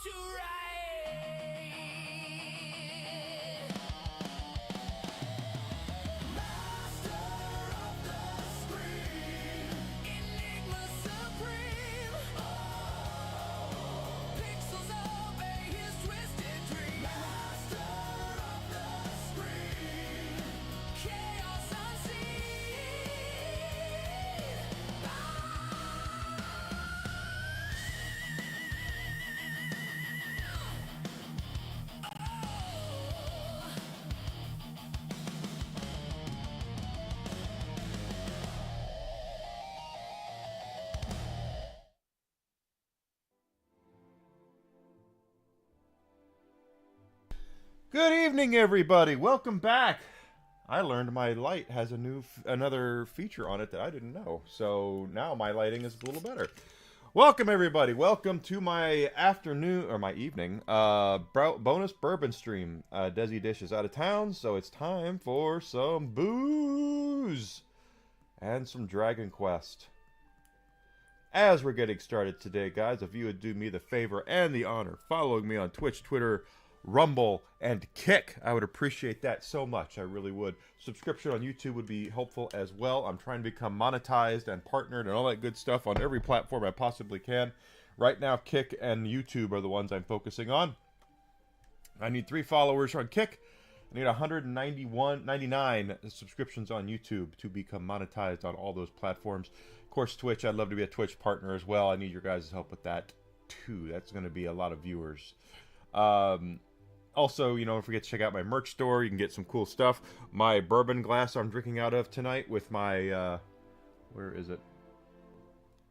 to write. Enigma supreme. Pixels obey his twisted dream. Master of the screen. Chaos unseen. Good evening, everybody. Welcome back. I learned my light has another feature on it that I didn't know. So now my lighting is a little better. Welcome, everybody. Welcome to my afternoon or my evening bonus bourbon stream. Desi Dish is out of town, so it's time for some booze and some Dragon Quest. As we're getting started today, guys, if you would do me the favor and the honor following me on Twitch, Twitter, Rumble, and Kick, I would appreciate that so much. I really would. Subscription on YouTube would be helpful as well. I'm trying to become monetized and partnered and all that good stuff on every platform I possibly can. Right now, Kick and YouTube are the ones I'm focusing on. I need 3 followers on Kick. I need 199 subscriptions on YouTube to become monetized on all those platforms. Of course, Twitch, I'd love to be a Twitch partner as well. I need your guys' help with that too. That's going to be a lot of viewers. Also, you know, don't forget to check out my merch store. You can get some cool stuff. My bourbon glass I'm drinking out of tonight with my, where is it?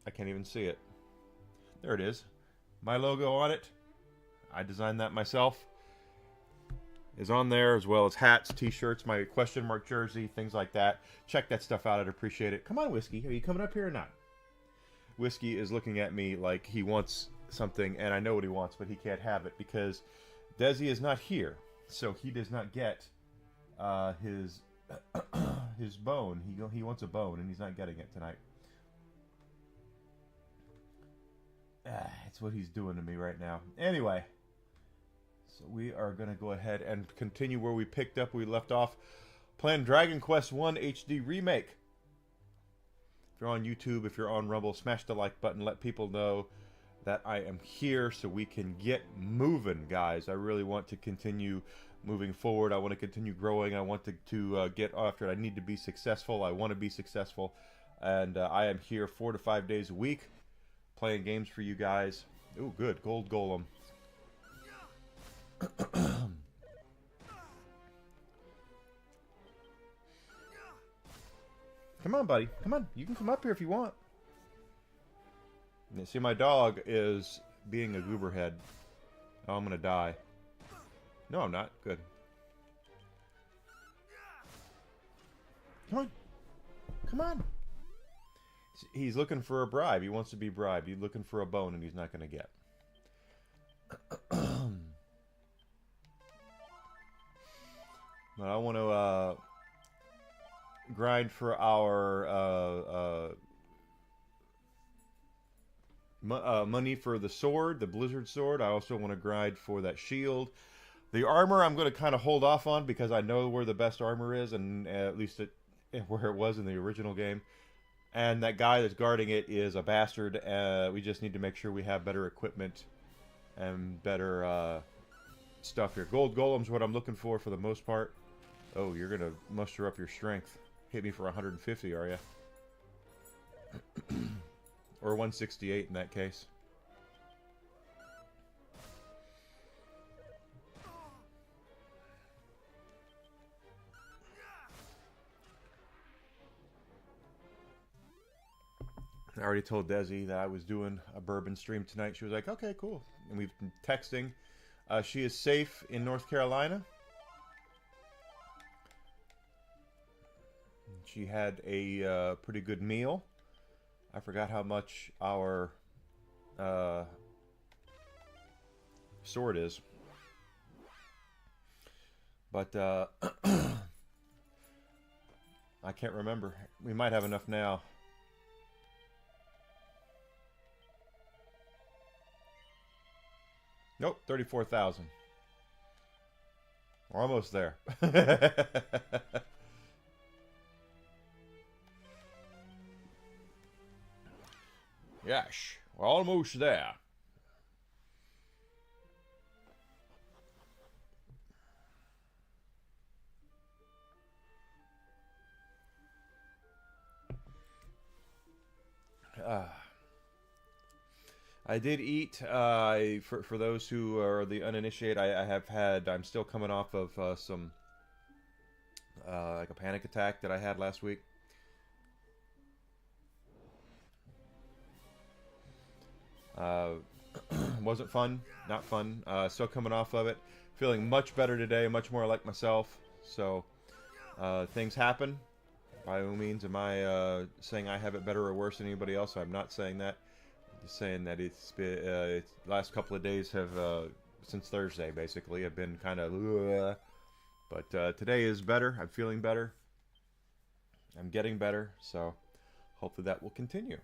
I can't even see it. There it is. My logo on it. I designed that myself. Is on there, as well as hats, t-shirts, my question mark jersey, things like that. Check that stuff out. I'd appreciate it. Come on, Whiskey. Are you coming up here or not? Whiskey is looking at me like he wants something, and I know what he wants, but he can't have it because Desi is not here, so he does not get his his bone. He wants a bone, and he's not getting it tonight. It's what he's doing to me right now. Anyway, so we are going to go ahead and continue where we picked up. We left off playing Dragon Quest HD Remake. If you're on YouTube, if you're on Rumble, smash the like button. Let people know that I am here so we can get moving, guys. I really want to continue moving forward. I want to continue growing. I want to get after it. I need to be successful. I want to be successful. And I am here 4 to 5 days a week playing games for you guys. Ooh, good. Gold Golem. Come on, buddy. Come on. You can come up here if you want. See, my dog is being a gooberhead. Oh, I'm gonna die. No, I'm not. Good. Come on. Come on. He's looking for a bribe. He wants to be bribed. He's looking for a bone, and he's not gonna get. But I want to grind for our money for the sword, the Blizzard sword. I also want to grind for that shield. The armor I'm going to kind of hold off on because I know where the best armor is, and at least where it was in the original game. And that guy that's guarding it is a bastard. We just need to make sure we have better equipment and better stuff here. Gold Golem's what I'm looking for the most part. Oh, you're going to muster up your strength. Hit me for 150, are you? Or 168 in that case. I already told Desi that I was doing a bourbon stream tonight. She was like, okay, cool. And we've been texting. She is safe in North Carolina. She had a pretty good meal. I forgot how much our sword is. But I can't remember. We might have enough now. Nope, 34,000. We're almost there. Yes, we're almost there. I did eat. For those who are the uninitiated, I have had. I'm still coming off of some like a panic attack that I had last week. Wasn't fun. Not fun. Still coming off of it. Feeling much better today. Much more like myself. So things happen. By no means am I saying I have it better or worse than anybody else. I'm not saying that. I'm just saying that it's been last couple of days have since Thursday basically have been kind of. But today is better. I'm feeling better. I'm getting better. So hopefully that will continue.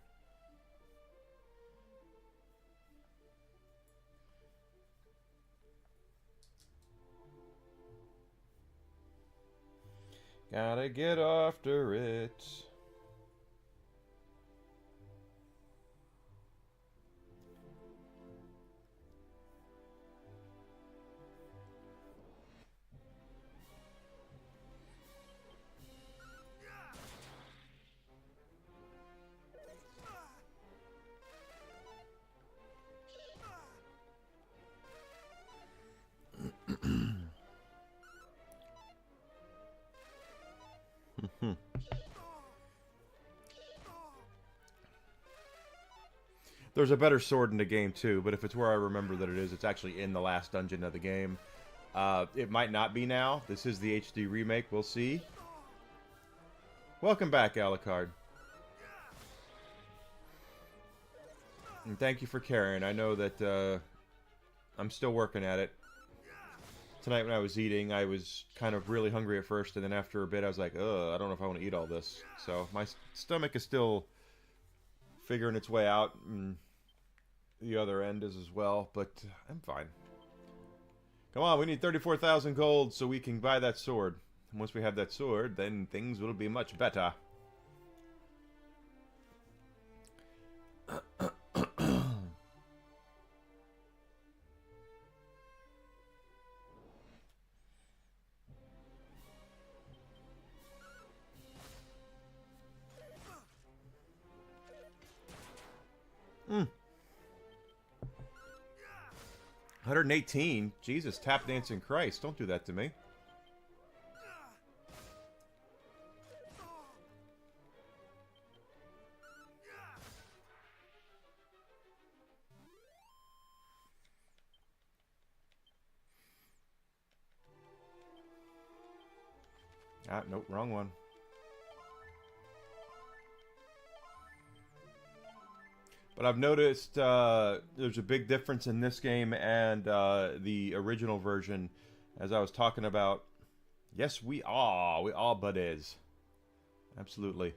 Gotta get after it. There's a better sword in the game too, but if it's where I remember that it is, it's actually in the last dungeon of the game. It might not be now. This is the HD remake. We'll see. Welcome back, Alucard. And thank you for caring. I know that I'm still working at it. Tonight when I was eating, I was kind of really hungry at first, and then after a bit I was like, ugh, I don't know if I want to eat all this. So my stomach is still figuring its way out, and the other end is as well, but I'm fine. Come on, we need 34,000 gold so we can buy that sword. And once we have that sword, then things will be much better. Hmm. 118? Jesus, tap dancing Christ. Don't do that to me. Ah, nope, wrong one. But I've noticed there's a big difference in this game and the original version, as I was talking about. Yes, we are buddies. Absolutely.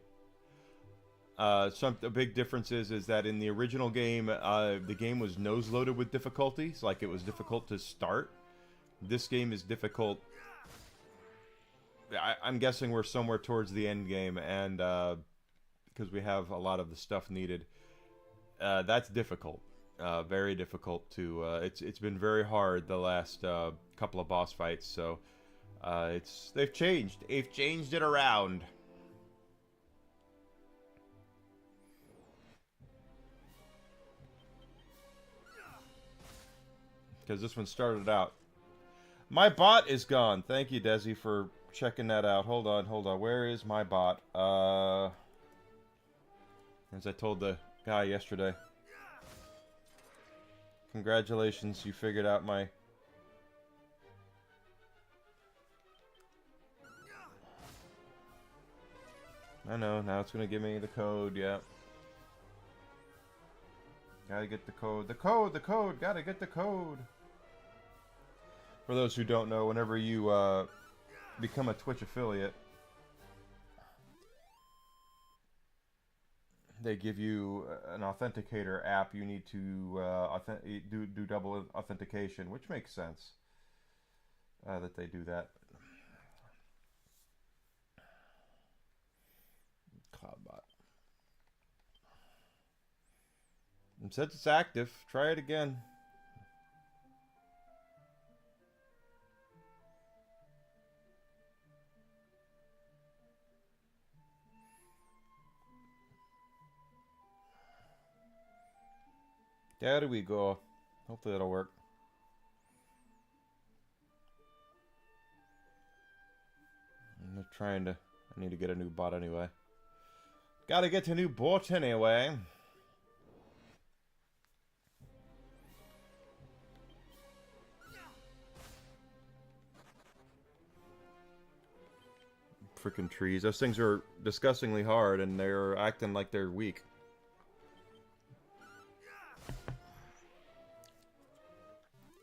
A big difference is that in the original game, the game was nose-loaded with difficulties, like it was difficult to start. This game is difficult. I'm guessing we're somewhere towards the end game, and because we have a lot of the stuff needed. That's difficult, very difficult to. It's been very hard the last couple of boss fights. So they've changed it around. Because this one started out. My bot is gone. Thank you, Desi, for checking that out. Hold on. Where is my bot? As I told the guy yesterday. Congratulations, you figured out my... I know, now it's gonna give me the code, yeah. Gotta get the code. The code! Gotta get the code! For those who don't know, whenever you become a Twitch affiliate, they give you an authenticator app. You need to do double authentication, which makes sense that they do that. Cloudbot. And since it's active, try it again. There we go. Hopefully that'll work. I'm trying to... I need to get a new bot anyway. Gotta get a new bot anyway. Freaking trees. Those things are disgustingly hard and they're acting like they're weak.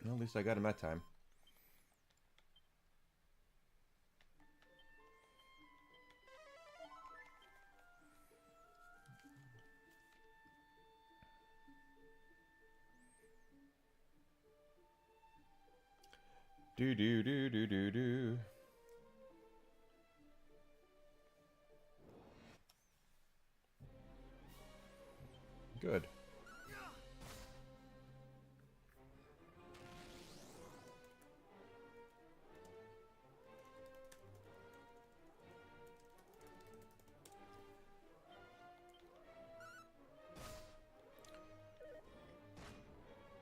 Well, at least I got him that time. Do do do do do do. Good.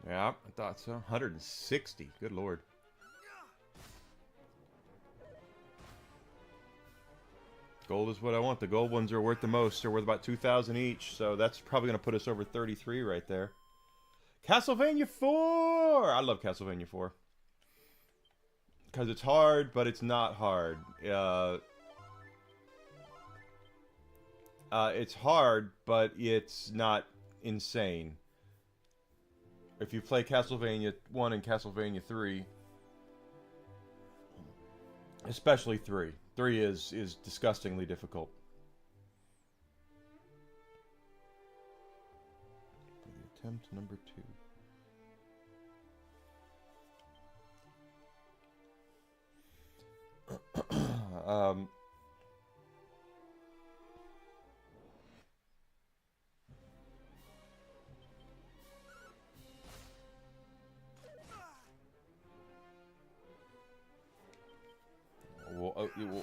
Yeah, I thought so. 160. Good lord. Gold is what I want. The gold ones are worth the most. They're worth about 2,000 each, so that's probably going to put us over 33 right there. Castlevania 4! I love Castlevania 4. Because it's hard, but it's not hard. It's hard, but it's not insane. If you play Castlevania 1 and Castlevania 3, especially 3. 3 is disgustingly difficult. Attempt number 2.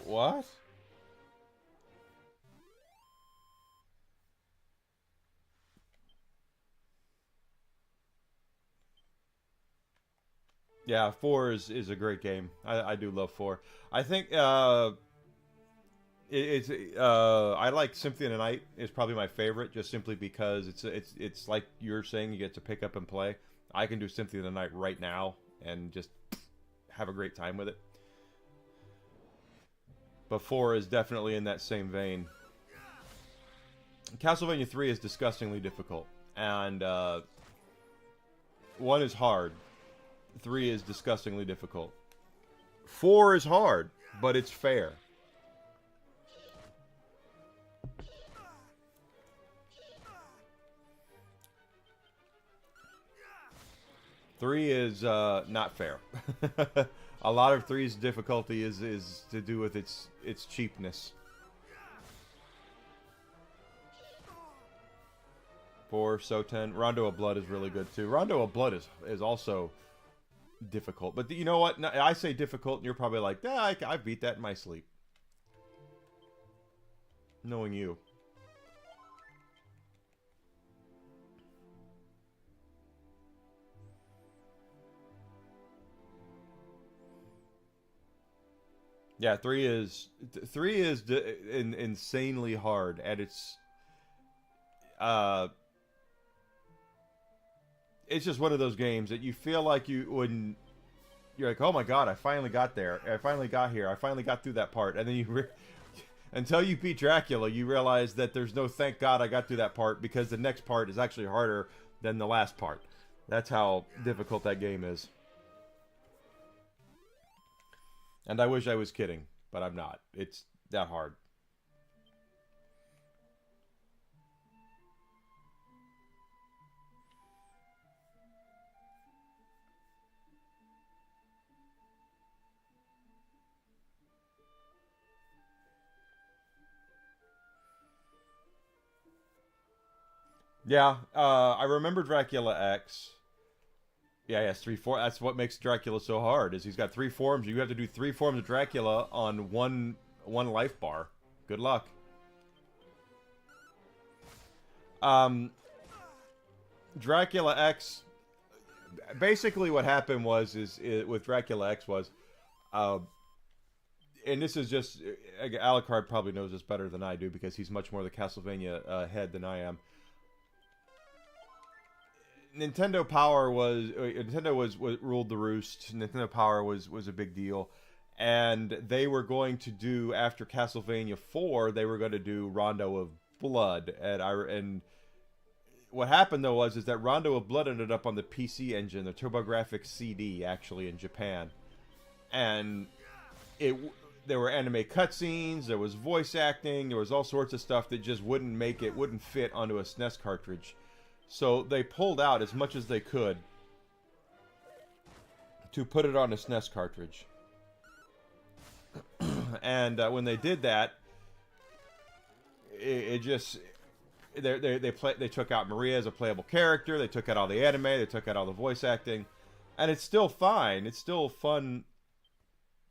What? Yeah, 4 is a great game. I do love 4. I think it's I like Symphony of the Night is probably my favorite, just simply because it's like you're saying, you get to pick up and play. I can do Symphony of the Night right now and just have a great time with it. But 4 is definitely in that same vein. Castlevania 3 is disgustingly difficult. And 1 is hard. 3 is disgustingly difficult. 4 is hard, but it's fair. Three is not fair. A lot of 3's difficulty is to do with its cheapness. 4, Soten. Rondo of Blood is really good too. Rondo of Blood is also difficult. But you know what? I say difficult and you're probably like, I beat that in my sleep. Knowing you. Yeah, 3 is insanely hard, and it's just one of those games that you feel like you wouldn't. You're like, oh my god, I finally got there. I finally got here. I finally got through that part, and then until you beat Dracula, you realize that there's no thank God I got through that part, because the next part is actually harder than the last part. That's how difficult that game is. And I wish I was kidding, but I'm not. It's that hard. Yeah, I remember Dracula X. Yeah, he has three forms. That's what makes Dracula so hard. Is he's got three forms. You have to do three forms of Dracula on one life bar. Good luck. Um, Dracula X. Basically, what happened was with Dracula X was, uh, and this is just Alucard probably knows this better than I do because he's much more the Castlevania head than I am. Nintendo Power was Nintendo was ruled the roost. Nintendo Power was a big deal, and they were going to do after Castlevania 4, they were going to do Rondo of Blood, and what happened though is that Rondo of Blood ended up on the PC Engine, the TurboGrafx CD, actually in Japan, and it there were anime cutscenes, there was voice acting, there was all sorts of stuff that just wouldn't fit onto a SNES cartridge. So they pulled out as much as they could to put it on a SNES cartridge. And when they did that, it just they took out Maria as a playable character. They took out all the anime. They took out all the voice acting, and it's still fine. It's still fun,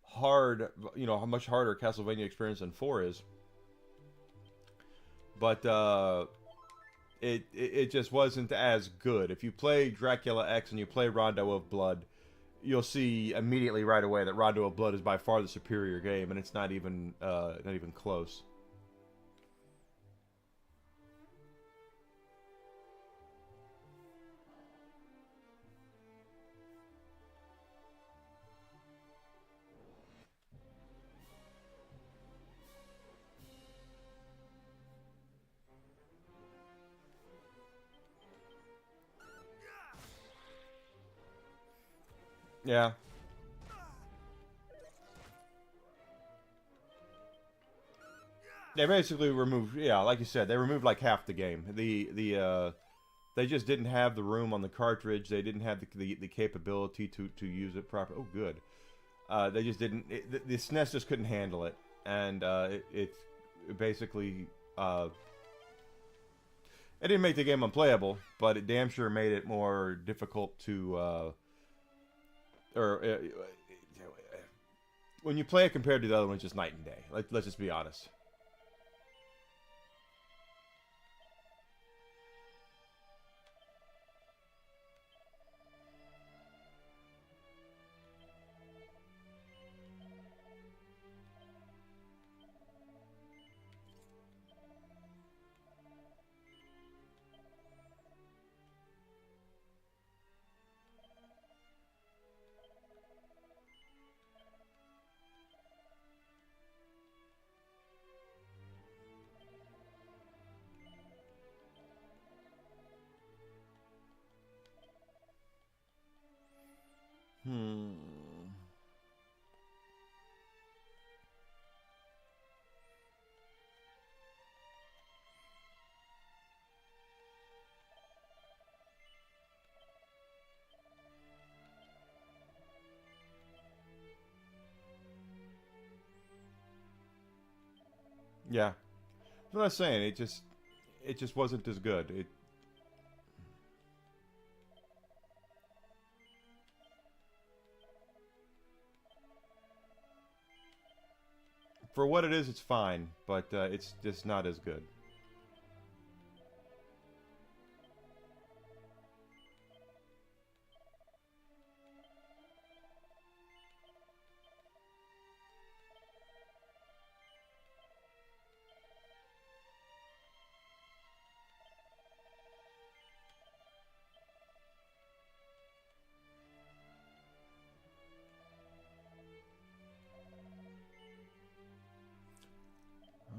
hard. You know how much harder Castlevania experience than 4 is, but it just wasn't as good. If you play Dracula X and you play Rondo of Blood, you'll see immediately right away that Rondo of Blood is by far the superior game, and it's not even close. Yeah. They basically removed, yeah, like you said, they removed like half the game. They just didn't have the room on the cartridge. They didn't have the capability to use it properly. Oh, good. They just didn't. The SNES just couldn't handle it, and it basically it didn't make the game unplayable, but it damn sure made it more difficult to when you play it compared to the other ones, just night and day. Let's just be honest. Hmm. Yeah, that's what I was saying. It just wasn't as good. It for what it is, it's fine, but it's just not as good.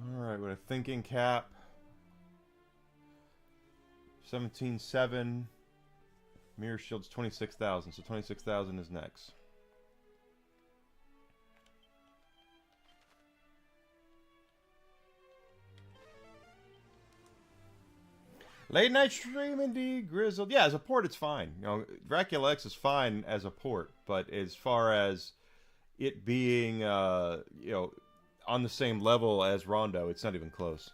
All right, with a thinking cap, 17.7. Mirror Shield's 26,000, so 26,000 is next. Late night stream indeed, Grizzled. Yeah, as a port, it's fine. You know, Dracula X is fine as a port, but as far as it being, on the same level as Rondo, it's not even close.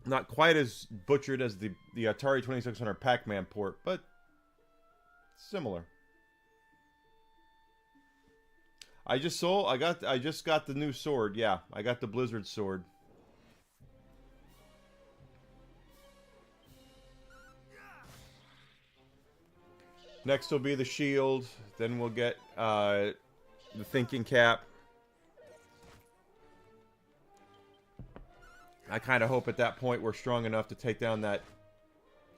Not quite as butchered as the Atari 2600 Pac-Man port, but similar. I just got the new sword. Yeah, I got the Blizzard sword. Next will be the shield. Then we'll get the thinking cap. I kind of hope at that point we're strong enough to take down that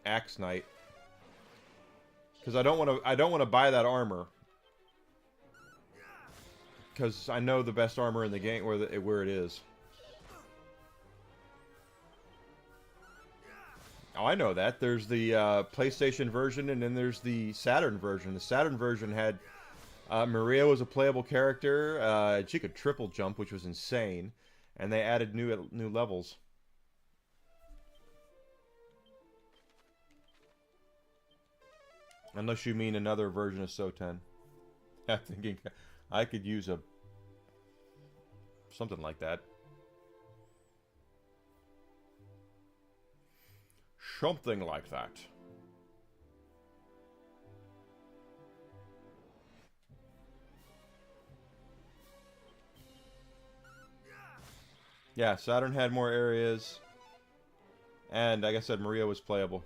Axe Knight. Because I don't want to buy that armor. Because I know the best armor in the game where it is. Oh, I know that. There's the PlayStation version, and then there's the Saturn version. The Saturn version had Maria was a playable character. She could triple jump, which was insane, and they added new levels. Unless you mean another version of Soten. I'm thinking I could use something like that. Something like that. Yeah, Saturn had more areas. And like I said, Maria was playable.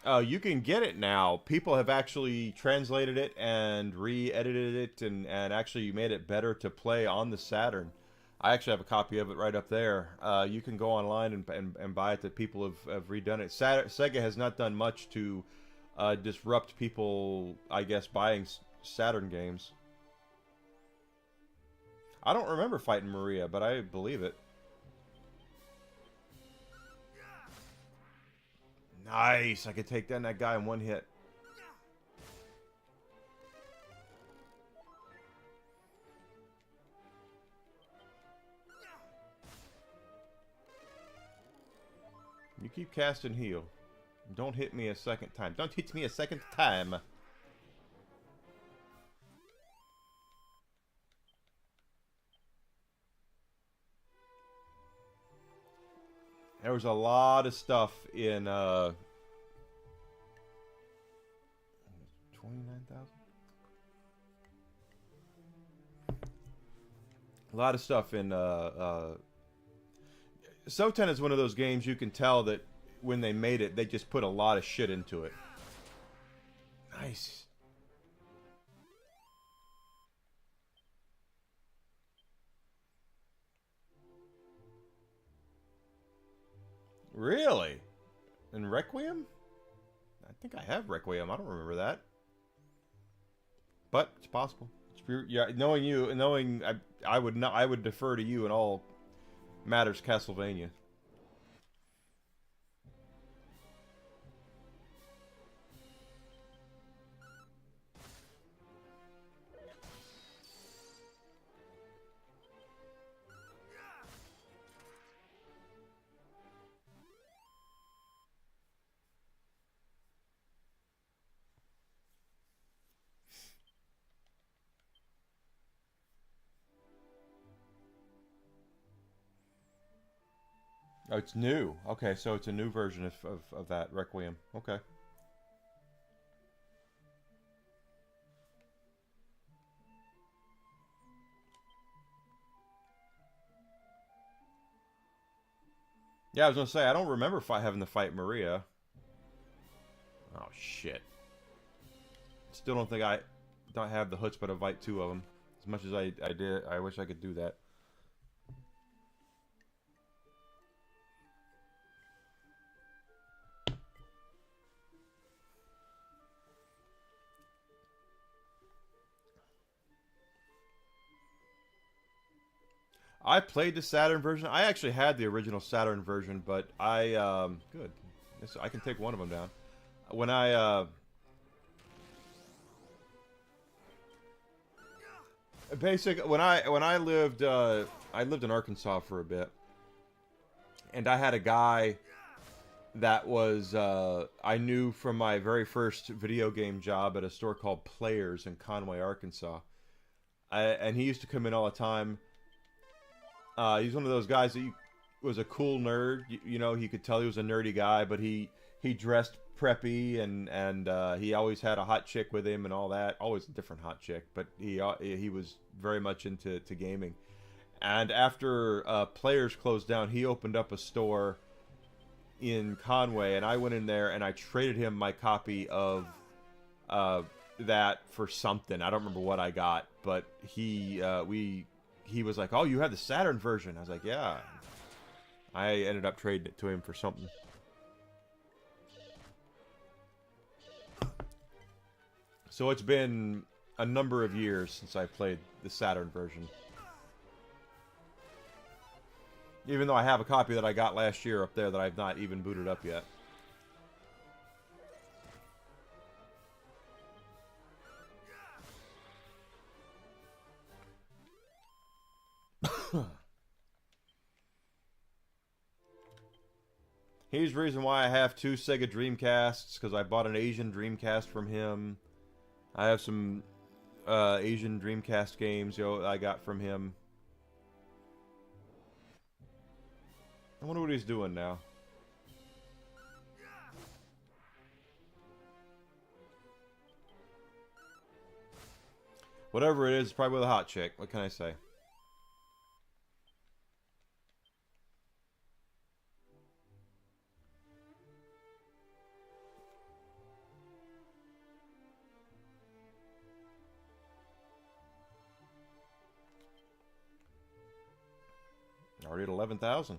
Oh, you can get it now. People have actually translated it and re-edited it and actually made it better to play on the Saturn. I actually have a copy of it right up there. You can go online and buy it. That people have redone it. Sega has not done much to disrupt people, I guess, buying Saturn games. I don't remember fighting Maria, but I believe it. Nice! I could take down that guy in one hit. You keep casting heal. Don't hit me a second time. Don't hit me a second time. There was a lot of stuff in 29,000. A lot of stuff in Soten is one of those games you can tell that when they made it, they just put a lot of shit into it. Nice. Really? In Requiem? I think I have Requiem. I don't remember that. But it's possible. It's pure, yeah, knowing you, knowing I would defer to you in all matters Castlevania. Oh, it's new. Okay, so it's a new version of that Requiem. Okay. Yeah, I was gonna say I don't remember having to fight Maria. Oh shit! Still don't think I don't have the chutzpah to fight two of them. As much as I did, I wish I could do that. I played the Saturn version. I actually had the original Saturn version, but good. I can take one of them down. When I when I lived in Arkansas for a bit, and I had a guy that was I knew from my very first video game job at a store called Players in Conway, Arkansas, and he used to come in all the time. He's one of those guys that was a cool nerd. You know, you could tell he was a nerdy guy, but he dressed preppy and he always had a hot chick with him and all that. Always a different hot chick, but he was very much into gaming. And after Players closed down, he opened up a store in Conway, and I went in there and I traded him my copy of that for something. I don't remember what I got, but he was like, "Oh, you had the Saturn version." I was like, "Yeah." I ended up trading it to him for something. So it's been a number of years since I played the Saturn version. Even though I have a copy that I got last year up there that I've not even booted up yet. Here's the reason why I have 2 Sega Dreamcasts, because I bought an Asian Dreamcast from him. I have some Asian Dreamcast games I got from him. I wonder what he's doing now. Whatever it is, it's probably with a hot chick. What can I say? Already at 11,000.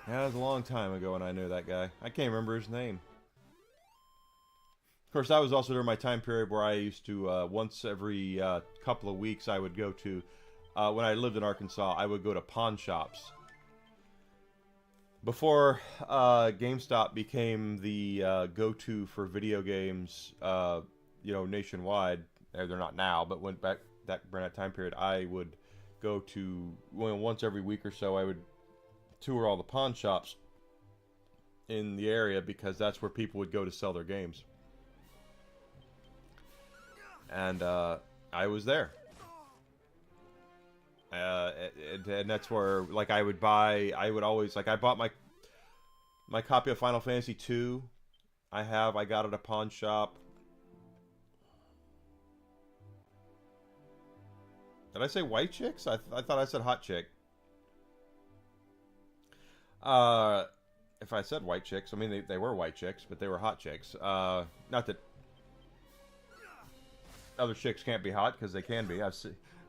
Yeah, it was a long time ago when I knew that guy. I can't remember his name. Of course, that was also during my time period where I used to, once every couple of weeks, I would go to, when I lived in Arkansas, I would go to pawn shops. Before GameStop became the go-to for video games, nationwide, they're not now, but went back during that time period, I would go to, once every week or so, I would tour all the pawn shops in the area because that's where people would go to sell their games. And I was there. And that's where, like, I would always, like, I bought my copy of Final Fantasy 2. I got at a pawn shop. Did I say white chicks? I thought I said hot chick. If I said white chicks, I mean, they were white chicks, but they were hot chicks. Not that other chicks can't be hot, because they can be.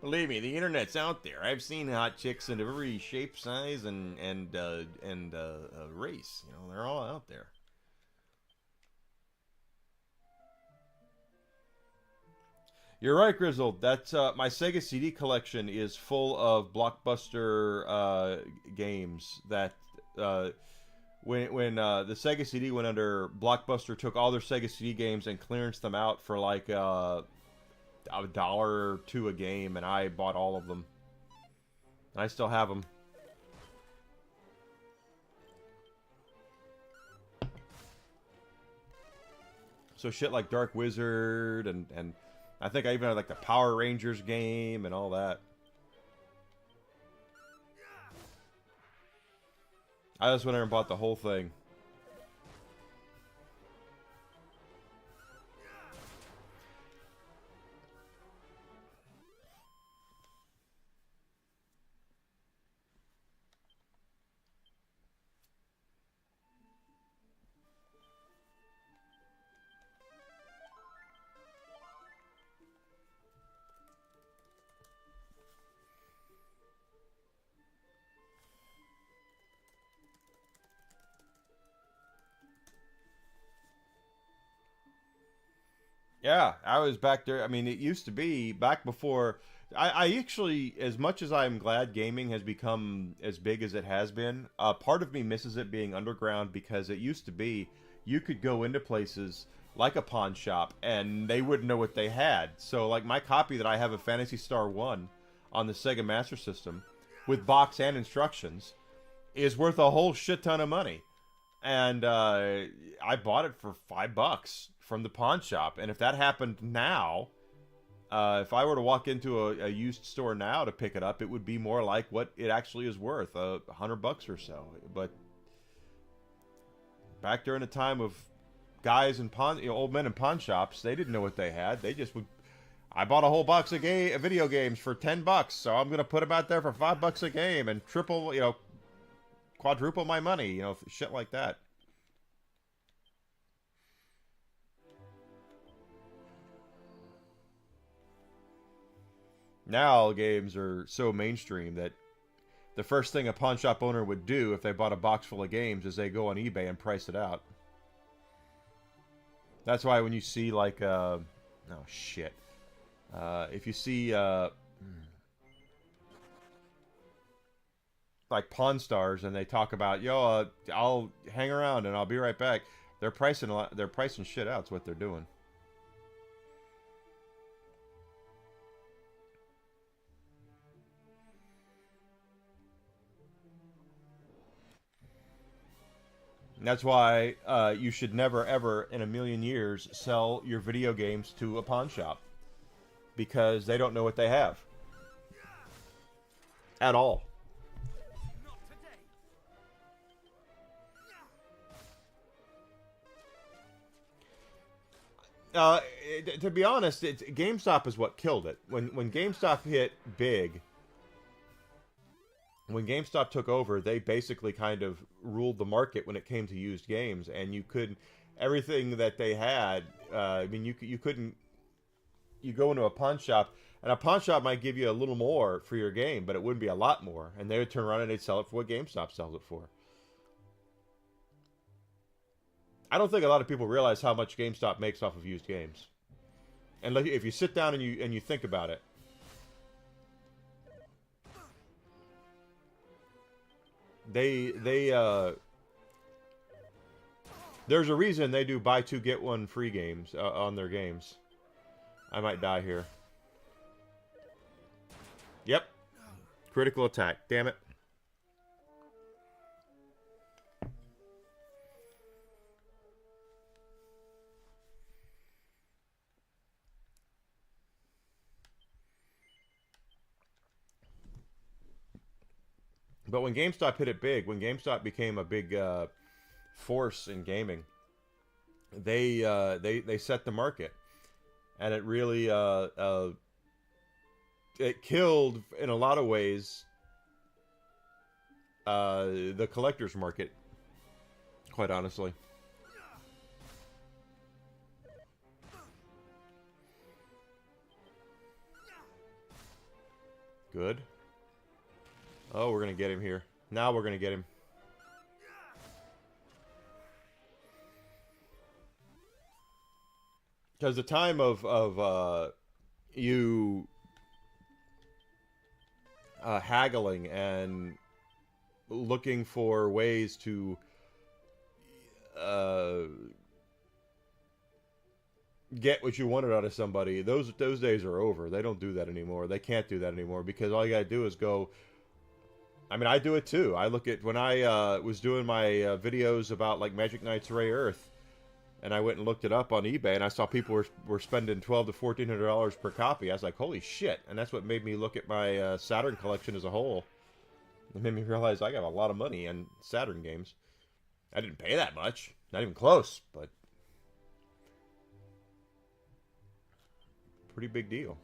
Believe me, the internet's out there. I've seen hot chicks in every shape, size, and race. You know, they're all out there. You're right, Grizzle. That's my Sega CD collection is full of Blockbuster games that when the Sega CD went under, Blockbuster took all their Sega CD games and clearanced them out for like $1 or $2 a game, and I bought all of them. And I still have them. So shit like Dark Wizard and I think I even had like the Power Rangers game and all that. I just went there and bought the whole thing. Yeah, I was back there. I mean, it used to be back before I actually, as much as I'm glad gaming has become as big as it has been, part of me misses it being underground because it used to be you could go into places like a pawn shop and they wouldn't know what they had. So, like my copy that I have of Phantasy Star 1 on the Sega Master System with box and instructions is worth a whole shit ton of money. And I bought it for $5 from the pawn shop. And if that happened now, if I were to walk into a used store now to pick it up, it would be more like what it actually is worth, $100 or so. But back during the time of guys in old men in pawn shops, they didn't know what they had. They just would. I bought a whole box of video games for $10, so I'm gonna put them out there for $5 a game and triple, quadruple my money, shit like that. Now games are so mainstream that the first thing a pawn shop owner would do if they bought a box full of games is they go on eBay and price it out. That's why when you see like oh shit, if you see like Pawn Stars and they talk about I'll hang around and I'll be right back, they're pricing shit out. Is what they're doing. And that's why you should never, ever in a million years sell your video games to a pawn shop. Because they don't know what they have. At all. To be honest, GameStop is what killed it. When GameStop hit big, when GameStop took over, they basically kind of ruled the market when it came to used games, and you couldn't, everything that they had, you couldn't, you go into a pawn shop, and a pawn shop might give you a little more for your game, but it wouldn't be a lot more, and they would turn around and they'd sell it for what GameStop sells it for. I don't think a lot of people realize how much GameStop makes off of used games. And if you sit down and you think about it, there's a reason they do buy two get one free games on their games. I might die here. Yep. Critical attack. Damn it. But when GameStop hit it big, when GameStop became a big force in gaming, they set the market, and it really it killed in a lot of ways the collector's market. Quite honestly. Good. Oh, we're going to get him here. Now we're going to get him. Because the time of you haggling and looking for ways to get what you wanted out of somebody, those days are over. They don't do that anymore. They can't do that anymore because all you gotta do is go. I mean, I do it too. I look at when I was doing my videos about like Magic Knight's Ray Earth, and I went and looked it up on eBay, and I saw people were spending $1,200 to $1,400 per copy. I was like, holy shit! And that's what made me look at my Saturn collection as a whole. It made me realize I got a lot of money in Saturn games. I didn't pay that much, not even close, but pretty big deal.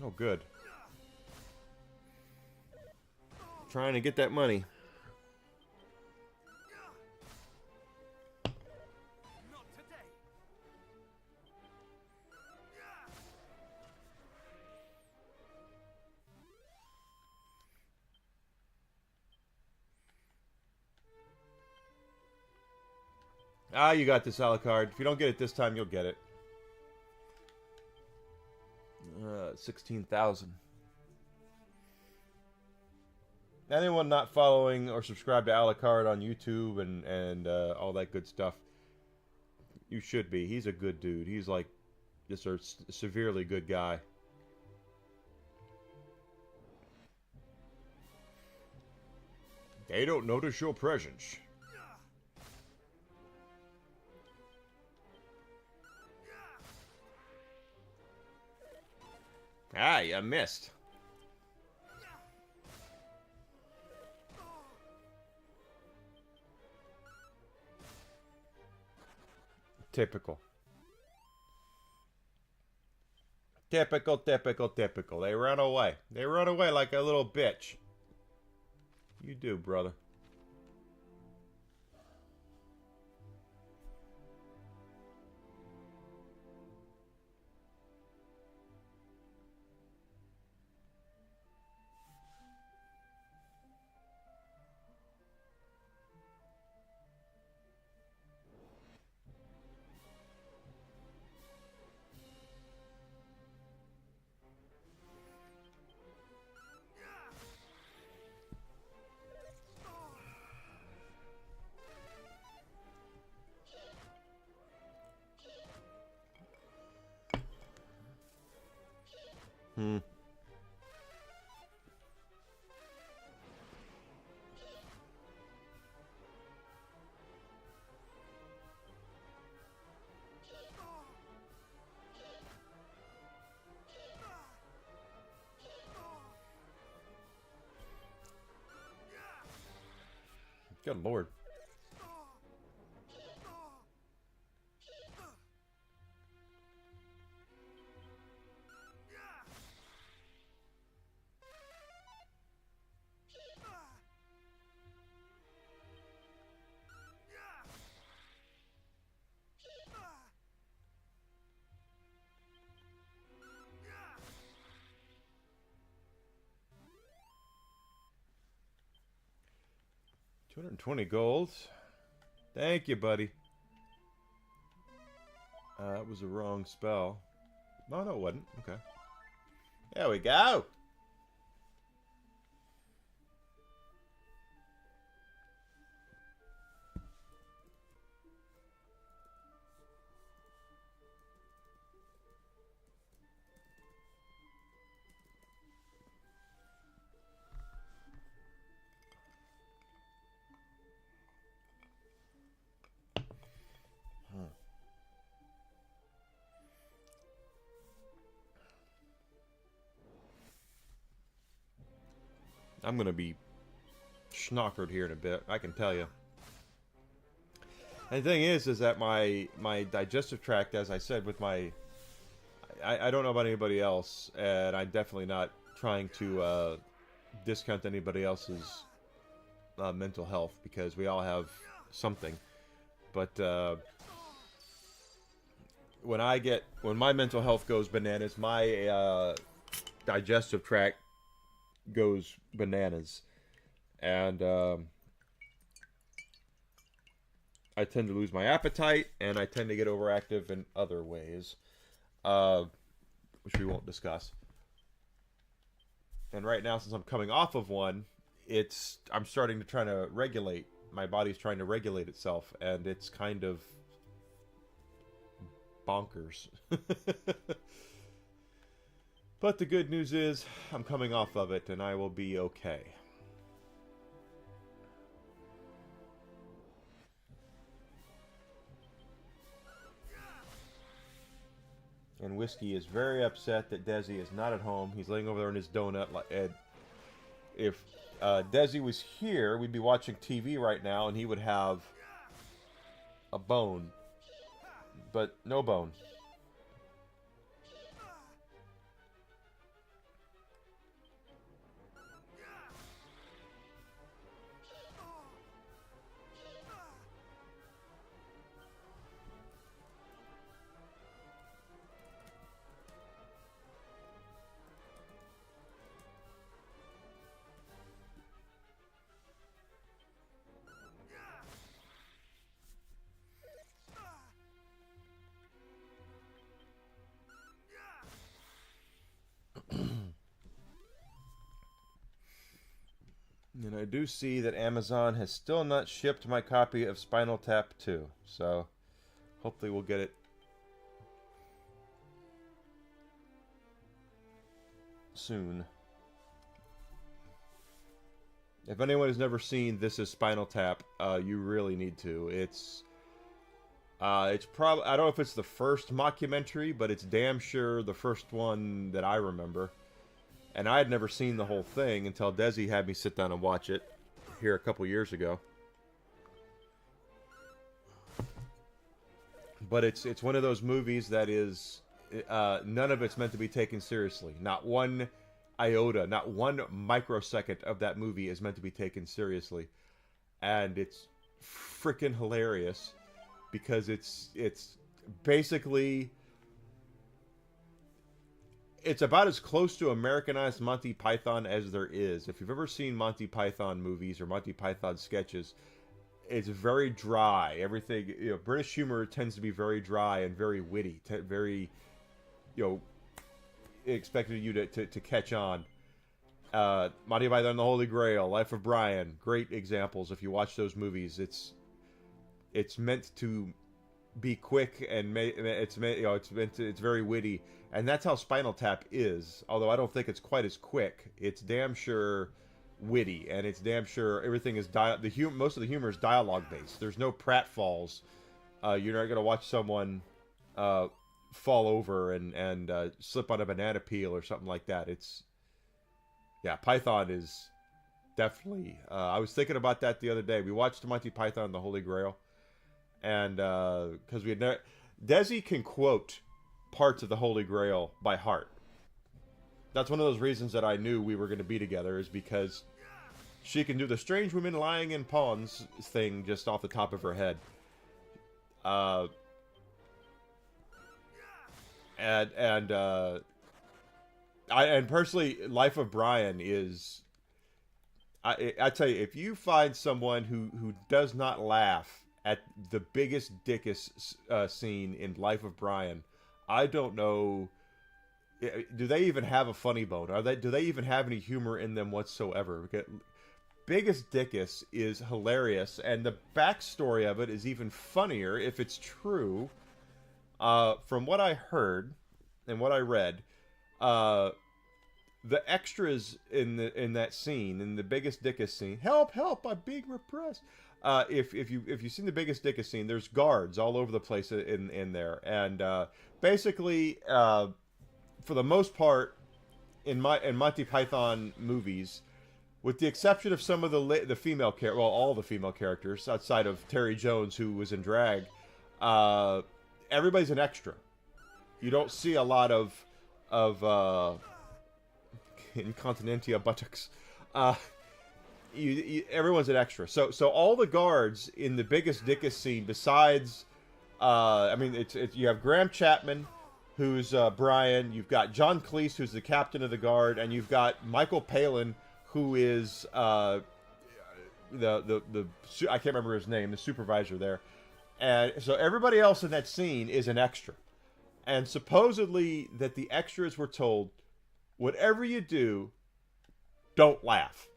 Oh, good. Trying to get that money. Ah, you got this, Alucard. If you don't get it this time, you'll get it. 16,000. Anyone not following or subscribed to Alucard on YouTube and all that good stuff, you should be. He's a good dude. He's like just a severely good guy. They don't notice your presence. Ah, you missed. Typical. Typical, typical, typical. They run away. They run away like a little bitch. You do, brother. Hmm. Good lord. $220 gold. Thank you, buddy. That was a wrong spell. No, it wasn't. Okay. There we go. I'm gonna be schnockered here in a bit, I can tell you. And the thing is that my digestive tract, as I said, with my... I don't know about anybody else, and I'm definitely not trying to discount anybody else's mental health, because we all have something. But when my mental health goes bananas, my digestive tract goes bananas, and I tend to lose my appetite, and I tend to get overactive in other ways, which we won't discuss. And right now, since I'm coming off of one, I'm starting to try to regulate. My body's trying to regulate itself, and it's kind of bonkers. But the good news is, I'm coming off of it, and I will be okay. And Whiskey is very upset that Desi is not at home. He's laying over there in his donut. And if Desi was here, we'd be watching TV right now, and he would have a bone. But no bone. And I do see that Amazon has still not shipped my copy of Spinal Tap 2. So, hopefully we'll get it soon. If anyone has never seen This Is Spinal Tap, you really need to. It's probably, I don't know if it's the first mockumentary, but it's damn sure the first one that I remember. And I had never seen the whole thing until Desi had me sit down and watch it here a couple years ago. But it's one of those movies that is none of it's meant to be taken seriously. Not one iota, not one microsecond of that movie is meant to be taken seriously, and it's freaking hilarious because it's basically it's about as close to Americanized Monty Python as there is. If you've ever seen Monty Python movies or Monty Python sketches, it's very dry. Everything, you know, British humor tends to be very dry and very witty, very, you know, expected you to catch on. Monty Python and the Holy Grail, Life of Brian, great examples. If you watch those movies, it's meant to be quick and it's very witty, and that's how Spinal Tap is. Although I don't think it's quite as quick. It's damn sure witty, and it's damn sure everything is most of the humor is dialogue based. There's no pratfalls. You're not gonna watch someone fall over and slip on a banana peel or something like that. Python is definitely. I was thinking about that the other day. We watched Monty Python and the Holy Grail, and because we had never, Desi can quote parts of the Holy Grail by heart. That's one of those reasons that I knew we were going to be together, is because she can do the strange women lying in ponds thing just off the top of her head. And personally, Life of Brian is. I tell you, if you find someone who does not laugh at the biggest dickest scene in Life of Brian, I don't know. Do they even have a funny bone? Do they even have any humor in them whatsoever? Because Biggest Dickus is hilarious, and the backstory of it is even funnier if it's true. From what I heard and what I read, the extras in that scene, in the Biggest Dickus scene, help! I'm being repressed. If you've seen the Biggest Dickus scene, there's guards all over the place in there, and basically, for the most part, in Monty Python movies, with the exception of some of the female all the female characters outside of Terry Jones, who was in drag, everybody's an extra. You don't see a lot of incontinentia buttocks. Everyone's an extra. So all the guards in the Biggest Dickus scene, besides, you have Graham Chapman, who's Brian. You've got John Cleese, who's the captain of the guard, and you've got Michael Palin, who is I can't remember his name, the supervisor there. And so everybody else in that scene is an extra. And supposedly that the extras were told, whatever you do, don't laugh.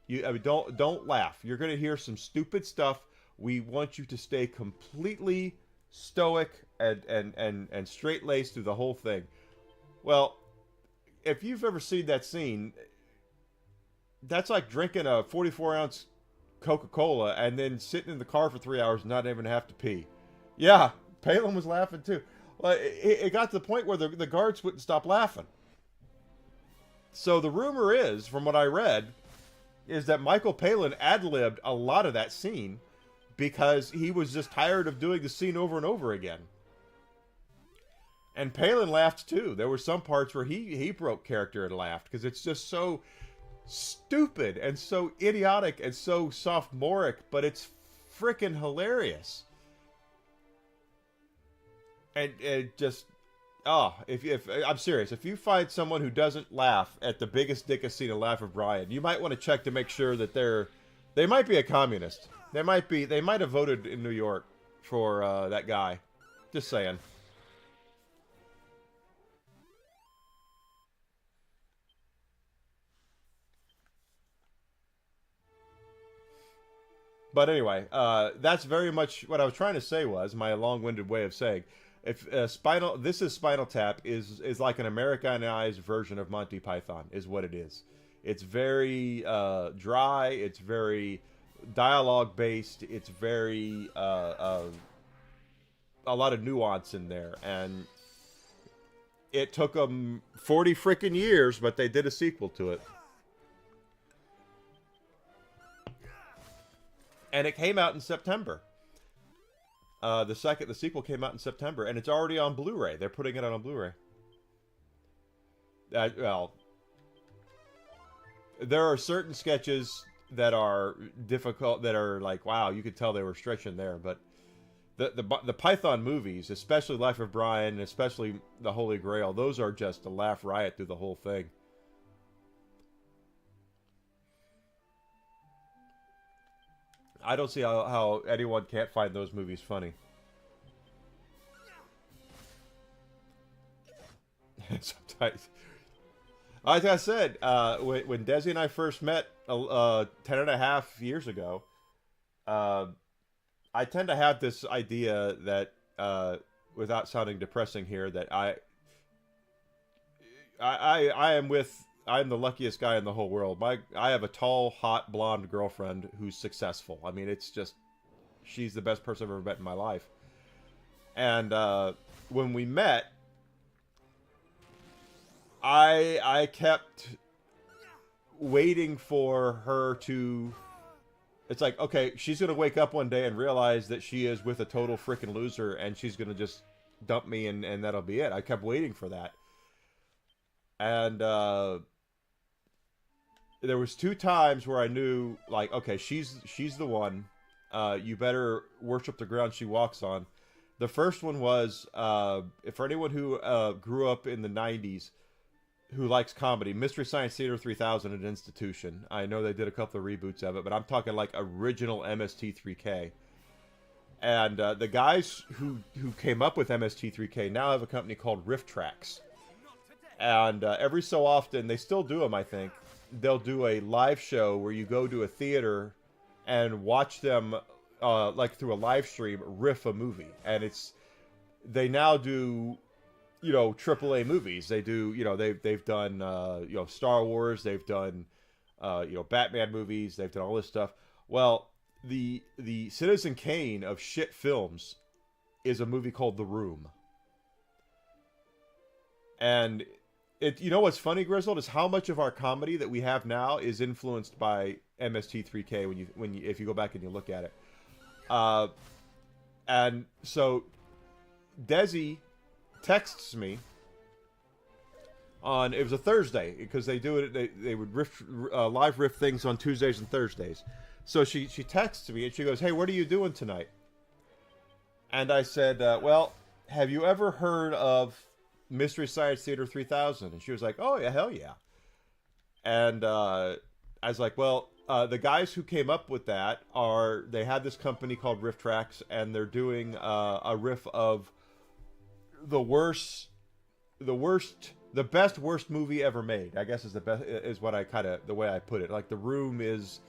Don't laugh. You're going to hear some stupid stuff. We want you to stay completely stoic and straight-laced through the whole thing. Well, if you've ever seen that scene, that's like drinking a 44-ounce Coca-Cola and then sitting in the car for 3 hours and not even have to pee. Yeah, Palin was laughing too. Well, it got to the point where the guards wouldn't stop laughing. So the rumor is, from what I read, is that Michael Palin ad-libbed a lot of that scene because he was just tired of doing the scene over and over again. And Palin laughed too. There were some parts where he broke character and laughed because it's just so stupid and so idiotic and so sophomoric, but it's freaking hilarious. And it just, if I'm serious, if you find someone who doesn't laugh at the Biggest Dickus scene of Life of Brian, you might want to check to make sure that they might be a communist. They might have voted in New York for that guy. Just saying. But anyway, that's very much what I was trying to say. Was my long-winded way of saying, if Spinal Tap is like an Americanized version of Monty Python, is what it is. It's very dry. It's very dialogue based. It's very a lot of nuance in there, and it took them 40 freaking years, but they did a sequel to it. And it came out in September. The sequel came out in September, and it's already on Blu-ray. They're putting it out on Blu-ray. Well, there are certain sketches that are difficult, that are like, wow, you could tell they were stretching there. But the Python movies, especially Life of Brian, and especially The Holy Grail, those are just a laugh riot through the whole thing. I don't see how anyone can't find those movies funny. Sometimes, like I said, when Desi and I first met 10.5 years ago, I tend to have this idea that, without sounding depressing here, that I'm the luckiest guy in the whole world. I have a tall, hot, blonde girlfriend who's successful. I mean, it's just, she's the best person I've ever met in my life. And when we met, I kept waiting for her to... It's like, okay, she's going to wake up one day and realize that she is with a total freaking loser, and she's going to just dump me, and that'll be it. I kept waiting for that. And there was 2 times where I knew, like, okay, she's the one. You better worship the ground she walks on. The first one was, for anyone who grew up in the 90s, who likes comedy, Mystery Science Theater 3000 at Institution. I know they did a couple of reboots of it, but I'm talking like original MST3K. And the guys who came up with MST3K now have a company called Riff Tracks. And every so often, they still do them, I think. They'll do a live show where you go to a theater and watch them, like through a live stream, riff a movie. And they now do, you know, AAA movies. They do, you know, they've done, you know, Star Wars. They've done, you know, Batman movies. They've done all this stuff. Well, the Citizen Kane of shit films is a movie called The Room. And you know what's funny, Grizzled, is how much of our comedy that we have now is influenced by MST3K if you go back and you look at it. And so Desi texts me on, it was a Thursday, because they do it, they would live riff things on Tuesdays and Thursdays. So she texts me and she goes, "Hey, what are you doing tonight?" And I said, well, have you ever heard of Mystery Science Theater 3000? And she was like, "Oh yeah, hell yeah." And I was like, well, the guys who came up with that they had this company called Riff Tracks, and they're doing a riff of the best worst movie ever made, I guess, is the best, is what the way I put it. Like, The Room is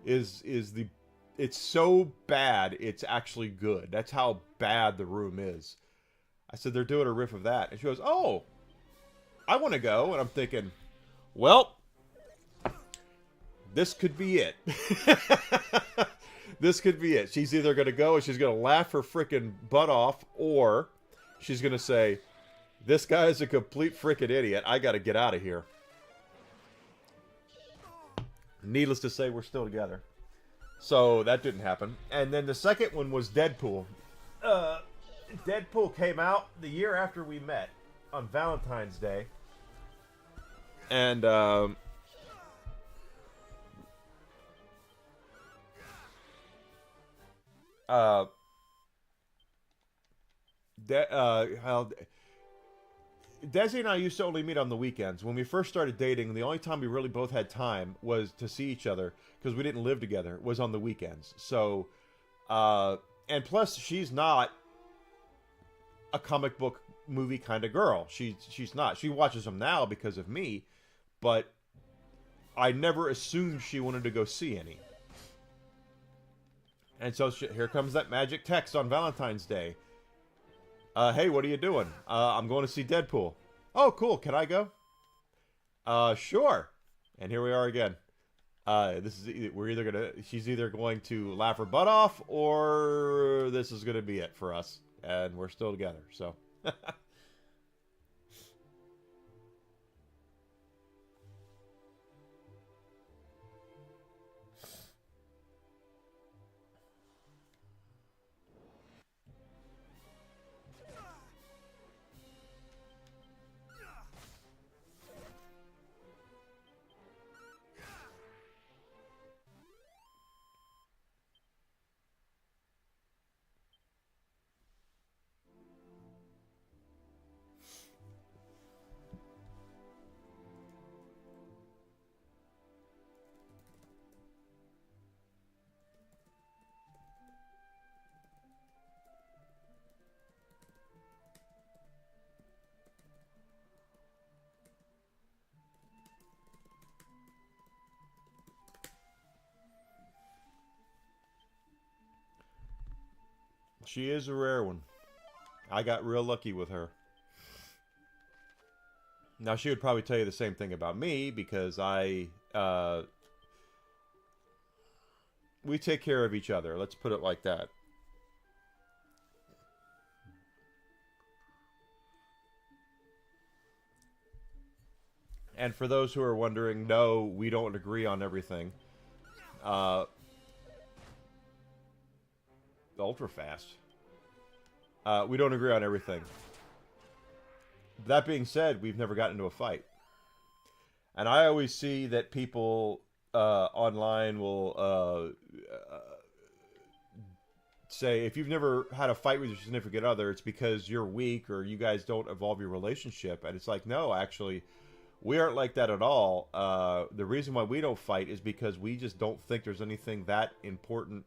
it's so bad it's actually good. That's how bad The Room is. I said, they're doing a riff of that. And she goes, "Oh, I want to go." And I'm thinking, well, this could be it. This could be it. She's either going to go and she's going to laugh her freaking butt off, or she's going to say, "This guy is a complete freaking idiot. I got to get out of here." Needless to say, we're still together. So that didn't happen. And then the second one was Deadpool. Deadpool came out the year after we met, on Valentine's Day. And Desi and I used to only meet on the weekends. When we first started dating, the only time we really both had time was to see each other, because we didn't live together, was on the weekends. So, and plus, she's not a comic book movie kind of girl. She's not. She watches them now because of me, but I never assumed she wanted to go see any. And so here comes that magic text on Valentine's Day. Hey, what are you doing? I'm going to see Deadpool. Oh, cool. Can I go? Sure. And here we are again. She's either going to laugh her butt off, or this is gonna be it for us, and we're still together. So. She is a rare one. I got real lucky with her. Now, she would probably tell you the same thing about me, because we take care of each other. Let's put it like that. And for those who are wondering, no, we don't agree on everything. Ultra fast. We don't agree on everything. That being said, we've never gotten into a fight. And I always see that people online will say, if you've never had a fight with your significant other, it's because you're weak or you guys don't evolve your relationship. And it's like, no, actually, we aren't like that at all. The reason why we don't fight is because we just don't think there's anything that important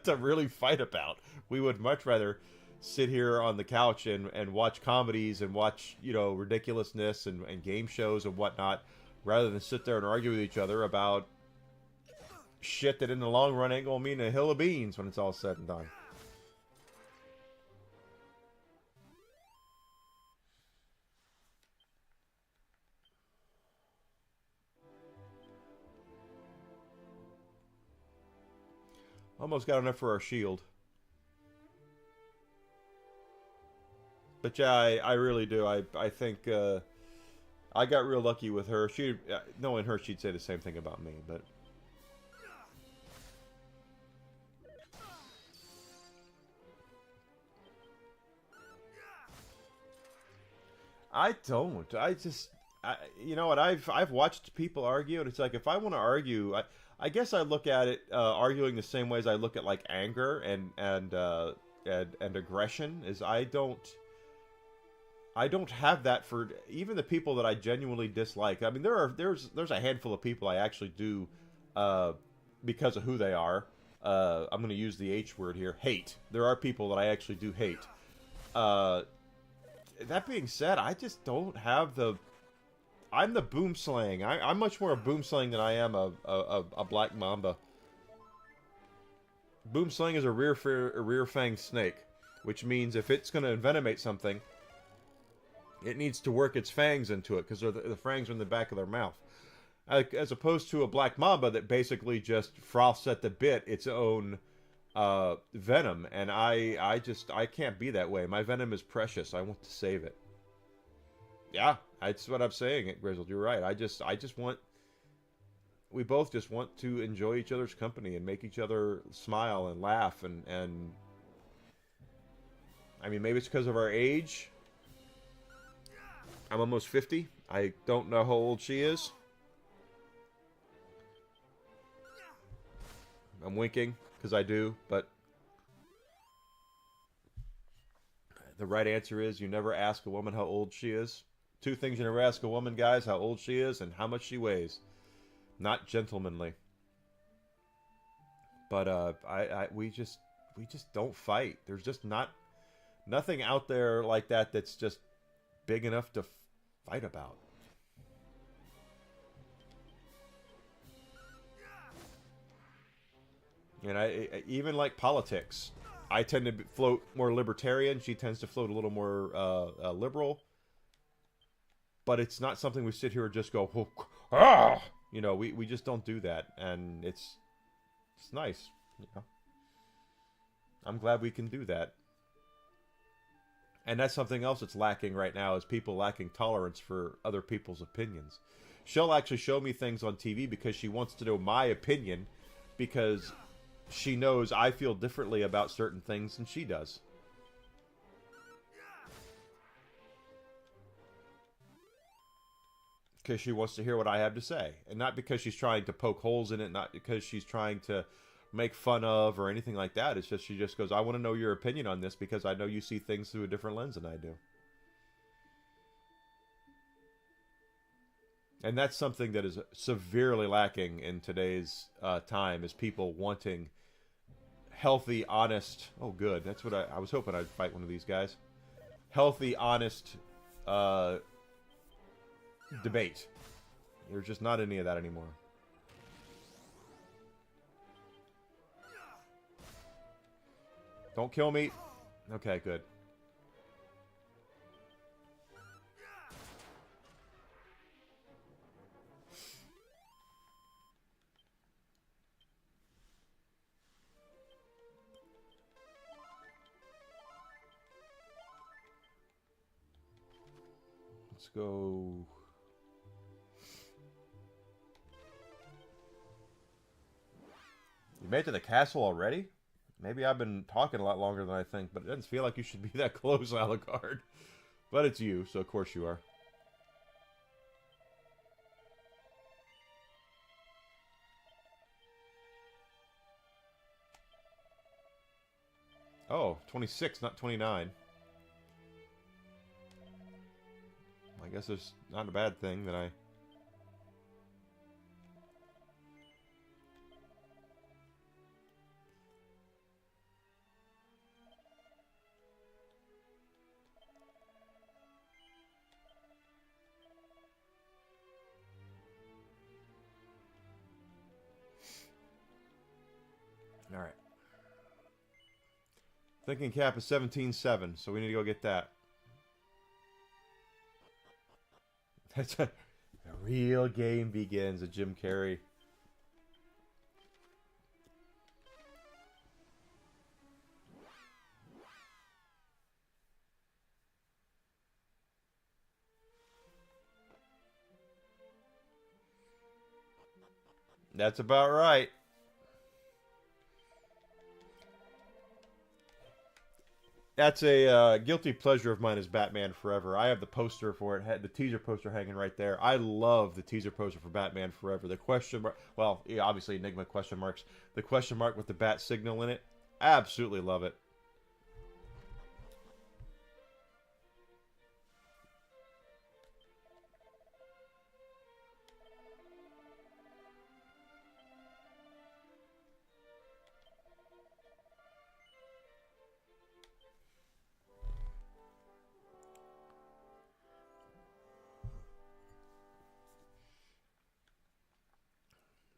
to really fight about. We would much rather sit here on the couch and watch comedies and watch, ridiculousness and game shows and whatnot, rather than sit there and argue with each other about shit that in the long run ain't gonna mean a hill of beans when it's all said and done. Almost got enough for our shield. But yeah, I really do. I think I got real lucky with her. Knowing her, she'd say the same thing about me. But I don't. You know what? I've watched people argue, and it's like, if I want to argue, I guess I look at it arguing the same way as I look at like anger and aggression. Is I don't have that for even the people that I genuinely dislike. I mean, there's a handful of people I actually do because of who they are. I'm going to use the H word here. Hate. There are people that I actually do hate. That being said, I just don't have the. I'm the boomslang. I'm much more a boomslang than I am a black mamba. Boomslang is a rear fang snake, which means if it's going to envenomate something, it needs to work its fangs into it, because the fangs are in the back of their mouth. As opposed to a black mamba that basically just froths at the bit its own venom, and I can't be that way. My venom is precious. I want to save it. Yeah, that's what I'm saying, Grizzled. You're right. I just want. We both just want to enjoy each other's company and make each other smile and laugh and I mean, maybe it's because of our age. I'm almost 50. I don't know how old she is. I'm winking because I do, but the right answer is you never ask a woman how old she is. Two things you never ask a woman, guys: how old she is and how much she weighs. Not gentlemanly. But we just don't fight. There's just nothing out there like that that's just big enough to fight about. And even like politics, I tend to float more libertarian. She tends to float a little more liberal. But it's not something we sit here and just go, oh, ah! You know, we just don't do that, and it's nice. You know, I'm glad we can do that. And that's something else that's lacking right now is people lacking tolerance for other people's opinions. She'll actually show me things on TV because she wants to know my opinion, because she knows I feel differently about certain things than she does. Because she wants to hear what I have to say. And not because she's trying to poke holes in it, not because she's trying to make fun of or anything like that. It's just she just goes, I want to know your opinion on this because I know you see things through a different lens than I do. And that's something that is severely lacking in today's time, is people wanting healthy, honest... Oh, good. That's what I was hoping I'd fight one of these guys. Healthy, honest debate. There's just not any of that anymore. Don't kill me. Okay, good. Let's go. You made it to the castle already? Maybe I've been talking a lot longer than I think, but it doesn't feel like you should be that close, Alucard. But it's you, so of course you are. Oh, 26, not 29. I guess it's not a bad thing that I... Alright. Thinking cap is 17.7, so we need to go get that. That's a real game begins, a Jim Carrey. That's about right. That's a guilty pleasure of mine, is Batman Forever. I have the poster for it, the teaser poster hanging right there. I love the teaser poster for Batman Forever. The question mark, well, yeah, obviously Enigma question marks. The question mark with the bat signal in it. Absolutely love it.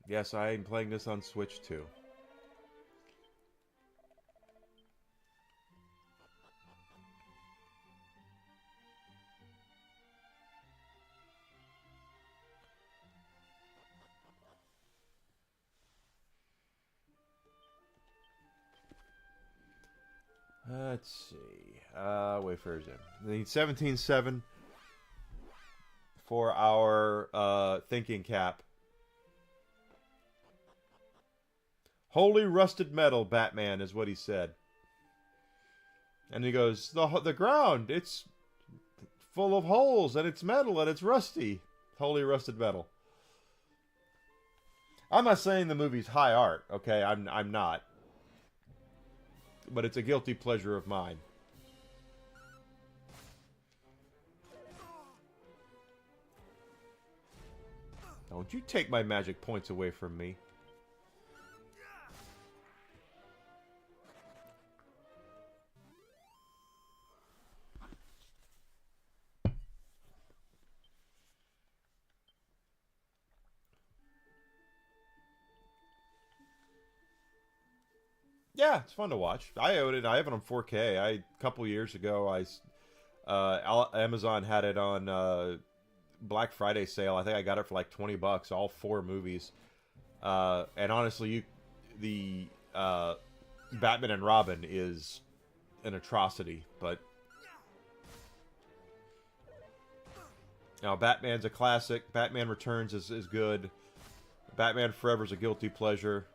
Yes, I am playing this on Switch too. Let's see. Wayfarer's Inn. We need 17.7 for our thinking cap. Holy rusted metal, Batman, is what he said. And he goes, the ground, it's full of holes, and it's metal, and it's rusty. Holy rusted metal. I'm not saying the movie's high art, okay? I'm not. But it's a guilty pleasure of mine. Don't you take my magic points away from me. Yeah, it's fun to watch. I own it. I have it on 4K. A couple years ago, Amazon had it on Black Friday sale. I think I got it for like $20, all 4 movies. And honestly, the Batman and Robin is an atrocity, but now Batman's a classic. Batman Returns is good. Batman Forever is a guilty pleasure.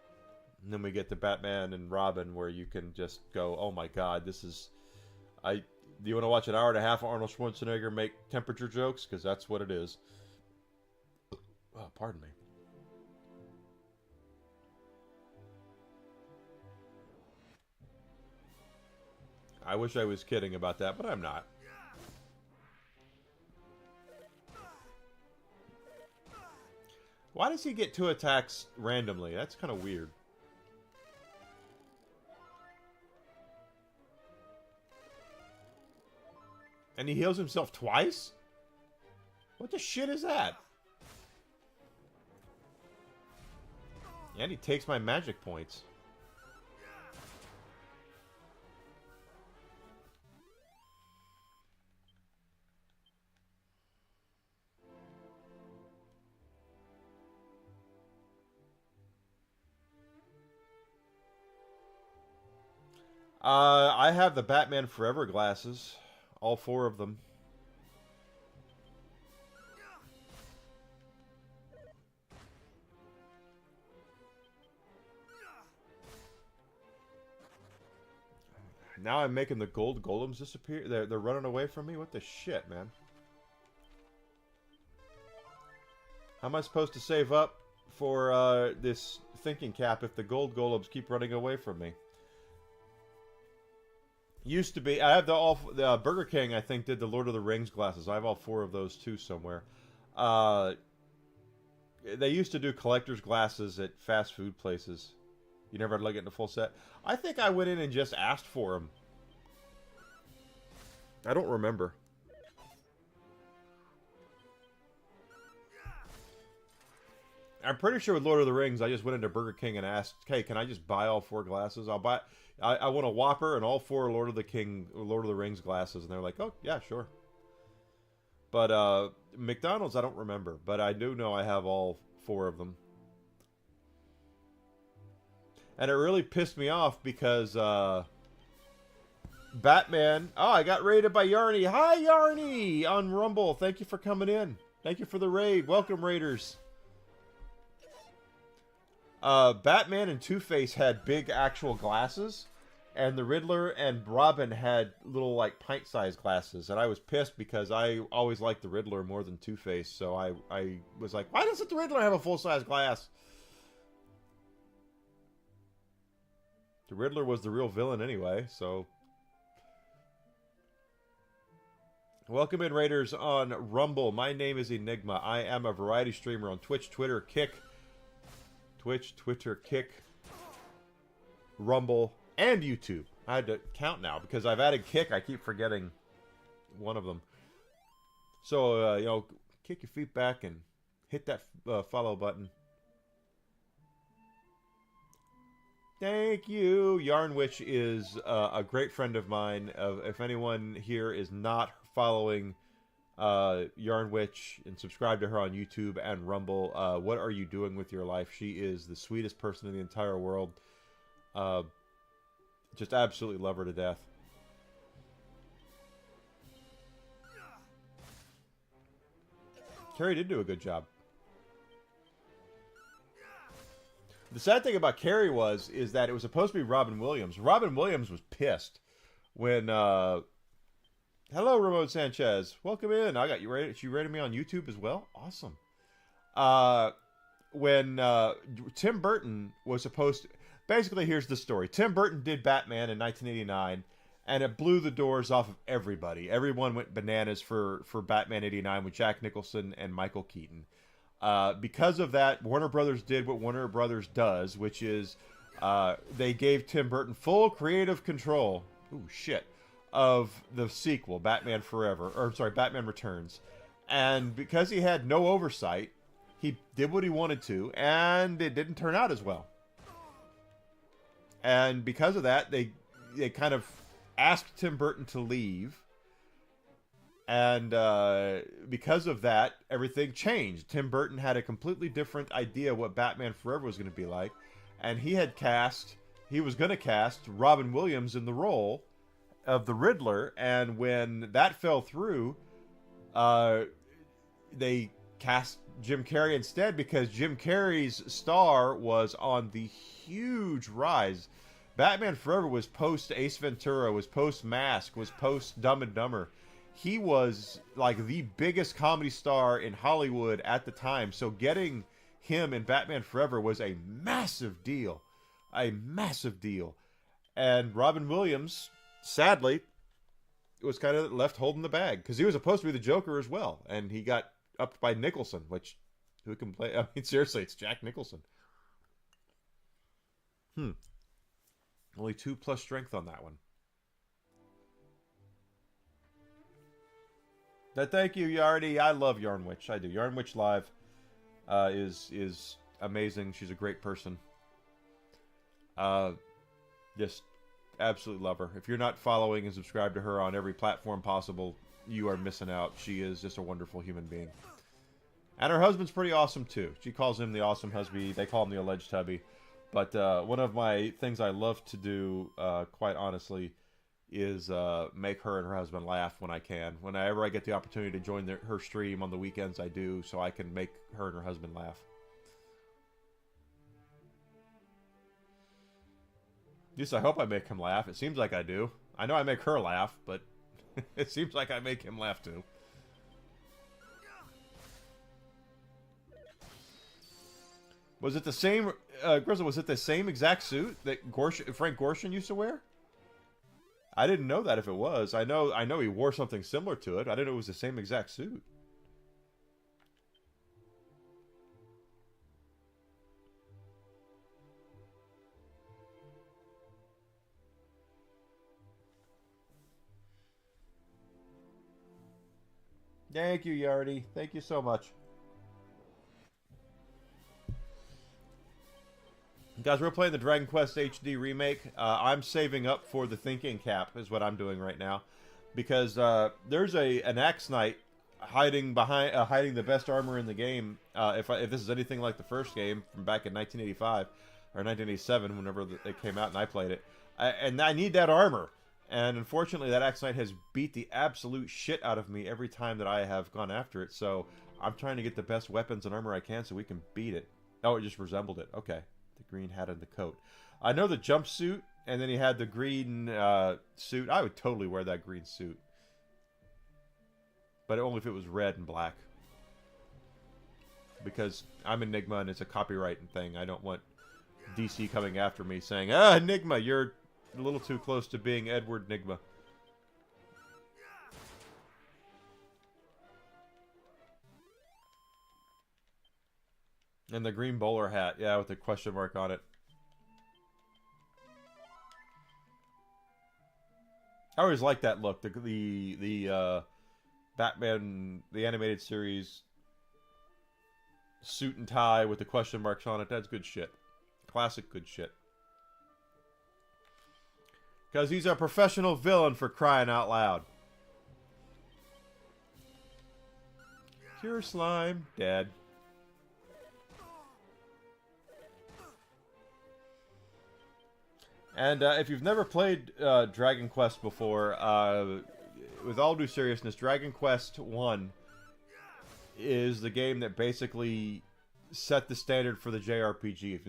And then we get to Batman and Robin, where you can just go, oh my god, this is... Do you want to watch an hour and a half of Arnold Schwarzenegger make temperature jokes? Because that's what it is. Oh, pardon me. I wish I was kidding about that, but I'm not. Why does he get 2 attacks randomly? That's kind of weird. And he heals himself twice? What the shit is that? And he takes my magic points. I have the Batman Forever glasses. All 4 of them. Now I'm making the gold golems disappear. They're running away from me? What the shit, man? How am I supposed to save up for this thinking cap if the gold golems keep running away from me? Used to be. I have the Burger King, I think, did the Lord of the Rings glasses. I have all 4 of those too somewhere. They used to do collector's glasses at fast food places. You never had to look at the full set. I think I went in and just asked for them. I don't remember. I'm pretty sure with Lord of the Rings, I just went into Burger King and asked, "Hey, can I just buy all 4 glasses? I'll buy. I want a Whopper and all 4 Lord of the Rings glasses." And they're like, "Oh yeah, sure." But McDonald's, I don't remember, but I do know I have all 4 of them. And it really pissed me off because Batman... Oh, I got raided by Yarny. Hi, Yarny! On Rumble. Thank you for coming in. Thank you for the raid. Welcome, Raiders. Batman and Two-Face had big actual glasses, and the Riddler and Robin had little, like, pint-sized glasses. And I was pissed because I always liked the Riddler more than Two-Face, so I was like, why doesn't the Riddler have a full-size glass? The Riddler was the real villain anyway, so... Welcome in, Raiders, on Rumble. My name is Enigma. I am a variety streamer on Twitch, Twitter, Kick. Twitch, Twitter, Kick, Rumble, and YouTube. I had to count now because I've added Kick. I keep forgetting one of them. So, you know, kick your feet back and hit that follow button. Thank you. Yarnwitch is a great friend of mine. If anyone here is not following Yarnwitch and subscribe to her on YouTube and Rumble, what are you doing with your life? She is the sweetest person in the entire world. Just absolutely love her to death. Carrie did do a good job. The sad thing about Carrie is that it was supposed to be Robin Williams. Robin Williams was pissed when hello, Ramon Sanchez. Welcome in. I got you ready. She rated me on YouTube as well. Awesome. When Tim Burton was supposed to... Basically, here's the story. Tim Burton did Batman in 1989, and it blew the doors off of everybody. Everyone went bananas for Batman 89 with Jack Nicholson and Michael Keaton. Because of that, Warner Brothers did what Warner Brothers does, which is they gave Tim Burton full creative control. Ooh, shit. Of the sequel, Batman Forever, or sorry, Batman Returns. And because he had no oversight, he did what he wanted to, and it didn't turn out as well. And because of that, they kind of asked Tim Burton to leave. And because of that, everything changed. Tim Burton had a completely different idea what Batman Forever was going to be like. And he was going to cast Robin Williams in the role of the Riddler. And when that fell through, they cast Jim Carrey instead, because Jim Carrey's star was on the huge rise. Batman Forever was post Ace Ventura, was post Mask, was post Dumb and Dumber. He was like the biggest comedy star in Hollywood at the time. So getting him in Batman Forever was a massive deal. A massive deal. And Robin Williams, sadly, was kind of left holding the bag, because he was supposed to be the Joker as well. And he got upped by Nicholson, which, who can play? I mean, seriously, it's Jack Nicholson. Only 2+ strength on that one. But thank you, Yardy. I love Yarn Witch. I do. Yarn Witch Live is amazing. She's a great person. Just absolutely love her. If you're not following and subscribed to her on every platform possible, you are missing out. She is just a wonderful human being. And her husband's pretty awesome, too. She calls him the awesome husband. They call him the alleged hubby. But one of my things I love to do, quite honestly, is make her and her husband laugh when I can. Whenever I get the opportunity to join her stream on the weekends, I do, so I can make her and her husband laugh. At least I hope I make him laugh. It seems like I do. I know I make her laugh, but it seems like I make him laugh too. Was it the same, Grizzle, was it the same exact suit that Frank Gorshin used to wear? I didn't know that if it was. I know he wore something similar to it. I didn't know it was the same exact suit. Thank you, Yardy. Thank you so much. Guys, we're playing the Dragon Quest HD Remake. I'm saving up for the Thinking Cap, is what I'm doing right now, because there's an Axe Knight hiding the best armor in the game. If this is anything like the first game from back in 1985 or 1987, whenever it came out and I played it, and I need that armor. And unfortunately, that Axe Knight has beat the absolute shit out of me every time that I have gone after it. So I'm trying to get the best weapons and armor I can so we can beat it. Oh, it just resembled it. Okay. The green hat and the coat. I know the jumpsuit, and then he had the green suit. I would totally wear that green suit. But only if it was red and black. Because I'm Enigma and it's a copyright thing. I don't want DC coming after me saying, Enigma, you're a little too close to being Edward Nigma. And the green bowler hat, yeah, with the question mark on it. I always like that look. The Batman, the animated series suit and tie with the question marks on it. That's good shit. Classic good shit. Because he's a professional villain, for crying out loud. Cure slime. Dead. And if you've never played Dragon Quest before, with all due seriousness, Dragon Quest 1 is the game that basically set the standard for the JRPG.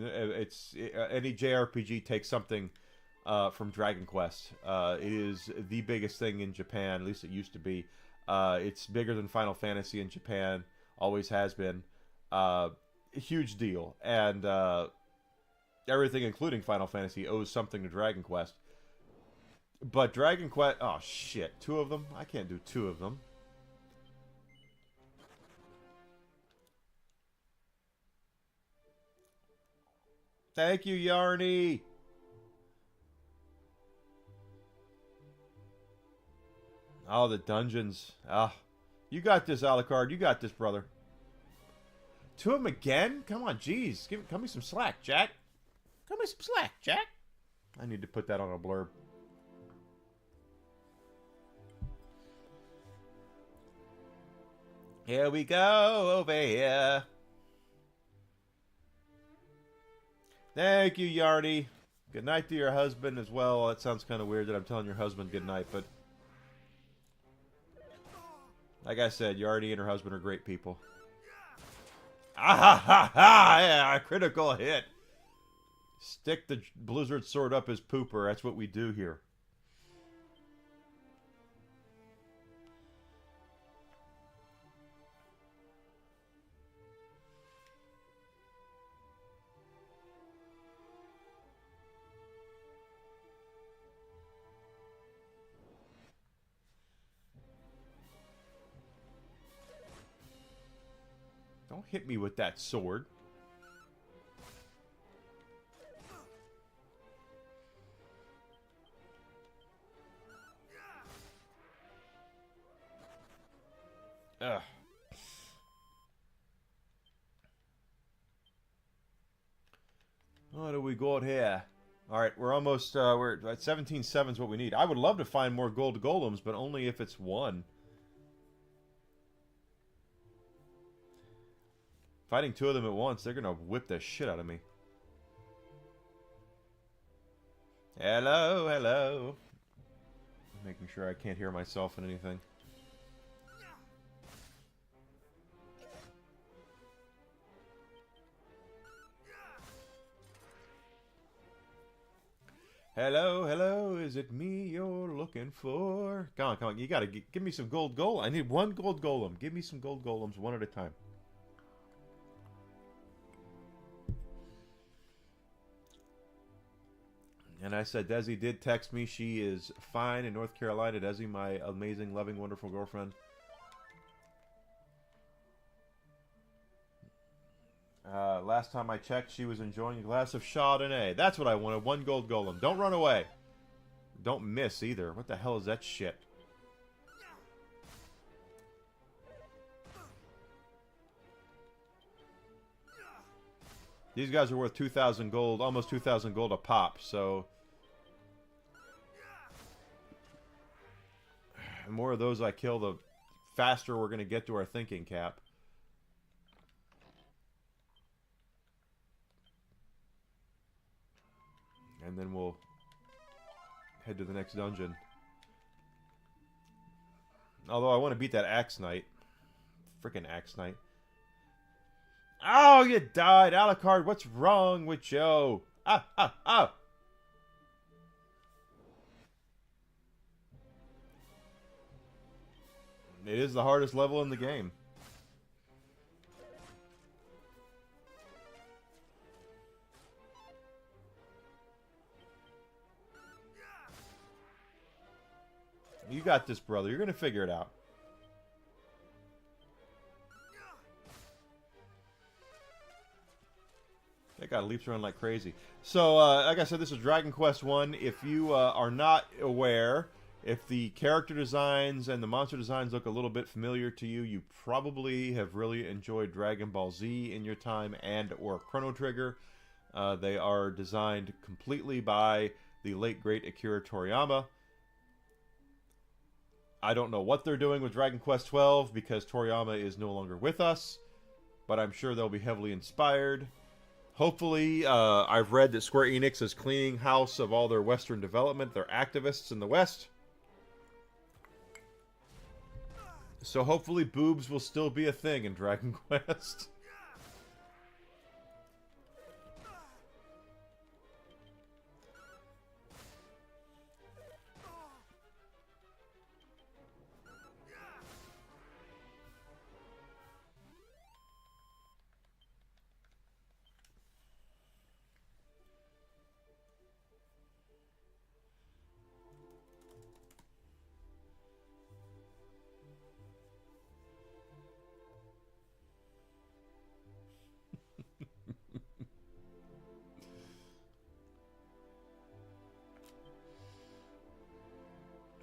Any JRPG takes something from Dragon Quest. It is the biggest thing in Japan, at least it used to be. It's bigger than Final Fantasy in Japan, always has been. A huge deal. And everything, including Final Fantasy, owes something to Dragon Quest. But Dragon Quest... Oh, shit. 2 of them? I can't do 2 of them. Thank you, Yarny! Oh, the dungeons. Ah. You got this, Alucard. You got this, brother. 2 of them again? Come on, jeez. Cut me some slack, Jack. Cut me some slack, Jack. I need to put that on a blurb. Here we go over here. Thank you, Yardy. Good night to your husband as well. That sounds kind of weird that I'm telling your husband good night, but like I said, Yardy and her husband are great people. Ah ha ha ha! Yeah, a critical hit. Stick the Blizzard sword up his pooper. That's what we do here. Don't hit me with that sword. Ugh. What do we got here? Alright, we're almost, we're at 17.7 is what we need. I would love to find more gold golems, but only if it's one. Fighting two of them at once, they're gonna whip the shit out of me. Hello, hello. Making sure I can't hear myself in anything. Hello, hello, is it me you're looking for? Come on, come on, you gotta give me some gold golem. I need one gold golem. Give me some gold golems one at a time. And I said, Desi did text me. She is fine in North Carolina. Desi, my amazing, loving, wonderful girlfriend. Last time I checked, she was enjoying a glass of Chardonnay. That's what I wanted. One gold golem. Don't run away. Don't miss either. What the hell is that shit? These guys are worth 2,000 gold, almost 2,000 gold a pop, so... The more of those I kill, the faster we're going to get to our thinking cap. And then we'll head to the next dungeon. Although I want to beat that Axe Knight. Frickin' Axe Knight. Oh, you died! Alucard, what's wrong with you? Ah, ah, ah! It is the hardest level in the game. You got this, brother. You're going to figure it out. That guy leaps around like crazy. So, like I said, this is Dragon Quest 1. If you are not aware, if the character designs and the monster designs look a little bit familiar to you, you probably have really enjoyed Dragon Ball Z in your time and or Chrono Trigger. They are designed completely by the late, great Akira Toriyama. I don't know what they're doing with Dragon Quest 12 because Toriyama is no longer with us, but I'm sure they'll be heavily inspired. Hopefully, I've read that Square Enix is cleaning house of all their Western development. They're activists in the West. So hopefully boobs will still be a thing in Dragon Quest.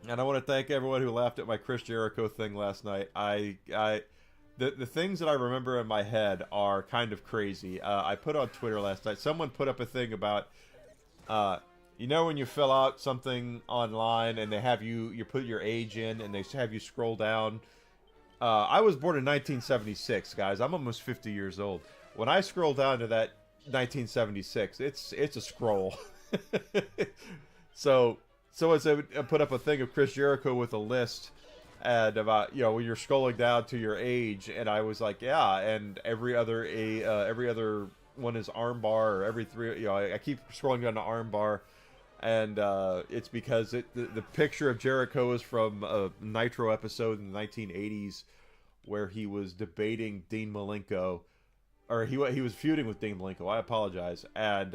And I want to thank everyone who laughed at my Chris Jericho thing last night. The things that I remember in my head are kind of crazy. I put on Twitter last night. Someone put up a thing about, You know when you fill out something online and they have you put your age in and they have you scroll down. I was born in 1976, guys. I'm almost 50 years old. When I scroll down to that 1976, it's a scroll. so as I put up a thing of Chris Jericho with a list and about when you're scrolling down to your age, and I was like, yeah, and every other one is armbar, or every three. I keep scrolling down to armbar. And it's because the picture of Jericho is from a Nitro episode in the 1980s where he was debating Dean Malenko, or he was feuding with Dean Malenko. I apologize. And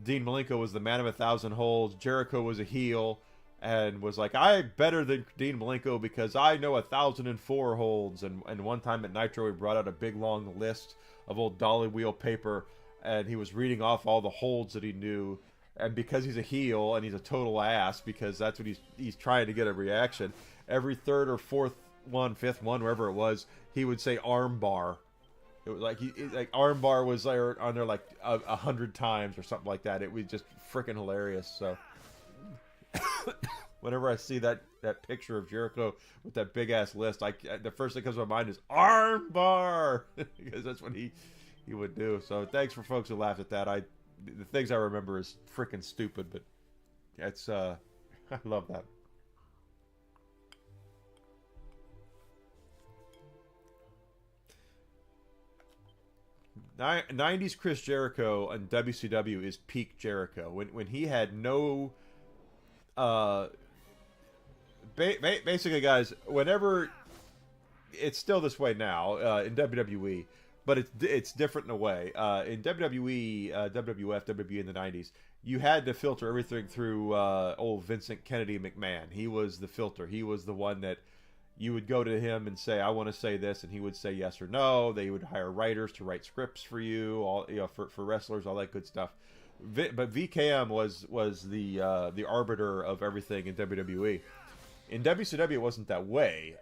Dean Malenko was the man of 1,000 holds. Jericho was a heel and was like, I'm better than Dean Malenko because I know 1,004 holds. And one time at Nitro, he brought out a big long list of old dolly wheel paper, and he was reading off all the holds that he knew. And because he's a heel and he's a total ass, because that's what he's trying to get a reaction, every third or fourth one, fifth one, wherever it was, he would say armbar. It was like armbar was there on there like 100 times or something like that. It was just freaking hilarious. So whenever I see that picture of Jericho with that big ass list, the first thing that comes to my mind is armbar because that's what he would do. So thanks for folks who laughed at that. The things I remember is freaking stupid, but it's I love that. '90s Chris Jericho on WCW is peak Jericho when he had no. Basically, guys, whenever it's still this way now in WWE. But it's different in a way. In WWE, WWF, WWE in the 90s, you had to filter everything through old Vincent Kennedy McMahon. He was the filter. He was the one that you would go to him and say, I want to say this, and he would say yes or no. They would hire writers to write scripts for you, for wrestlers, all that good stuff. But VKM was the arbiter of everything in WWE. In WCW, it wasn't that way.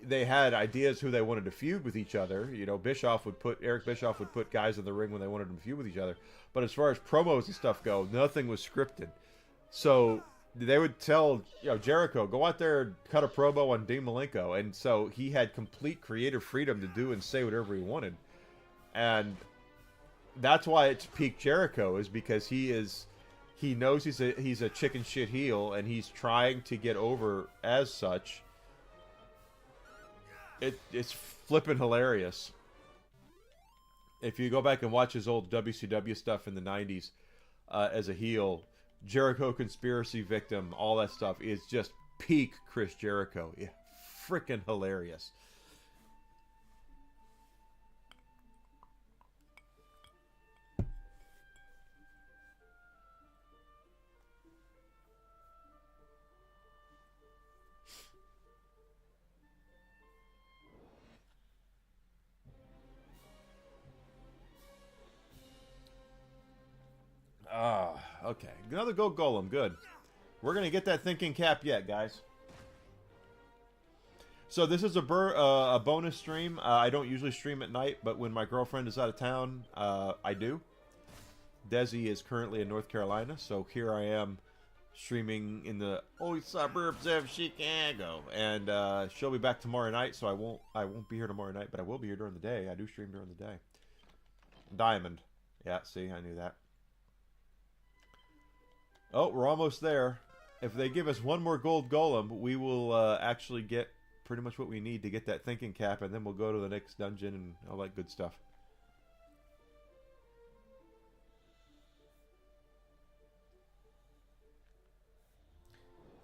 They had ideas who they wanted to feud with each other. Eric Bischoff would put guys in the ring when they wanted them to feud with each other. But as far as promos and stuff go, nothing was scripted. So they would tell Jericho, go out there and cut a promo on Dean Malenko, and so he had complete creative freedom to do and say whatever he wanted. And that's why it's peak Jericho, is because he knows he's a chicken shit heel, and he's trying to get over as such. It's flippin' hilarious. If you go back and watch his old WCW stuff in the 90s as a heel, Jericho conspiracy victim, all that stuff is just peak Chris Jericho. Yeah, freaking hilarious. Okay. Another Gold Golem. Good. We're going to get that thinking cap yet, guys. So this is a bonus stream. I don't usually stream at night, but when my girlfriend is out of town, I do. Desi is currently in North Carolina, so here I am streaming in the old suburbs of Chicago. And she'll be back tomorrow night, so I won't be here tomorrow night, but I will be here during the day. I do stream during the day. Diamond. Yeah, see, I knew that. Oh, we're almost there. If they give us one more gold golem, we will actually get pretty much what we need to get that thinking cap, and then we'll go to the next dungeon and all that good stuff.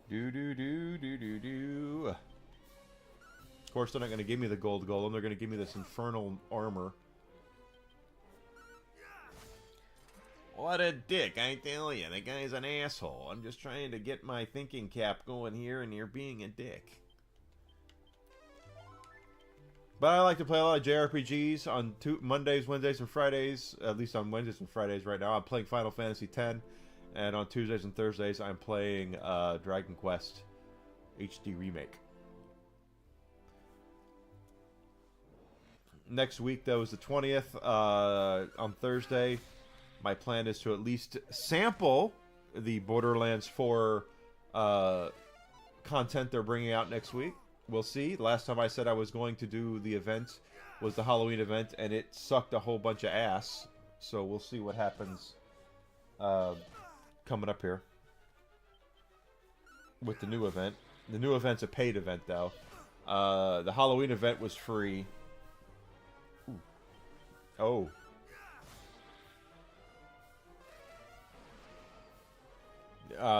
Do. Of course, they're not going to give me the gold golem. They're going to give me this infernal armor. What a dick, I tell you. The guy's an asshole. I'm just trying to get my thinking cap going here, and you're being a dick. But I like to play a lot of JRPGs on Mondays, Wednesdays, and Fridays. At least on Wednesdays and Fridays right now. I'm playing Final Fantasy X. And on Tuesdays and Thursdays, I'm playing Dragon Quest HD Remake. Next week, though, is the 20th on Thursday. My plan is to at least sample the Borderlands 4 content they're bringing out next week. We'll see. Last time I said I was going to do the event was the Halloween event, and it sucked a whole bunch of ass. So we'll see what happens coming up here with the new event. The new event's a paid event, though. The Halloween event was free. Ooh. Oh.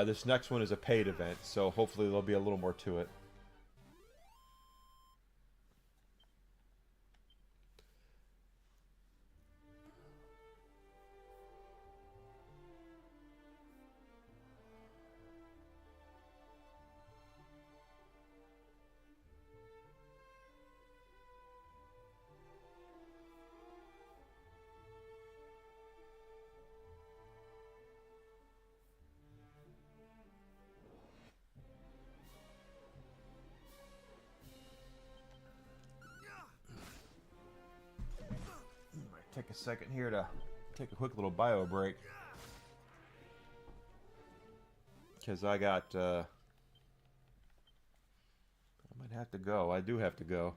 This next one is a paid event, so hopefully there'll be a little more to it. Take a second here to take a quick little bio break, because I might have to go. I do have to go.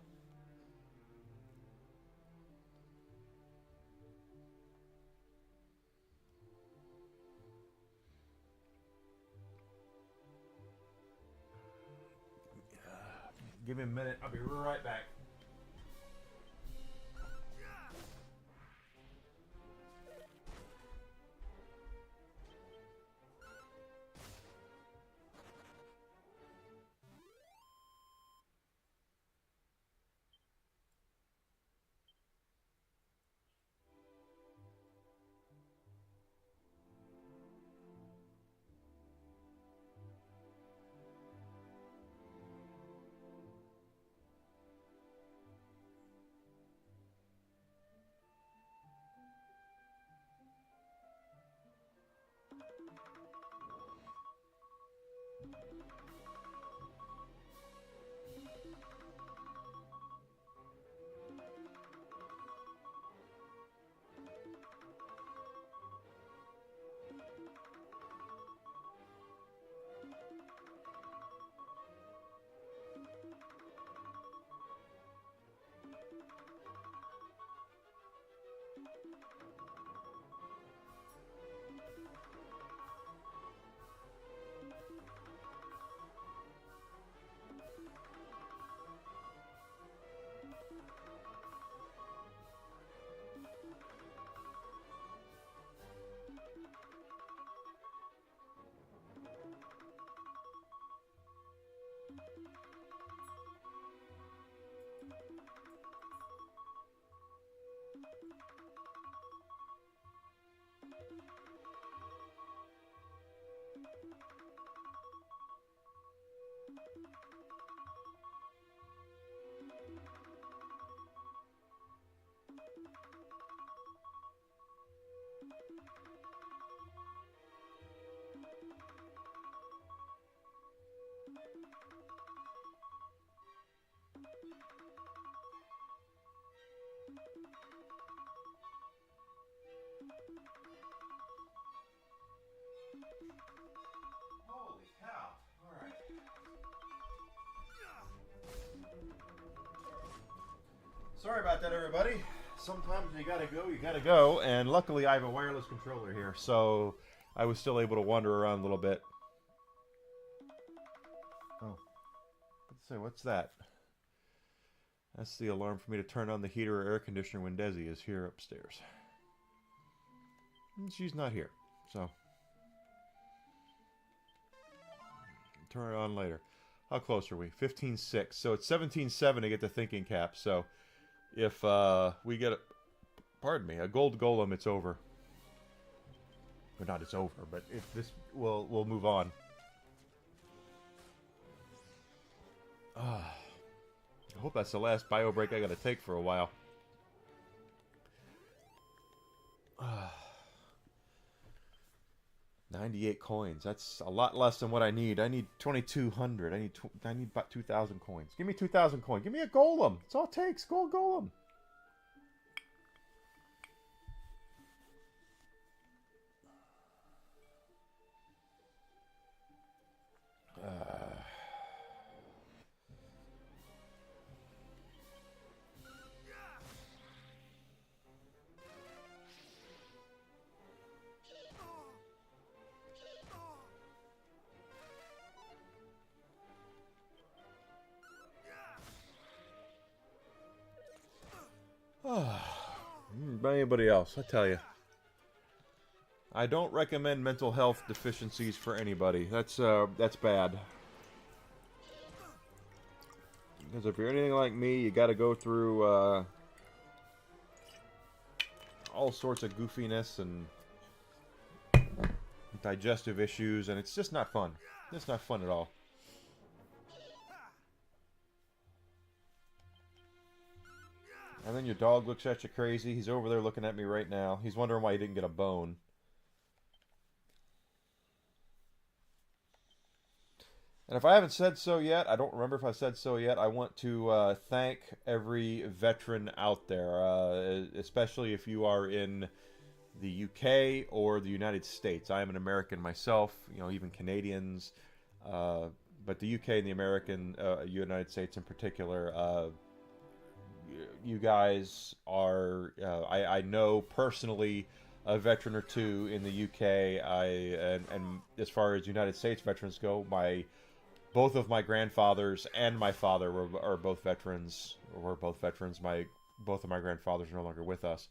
Give me a minute. I'll be right back. Holy cow. All right. Sorry about that, everybody. Sometimes you gotta go, and luckily I have a wireless controller here, so I was still able to wander around a little bit. Oh. Let's see, what's that? That's the alarm for me to turn on the heater or air conditioner when Desi is here upstairs. And she's not here, so turn it on later. How close are we? 15-6. So it's 17-7 to get the thinking cap. So if we get a gold golem, it's over. Or not, it's over, but if this we'll move on. I hope that's the last bio break I gotta take for a while. 98 coins. That's a lot less than what I need. I need 2,200. I need about 2,000 coins. Give me 2,000 coins. Give me a golem. That's all it takes. Gold golem. about anybody else. I tell you, I don't recommend mental health deficiencies for anybody. That's bad. Because if you're anything like me, you got to go through all sorts of goofiness and digestive issues, and it's just not fun. It's not fun at all. And then your dog looks at you crazy. He's over there looking at me right now. He's wondering why he didn't get a bone. And if I haven't said so yet, I don't remember if I said so yet, I want to thank every veteran out there, especially if you are in the UK or the United States. I am an American myself, you know, even Canadians, but the UK and the American, United States in particular, you guys are, I know personally a veteran or two in the UK, and as far as United States veterans go, both of my grandfathers and my father are both veterans. Were both veterans. Both of my grandfathers are no longer with us.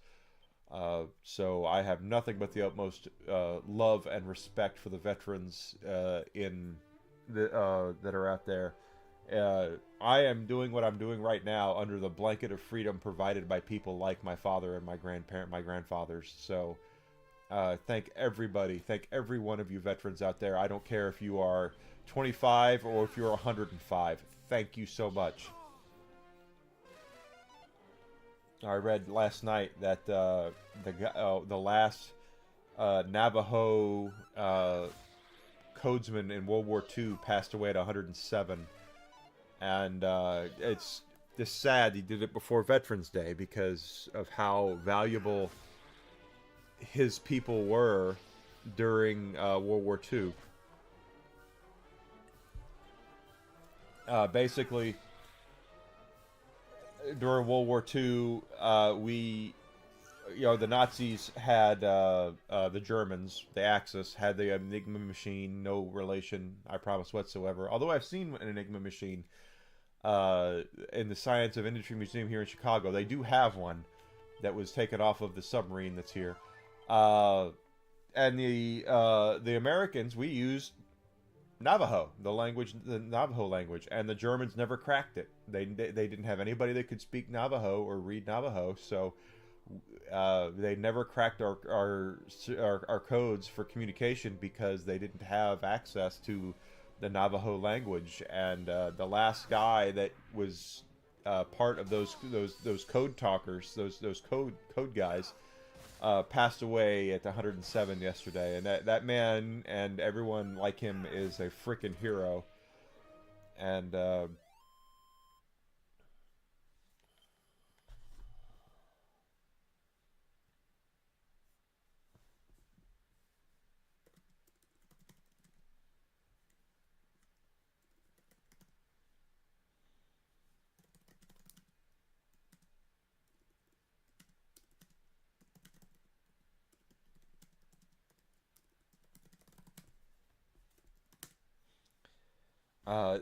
So I have nothing but the utmost love and respect for the veterans that are out there. I am doing what I'm doing right now under the blanket of freedom provided by people like my father and my grandfathers. So thank everybody, thank every one of you veterans out there. I don't care if you are 25 or if you're 105. Thank you so much. I read last night that the last Navajo codesman in World War II passed away at 107, and it's just sad he did it before Veterans Day because of how valuable his people were during World War II. Basically, during World War II, the Nazis had the Germans, the Axis, had the Enigma machine. No relation, I promise, whatsoever. Although I've seen an Enigma machine in the Science of Industry Museum here in Chicago. They do have one that was taken off of the submarine that's here. And the Americans, we used Navajo, the Navajo language, and the Germans never cracked it. They didn't have anybody that could speak Navajo or read Navajo, so they never cracked our codes for communication because they didn't have access to the Navajo language. And the last guy that was part of those code talkers, those code guys, passed away at 107 yesterday, and that man and everyone like him is a freaking hero. And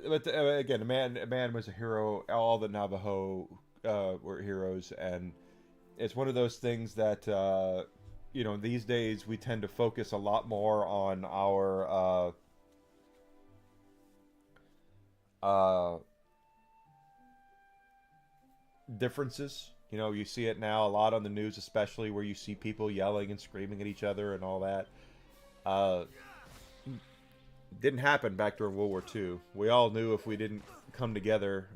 again, a man was a hero. All the Navajo were heroes, and it's one of those things that these days we tend to focus a lot more on our differences. You see it now a lot on the news, especially where you see people yelling and screaming at each other and all that. Didn't happen back during World War II. We all knew if we didn't come together,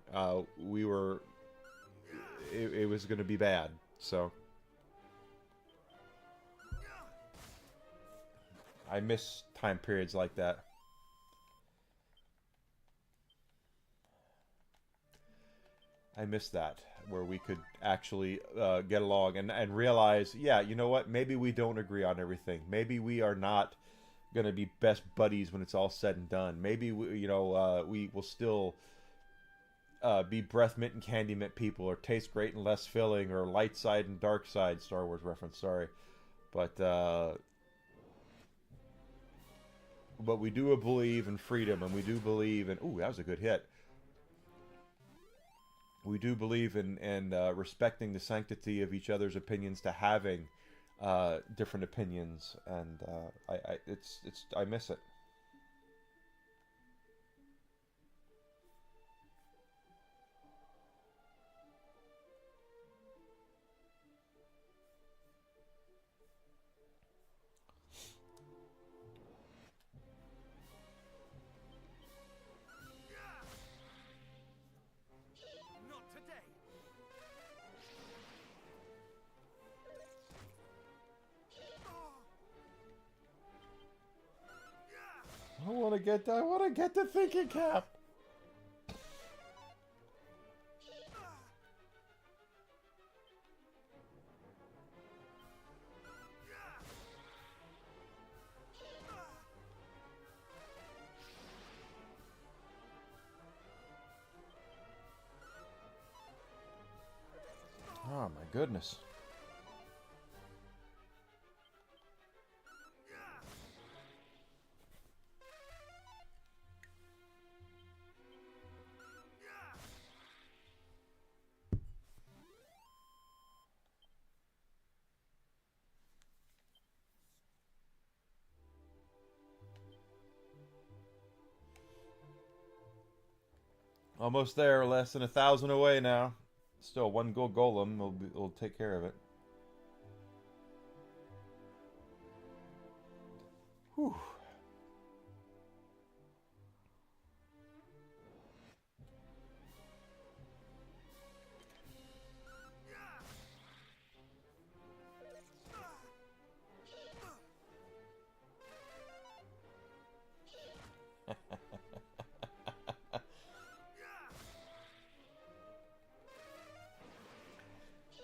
it was going to be bad. So I miss time periods like that. I miss that, where we could actually get along and realize, yeah, you know what? Maybe we don't agree on everything. Maybe we are not going to be best buddies when it's all said and done. Maybe we will still be breath mint and candy mint people, or taste great and less filling, or light side and dark side. Star Wars reference, sorry, but we do believe in freedom, and we do believe in. Ooh, that was a good hit. we do believe in respecting the sanctity of each other's opinions, to having different opinions, and I miss it. Not today. I want to get the thinking cap. Oh my goodness. Almost there, less than 1,000 away now. Still, one gold golem will take care of it. Whew.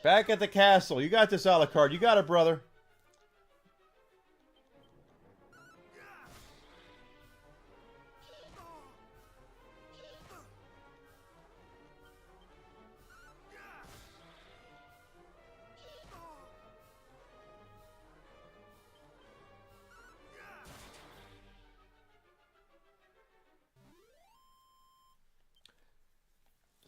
Back at the castle. You got this, Alucard. You got it, brother.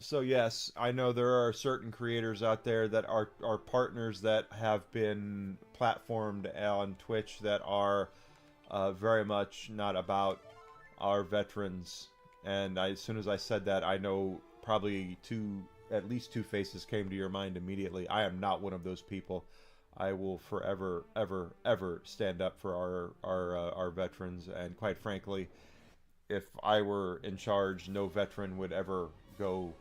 So yes, I know there are certain creators out there that are partners that have been platformed on Twitch that are very much not about our veterans. And as soon as I said that, I know probably at least two faces came to your mind immediately. I am not one of those people. I will forever, ever, ever stand up for our veterans. And quite frankly, if I were in charge, no veteran would ever go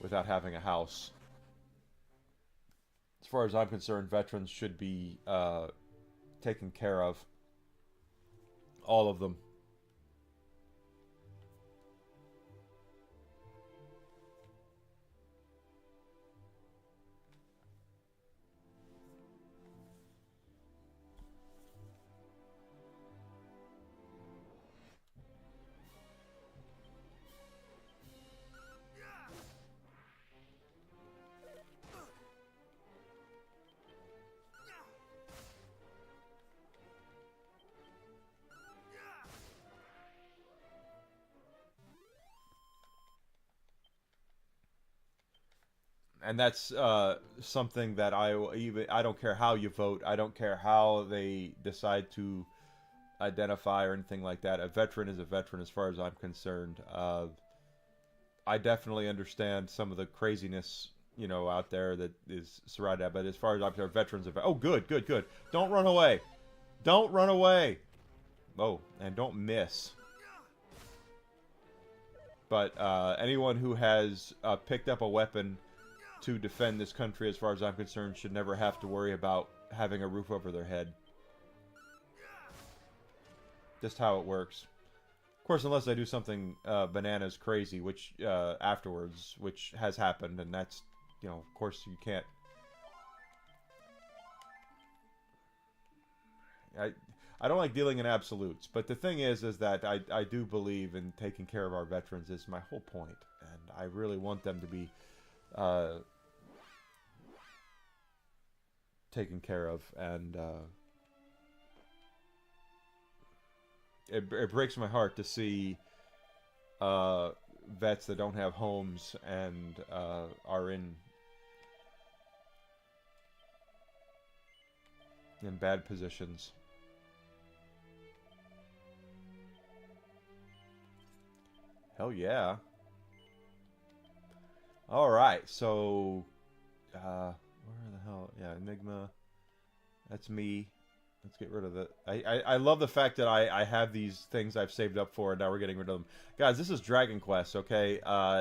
without having a house. As far as I'm concerned, veterans should be taken care of. All of them. And that's something that I don't care how you vote. I don't care how they decide to identify or anything like that. A veteran is a veteran, as far as I'm concerned. I definitely understand some of the craziness, out there that is surrounded. But as far as I'm concerned, veterans are. Oh, good, good, good. Don't run away. Don't run away. Oh, and don't miss. But anyone who has picked up a weapon to defend this country, as far as I'm concerned, should never have to worry about having a roof over their head. Just how it works. Of course, unless I do something bananas crazy, which afterwards, which has happened, and that's, of course you can't. I don't like dealing in absolutes, but the thing is that I do believe in taking care of our veterans is my whole point, and I really want them to be taken care of, and it breaks my heart to see vets that don't have homes and are in bad positions. Hell yeah. All right, so where the hell? Yeah, Enigma. That's me. Let's get rid of it. I love the fact that I have these things I've saved up for, and now we're getting rid of them. Guys, this is Dragon Quest, okay?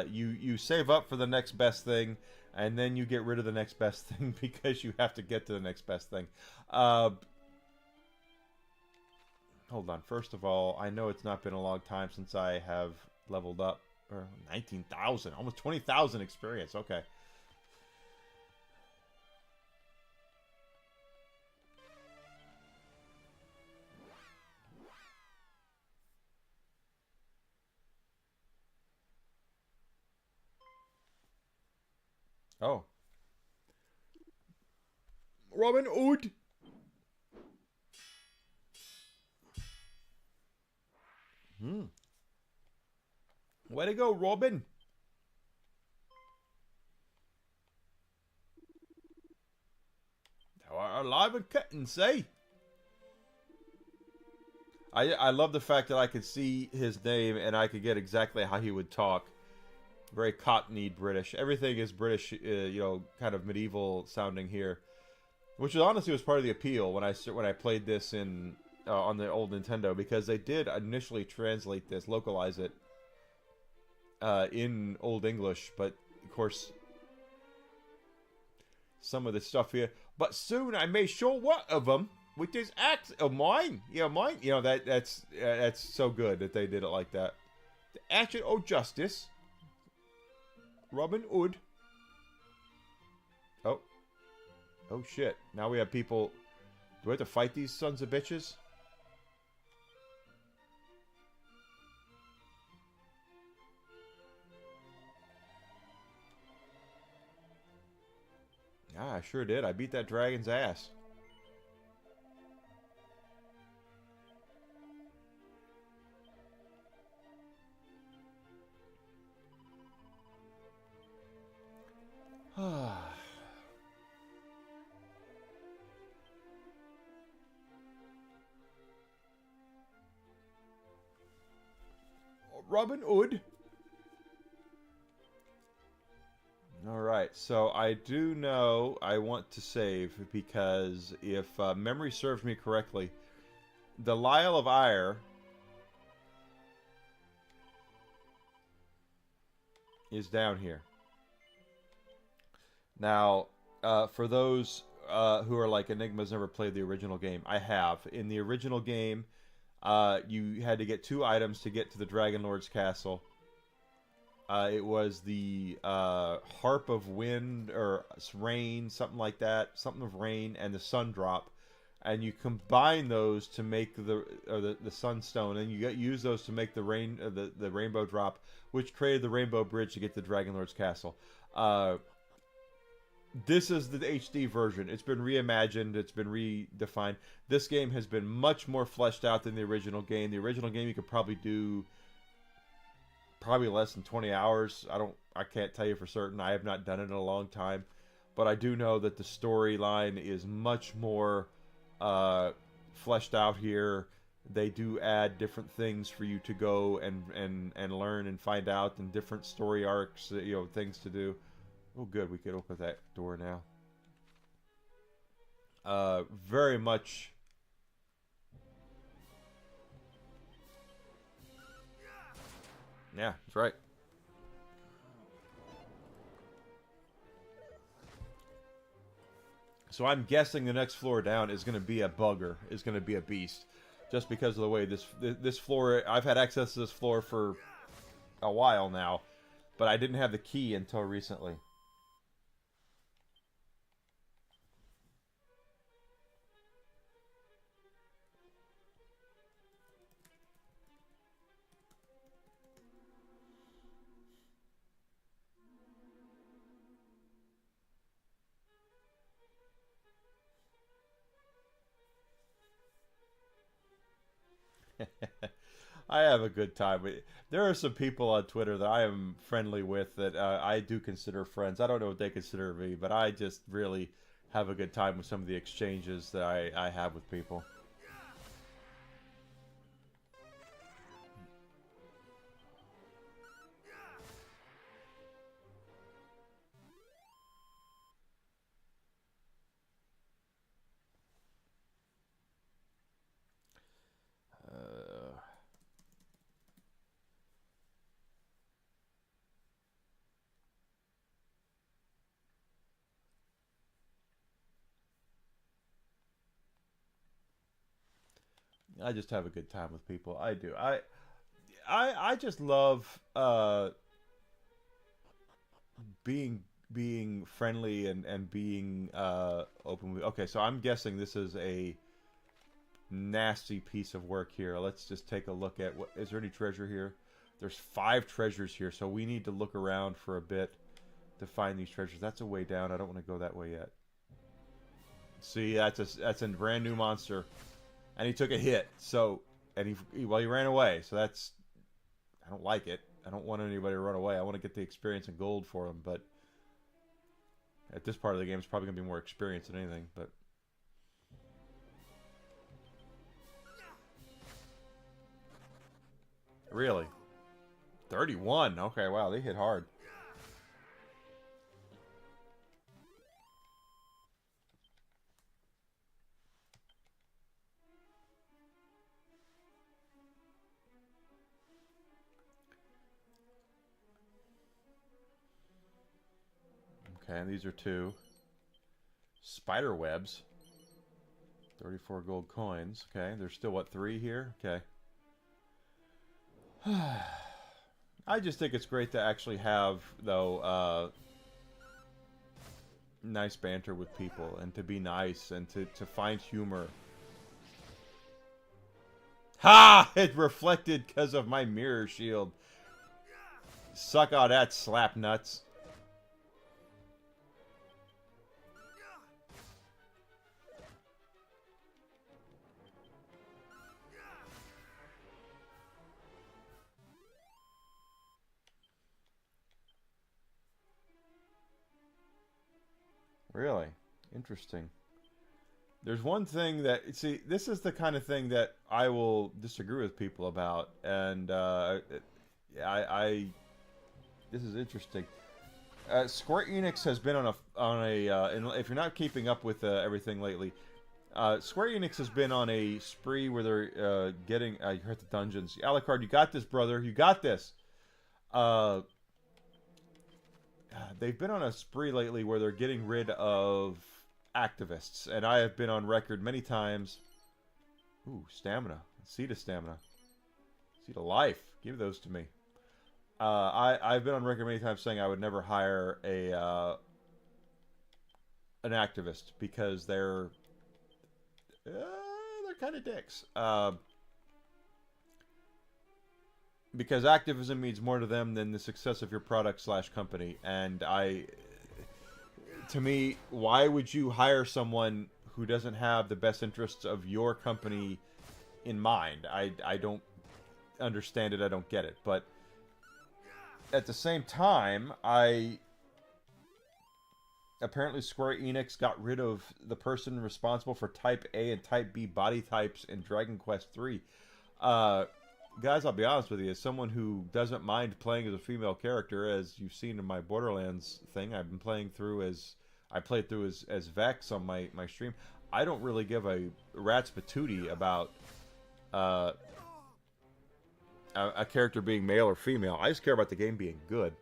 You save up for the next best thing, and then you get rid of the next best thing because you have to get to the next best thing. Hold on. First of all, I know it's not been a long time since I have leveled up. Or 19,000, almost 20,000 experience. Okay. Oh. Robin Hood. Way to go, Robin. Alive and kitten, say. I love the fact that I could see his name and I could get exactly how he would talk. Very cottony British. Everything is British, kind of medieval sounding here, which honestly was part of the appeal when I played this in on the old Nintendo, because they did initially translate this, localize it in Old English, but of course some of the stuff here. But soon I may show what of them with this axe of mine. Yeah, mine. You know that's so good that they did it like that. The action of justice. Robin Hood. Oh. Oh shit. Now we have people. Do we have to fight these sons of bitches? Yeah, I sure did. I beat that dragon's ass. Robin Hood. Alright, so I do know I want to save, because if memory serves me correctly, the Lyle of Ire is down here. Now, for those who are like, Enigma's never played the original game, I have. In the original game, you had to get 2 items to get to the Dragon Lord's castle. It was the Harp of Wind, or Rain, something like that, something of Rain, and the Sun Drop, and you combine those to make the Sunstone, and you use those to make the Rainbow Drop, which created the Rainbow Bridge to get to the Dragon Lord's castle. This is the HD version. It's been reimagined. It's been redefined. This game has been much more fleshed out than the original game. The original game you could probably do less than 20 hours. I can't tell you for certain. I have not done it in a long time, but I do know that the storyline is much more fleshed out here. They do add different things for you to go and learn and find out, and different story arcs, things to do. Oh, good. We could open that door now. Very much. Yeah, that's right. So I'm guessing the next floor down is going to be a bugger, is going to be a beast, just because of the way this floor. I've had access to this floor for a while now, but I didn't have the key until recently. I have a good time. There are some people on Twitter that I am friendly with that I do consider friends. I don't know what they consider me, but I just really have a good time with some of the exchanges that I have with people. Uh, I just have a good time with people. I do. I just love being friendly and being open with. Okay, so I'm guessing this is a nasty piece of work here. Let's just take a look at what is there any treasure here? There's 5 treasures here, so we need to look around for a bit to find these treasures. That's a way down. I don't want to go that way yet. See, that's a brand new monster, and he took a hit. So, and he well, he ran away. So that's I don't like it. I don't want anybody to run away. I want to get the experience and gold for him, but at this part of the game, it's probably gonna be more experience than anything. But really, 31. Okay, wow, they hit hard. Okay, and these are 2 spider webs. 34 gold coins. Okay, there's still what 3 here. Okay. I just think it's great to actually have though nice banter with people and to be nice and to find humor. Ha! It reflected because of my mirror shield. Suck on that, slap nuts. Really? Interesting. There's one thing that see. This is the kind of thing that I will disagree with people about, and I this is interesting. Square Enix has been on a and if you're not keeping up with everything lately, Square Enix has been on a spree where they're getting. You heard the dungeons. Alucard, you got this, brother. You got this. Uh, they've been on a spree lately where they're getting rid of activists, and I have been on record many times. Ooh, stamina. Seed of stamina. Seed of life. Give those to me. I've been on record many times saying I would never hire a an activist because they're kind of dicks. Because activism means more to them than the success of your product slash company, and to me, why would you hire someone who doesn't have the best interests of your company in mind? I don't understand it. I don't get it. But at the same time, apparently Square Enix got rid of the person responsible for Type A and Type B body types in Dragon Quest 3. Guys, I'll be honest with you, as someone who doesn't mind playing as a female character, as you've seen in my Borderlands thing, I've been playing through I played through as Vex on my stream. I don't really give a rat's patootie about a character being male or female. I just care about the game being good.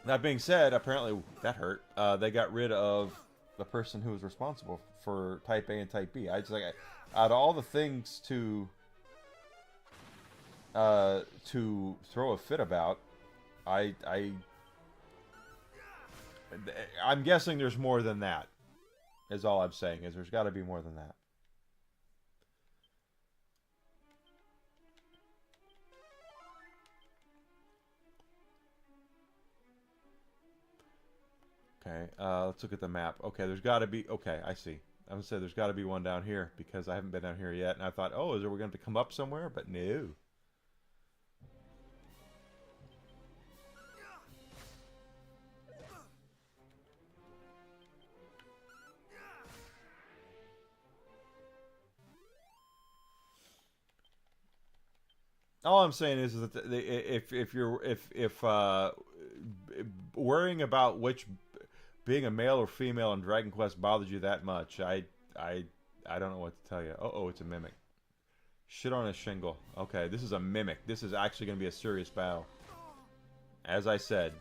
That being said, apparently that hurt. They got rid of the person who was responsible for Type A and Type B. Out of all the things to throw a fit about, I'm guessing there's more than that. Is all I'm saying is there's got to be more than that. Okay, let's look at the map. Okay, there's got to be. Okay, I see. I'm gonna say there's got to be one down here because I haven't been down here yet, and I thought, oh, is there we're going to come up somewhere? But no. All I'm saying is that if worrying about which being a male or female in Dragon Quest bothers you that much, I don't know what to tell you. Oh, it's a mimic. Shit on a shingle. Okay, this is a mimic. This is actually going to be a serious battle. As I said.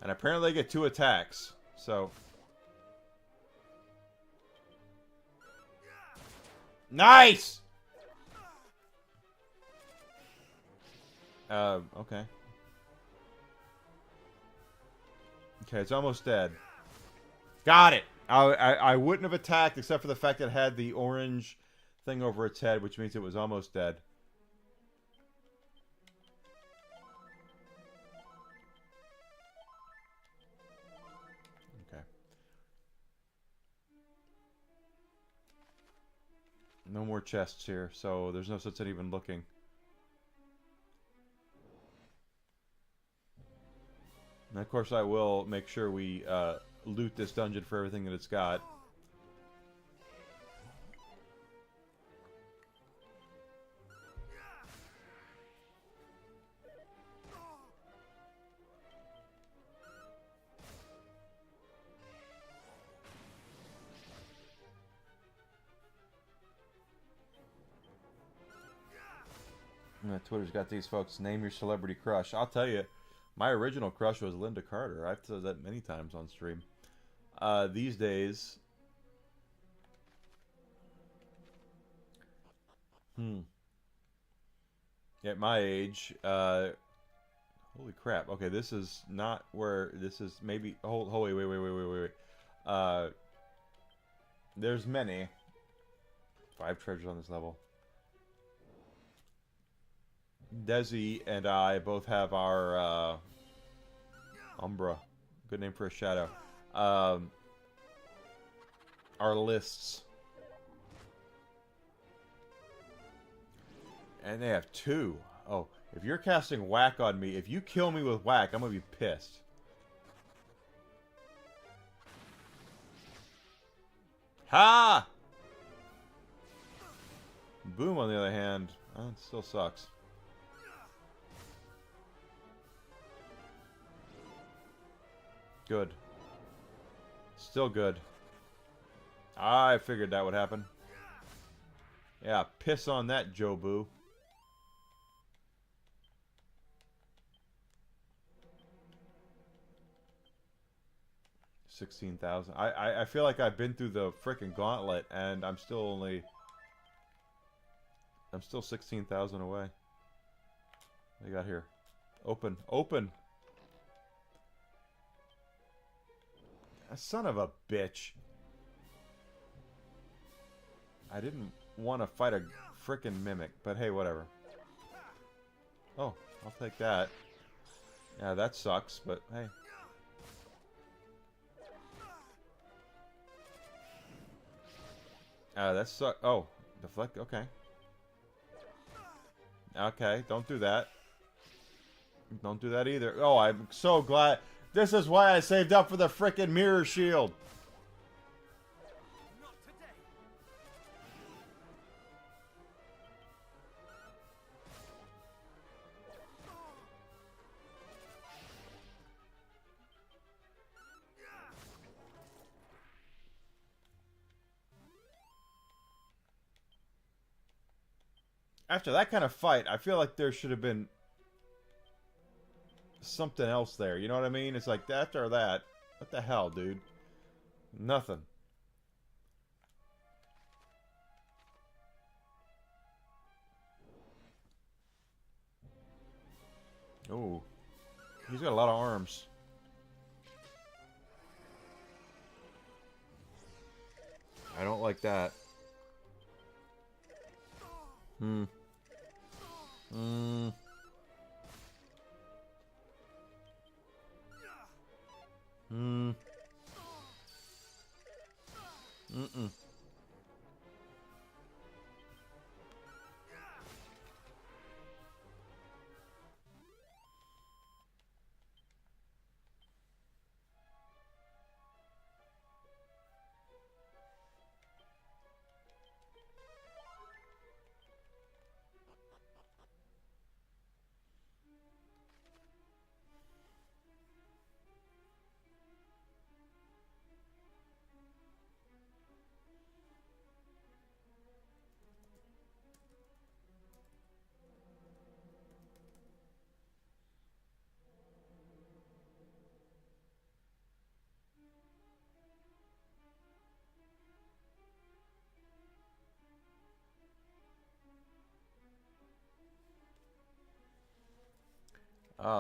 And apparently they get 2 attacks. So. Nice! Okay. Okay, it's almost dead. Got it! I wouldn't have attacked except for the fact that it had the orange thing over its head, which means it was almost dead. Okay. No more chests here, so there's no sense in even looking. And of course I will make sure we loot this dungeon for everything that it's got. Twitter's got these folks. Name your celebrity crush. I'll tell you, my original crush was Linda Carter. I've said that many times on stream. These days... At my age, holy crap. Okay, this is not where... This is maybe... wait. There's many. 5 treasures on this level. Desi and I both have our Umbra, good name for a shadow, our lists, and they have 2. Oh, if you're casting whack on me, if you kill me with whack, I'm gonna be pissed. Ha! Boom, on the other hand, it still sucks. Good. Still good. I figured that would happen. Yeah, piss on that, Jobu. $16,000. I feel like I've been through the frickin' gauntlet, and I'm still 16,000 away. What do you got here? Open. Son of a bitch. I didn't want to fight a frickin' mimic, but hey, whatever. Oh, I'll take that. Yeah, that sucks, but hey. That sucks. Oh, deflect. Okay. Okay, don't do that. Don't do that either. Oh, I'm so glad. This is why I saved up for the frickin' mirror shield. Not today. After that kind of fight, I feel like there should have been something else there. You know what I mean? It's like after that, what the hell, dude? Nothing. Oh, he's got a lot of arms. I don't like that.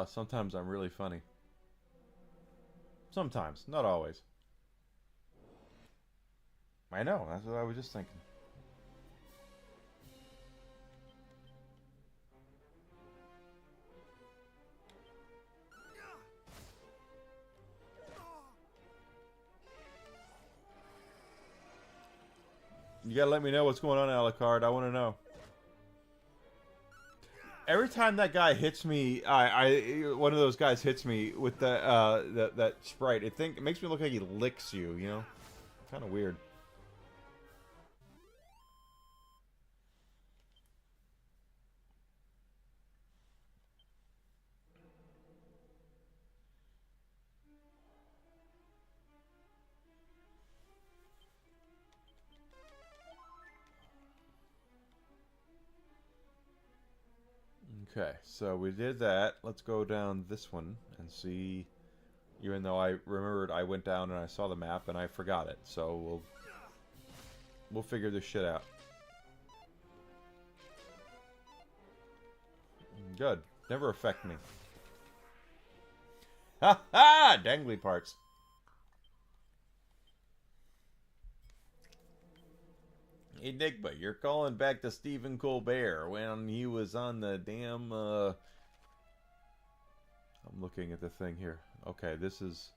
Sometimes I'm really funny. Sometimes, not always. I know, that's what I was just thinking. You gotta let me know what's going on, Alucard. I want to know. Every time that guy hits me, one of those guys hits me with that sprite. It makes me look like he licks you. You know, kind of weird. Okay, so we did that. Let's go down this one and see. Even though I remembered, I went down and I saw the map and I forgot it. So we'll figure this shit out. Good. Never affect me. Ha ha! Dangly parts. Hey, Enigma, you're calling back to Stephen Colbert when he was on the damn, I'm looking at the thing here. Okay, this is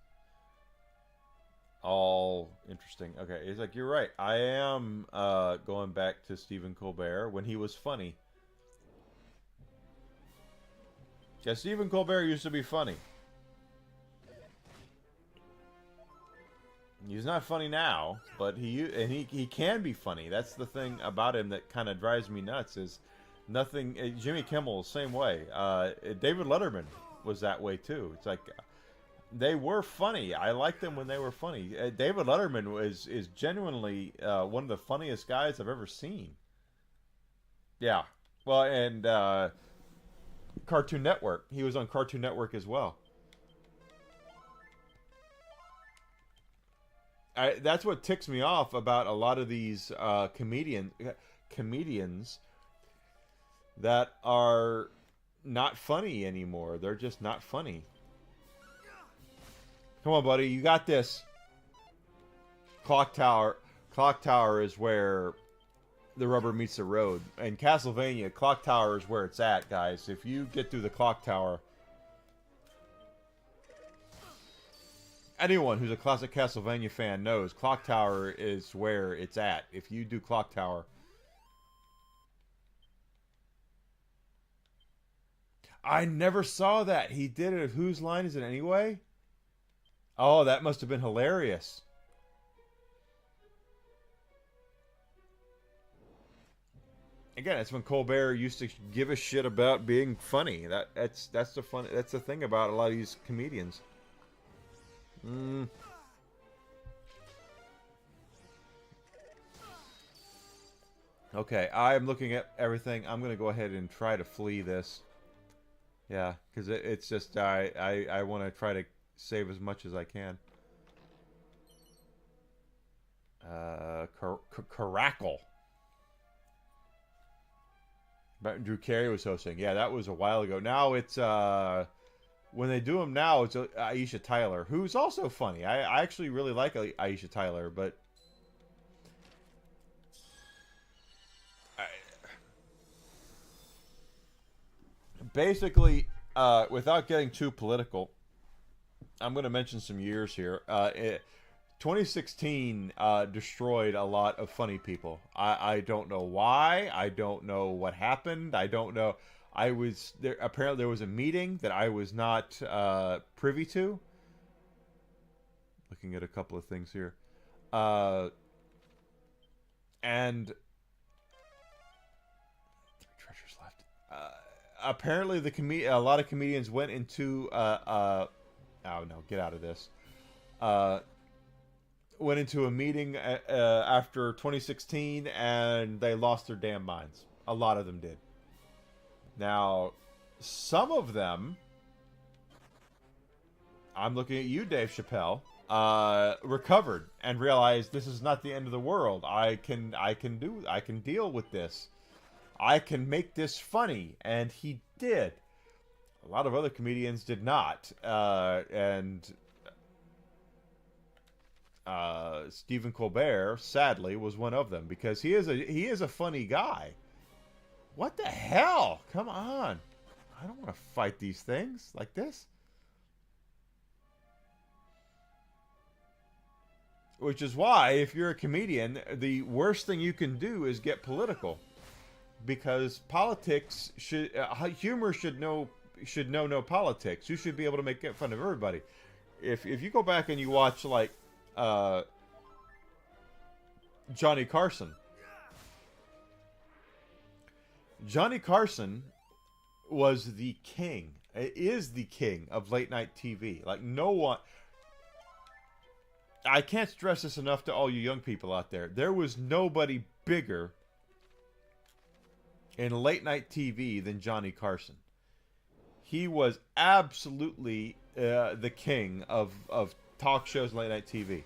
all interesting. Okay, he's like, you're right. I am going back to Stephen Colbert when he was funny. Yeah, Stephen Colbert used to be funny. He's not funny now, but he can be funny. That's the thing about him that kind of drives me nuts. Is nothing. Jimmy Kimmel, same way. David Letterman was that way too. It's like they were funny. I liked them when they were funny. David Letterman is genuinely one of the funniest guys I've ever seen. Yeah. Well, and Cartoon Network. He was on Cartoon Network as well. That's what ticks me off about a lot of these comedians that are not funny anymore. They're just not funny. Come on, buddy, you got this. Clock Tower. Clock Tower is where the rubber meets the road. And Castlevania, Clock Tower is where it's at, guys. If you get through the Clock Tower, anyone who's a classic Castlevania fan knows Clock Tower is where it's at. If you do Clock Tower. I never saw that. He did it. Whose line is it anyway? Oh, that must have been hilarious. Again, it's when Colbert used to give a shit about being funny. That's the fun. That's the thing about a lot of these comedians. Okay, I'm looking at everything. I'm gonna go ahead and try to flee this. Yeah, because it's just I want to try to save as much as I can. Caracal. But Drew Carey was hosting. Yeah, that was a while ago. Now it's when they do them now, it's Aisha Tyler, who's also funny. I actually really like Aisha Tyler, but basically, without getting too political, I'm going to mention some years here. 2016 destroyed a lot of funny people. I don't know why. I don't know what happened. I don't know. I was there. Apparently, there was a meeting that I was not privy to. Looking at a couple of things here, and treasures left. Apparently, a lot of comedians went into oh no, get out of this. Went into a meeting after 2016, and they lost their damn minds. A lot of them did. Now, some of them, I'm looking at you, Dave Chappelle, recovered and realized this is not the end of the world. I can deal with this. I can make this funny, and he did. A lot of other comedians did not. And Stephen Colbert, sadly, was one of them because he is a funny guy. What the hell? Come on. I don't want to fight these things like this. Which is why, if you're a comedian, the worst thing you can do is get political. Because politics should... humor should know no politics. You should be able to make fun of everybody. If you go back and you watch, like, Johnny Carson. Johnny Carson was the king. Is the king of late night TV. Like, no one... I can't stress this enough to all you young people out there. There was nobody bigger in late night TV than Johnny Carson. He was absolutely the king of talk shows and late night TV.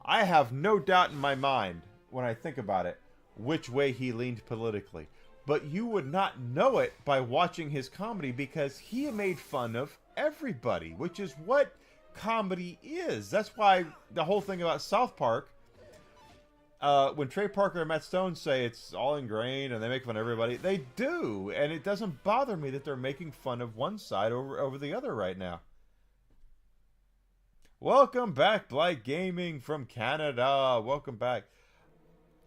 I have no doubt in my mind, when I think about it, which way he leaned politically. But you would not know it by watching his comedy because he made fun of everybody, which is what comedy is. That's why the whole thing about South Park, when Trey Parker and Matt Stone say it's all ingrained and they make fun of everybody, they do, and it doesn't bother me that they're making fun of one side over the other right now. Welcome back, Blight Gaming from Canada. Welcome back.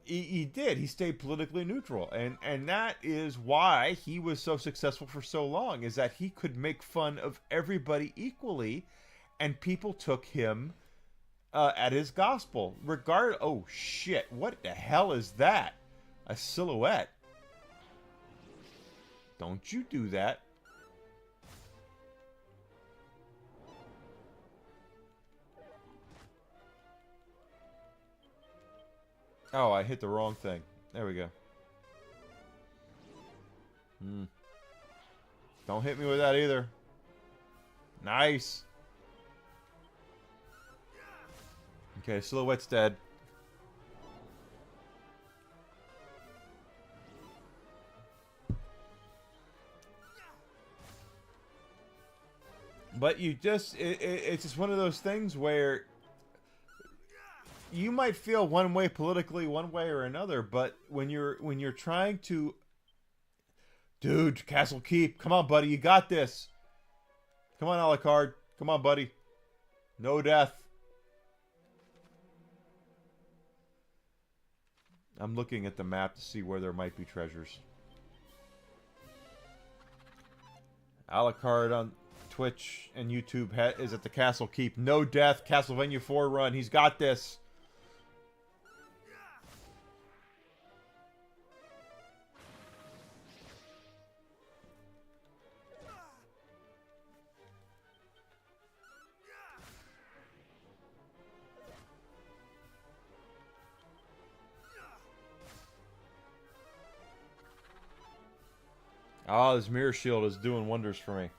He did. He stayed politically neutral, and that is why he was so successful for so long, is that he could make fun of everybody equally, and people took him at his gospel. Oh, shit. What the hell is that? A silhouette. Don't you do that. Oh, I hit the wrong thing. There we go. Don't hit me with that either. Nice. Okay, silhouette's dead. But you just... it's just one of those things where... you might feel one way politically, one way or another, but when you're trying to... Dude, Castle Keep. Come on, buddy. You got this. Come on, Alucard. Come on, buddy. No death. I'm looking at the map to see where there might be treasures. Alucard on Twitch and YouTube is at the Castle Keep. No death. Castlevania 4 run. He's got this. Oh, this mirror shield is doing wonders for me.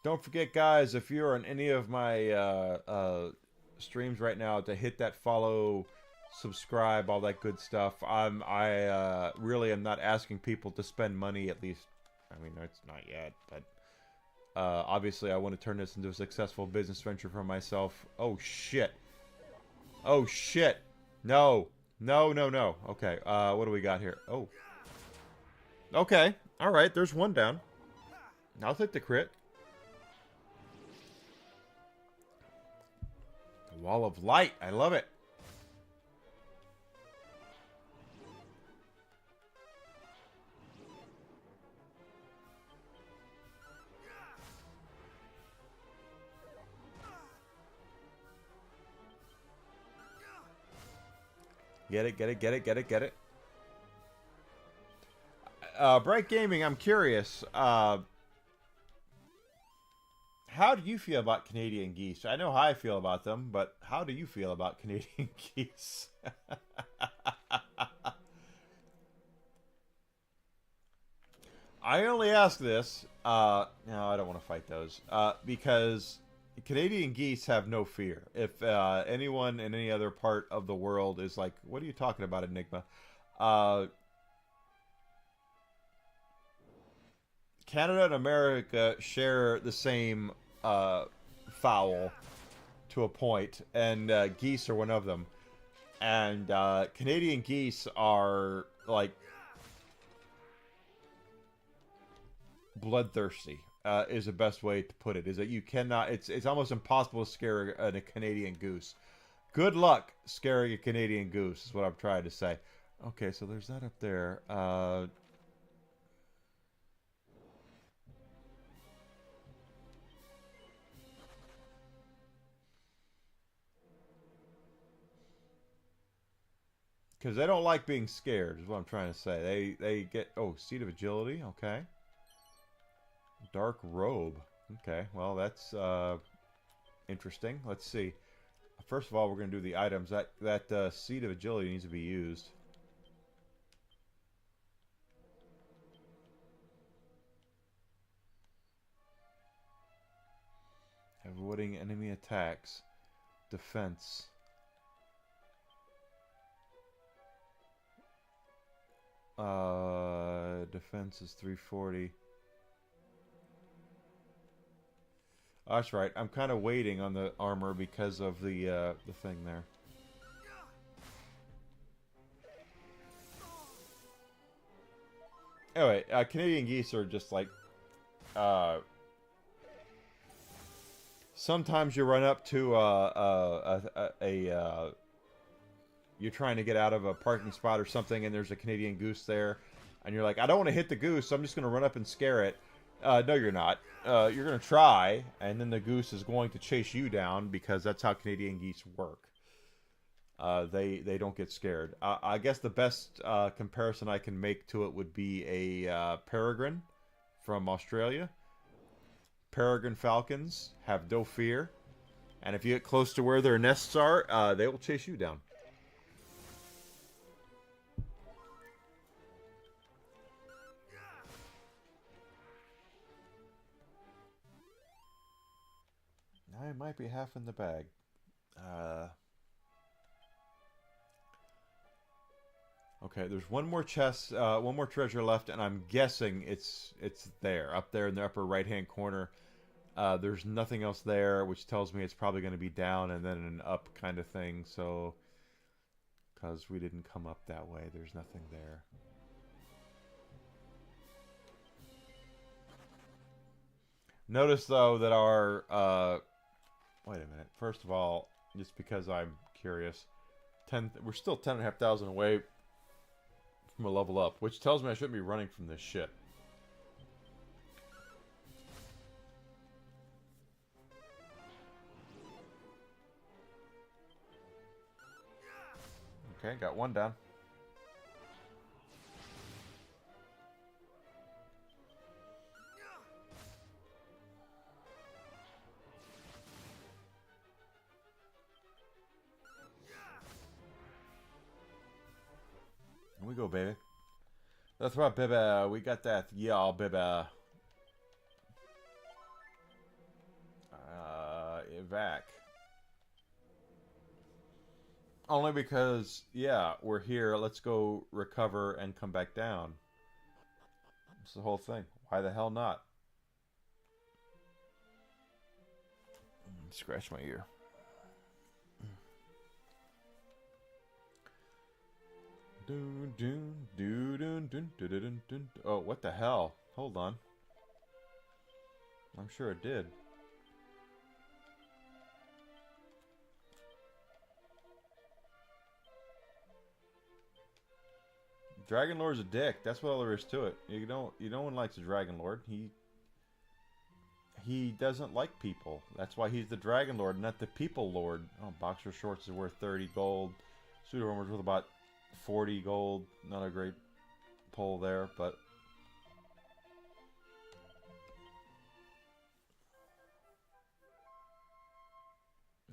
Don't forget, guys, if you're on any of my streams right now, to hit that follow, subscribe, all that good stuff. I really am not asking people to spend money, at least. I mean, it's not yet, but obviously I want to turn this into a successful business venture for myself. Oh, shit. Oh, shit. No. No, no, no. Okay, what do we got here? Oh. Okay. Alright, there's one down. I'll take the crit. The Wall of Light. I love it. Get it, get it, get it, get it, get it. Bright Gaming, I'm curious. How do you feel about Canadian geese? I know how I feel about them, but how do you feel about Canadian geese? I only ask this, no, I don't want to fight those, because Canadian geese have no fear. If anyone in any other part of the world is like, "What are you talking about, Enigma?" Uh, Canada and America share the same fowl to a point, and geese are one of them. And Canadian geese are like bloodthirsty. Is the best way to put it. Is that you cannot? It's almost impossible to scare a Canadian goose. Good luck scaring a Canadian goose. Is what I'm trying to say. Okay, so there's that up there. Because they don't like being scared, is what I'm trying to say. They get... Oh, Seed of Agility, okay. Dark Robe. Okay, well, that's interesting. Let's see. First of all, we're going to do the items. That Seed of Agility needs to be used. Avoiding enemy attacks. Defense. Defense is 340. Oh, that's right. I'm kind of waiting on the armor because of the thing there. Anyway, Canadian geese are just like sometimes you run up to you're trying to get out of a parking spot or something, and there's a Canadian goose there, and you're like, I don't want to hit the goose, so I'm just going to run up and scare it. No, you're not. You're going to try, and then the goose is going to chase you down because that's how Canadian geese work. They don't get scared. I guess the best comparison I can make to it would be a peregrine from Australia. Peregrine falcons have no fear, and if you get close to where their nests are, they will chase you down. I might be half in the bag. Okay, there's one more chest, one more treasure left, and I'm guessing it's there, up there in the upper right-hand corner. There's nothing else there, which tells me it's probably going to be down and then an up kind of thing. So, because we didn't come up that way, there's nothing there. Notice though that our wait a minute. First of all, just because I'm curious, we're still 10,500 away from a level up, which tells me I shouldn't be running from this shit. Okay, got one down. Here we go, baby. That's right, baby. We got that. Yeah, baby. Evac. Only because, yeah, we're here. Let's go recover and come back down. That's the whole thing. Why the hell not? Scratch my ear. Oh, what the hell? Hold on. I'm sure it did. Dragon Lord's a dick. That's what all there is to it. No one likes a Dragon Lord. He doesn't like people. That's why he's the Dragon Lord, not the People Lord. Oh, boxer shorts is worth 30 gold. Suit armor's worth about 40 gold. Not a great pull there, but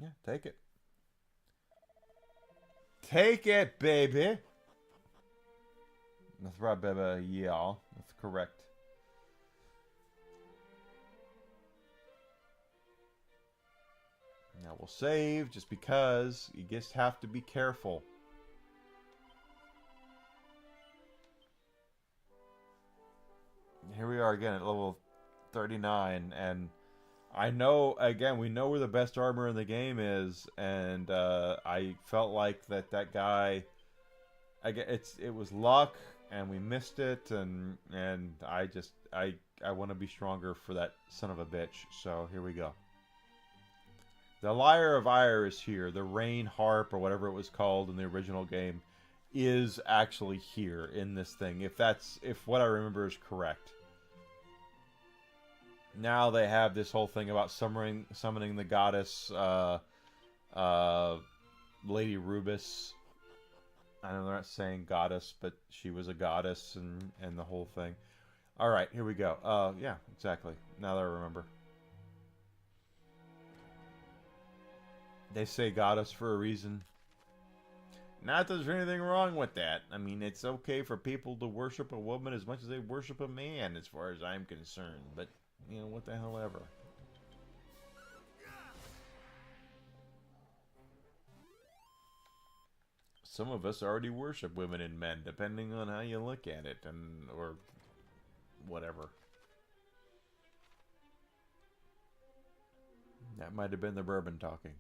yeah, take it. Take it, baby. That's right, baby. Yeah, that's correct. Now we'll save just because you just have to be careful. Here we are again at level 39, and I know, again, we know where the best armor in the game is, and I felt like that guy, it was luck, and we missed it, and I want to be stronger for that son of a bitch. So here we go. The Lyre of Ire is here. The Rain Harp, or whatever it was called in the original game, is actually here in this thing. If what I remember is correct. Now they have this whole thing about summoning the goddess, Lady Rubis. I know they're not saying goddess, but she was a goddess, and the whole thing. All right, here we go. Yeah, exactly. Now that I remember. They say goddess for a reason. Not that there's anything wrong with that. I mean, it's okay for people to worship a woman as much as they worship a man, as far as I'm concerned. But, you know, what the hell ever. Some of us already worship women and men, depending on how you look at it, or whatever. That might have been the bourbon talking.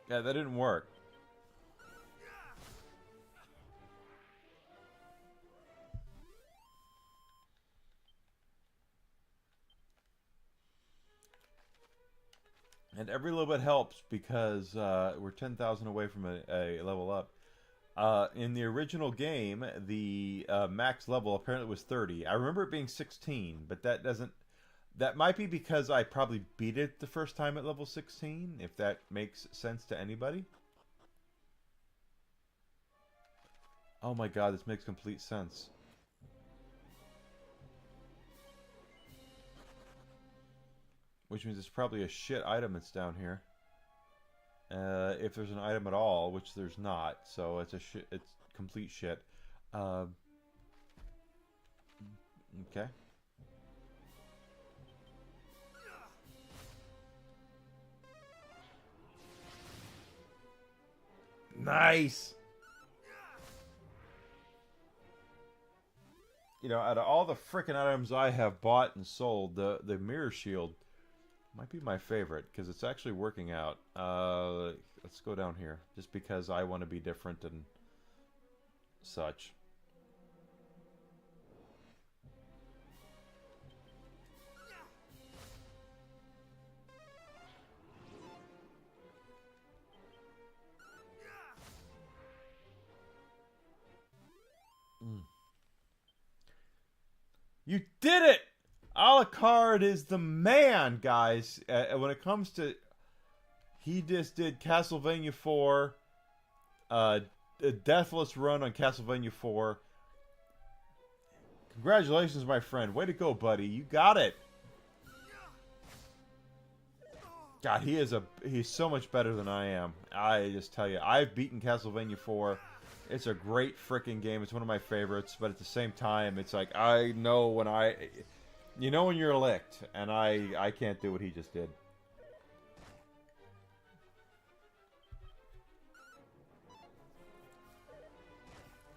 Yeah, that didn't work. And every little bit helps because we're 10,000 away from a level up. In the original game, the max level apparently was 30. I remember it being 16, but that doesn't... That might be because I probably beat it the first time at level 16, if that makes sense to anybody. Oh my god, this makes complete sense. Which means it's probably a shit item that's down here. If there's an item at all, which there's not, so it's it's complete shit. Okay. Nice! You know, out of all the frickin' items I have bought and sold, the mirror shield might be my favorite, because it's actually working out. Let's go down here, just because I want to be different and such. You did it! Alucard is the man, guys. When it comes to... He just did Castlevania 4. A deathless run on Castlevania 4. Congratulations, my friend. Way to go, buddy. You got it. God, he's so much better than I am. I just tell you. I've beaten Castlevania 4. It's a great freaking game. It's one of my favorites, but at the same time, it's like, I know when you know when you're licked, and I can't do what he just did.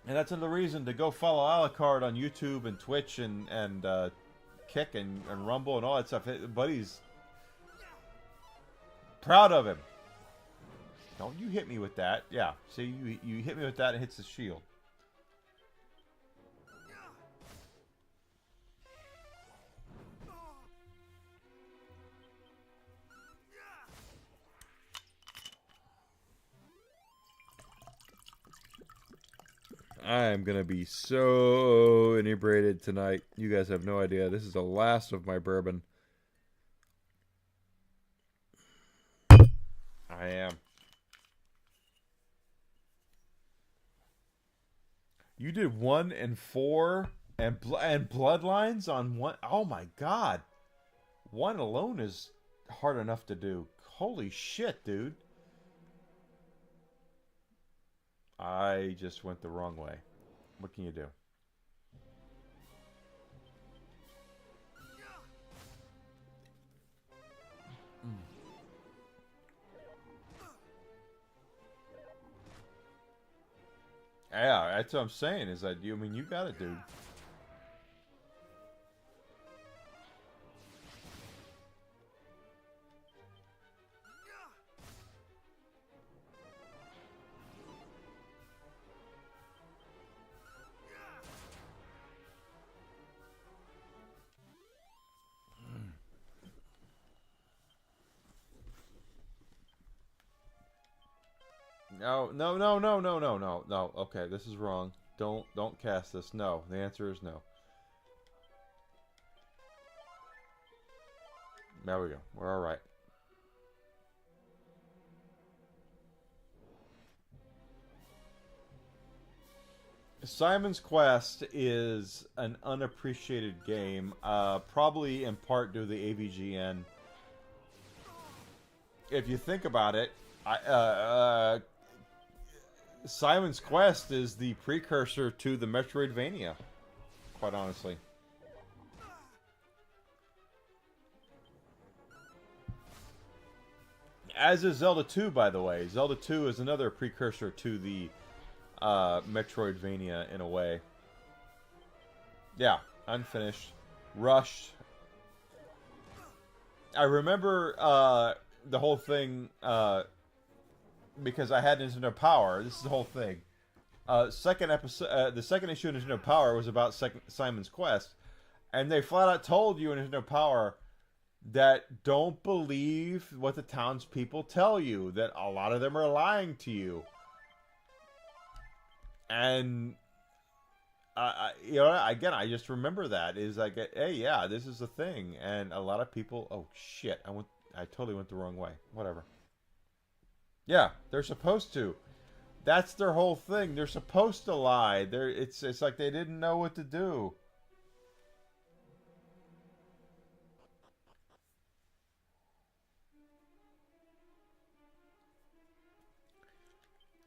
And that's another reason to go follow Alucard on YouTube and Twitch and Kick and Rumble and all that stuff. Buddy's proud of him. Don't you hit me with that. Yeah, see, you hit me with that, it hits the shield. I am going to be so inebriated tonight. You guys have no idea. This is the last of my bourbon. I am. You did 1 and 4 and Bloodlines on 1. Oh my god. 1 alone is hard enough to do. Holy shit, dude. I just went the wrong way. What can you do? Yeah, that's what I'm saying. Is that you? I mean, you got it, dude. No, no, no, no, no, no, no, no. Okay, this is wrong. Don't cast this. No, the answer is no. There we go. We're all right. Simon's Quest is an unappreciated game, probably in part due to the AVGN. If you think about it, Simon's Quest is the precursor to the Metroidvania, quite honestly. As is Zelda 2, by the way. Zelda 2 is another precursor to the Metroidvania in a way. Yeah, unfinished. Rushed. I remember the whole thing because I had Nintendo Power. This is the whole thing. Second episode, the second issue of Nintendo Power was about Simon's Quest, and they flat out told you in Nintendo Power that don't believe what the townspeople tell you. That a lot of them are lying to you. And you know, again, I just remember that is like, hey, yeah, this is a thing, and a lot of people. Oh shit! I totally went the wrong way. Whatever. Yeah, they're supposed to. That's their whole thing. They're supposed to lie. It's like they didn't know what to do.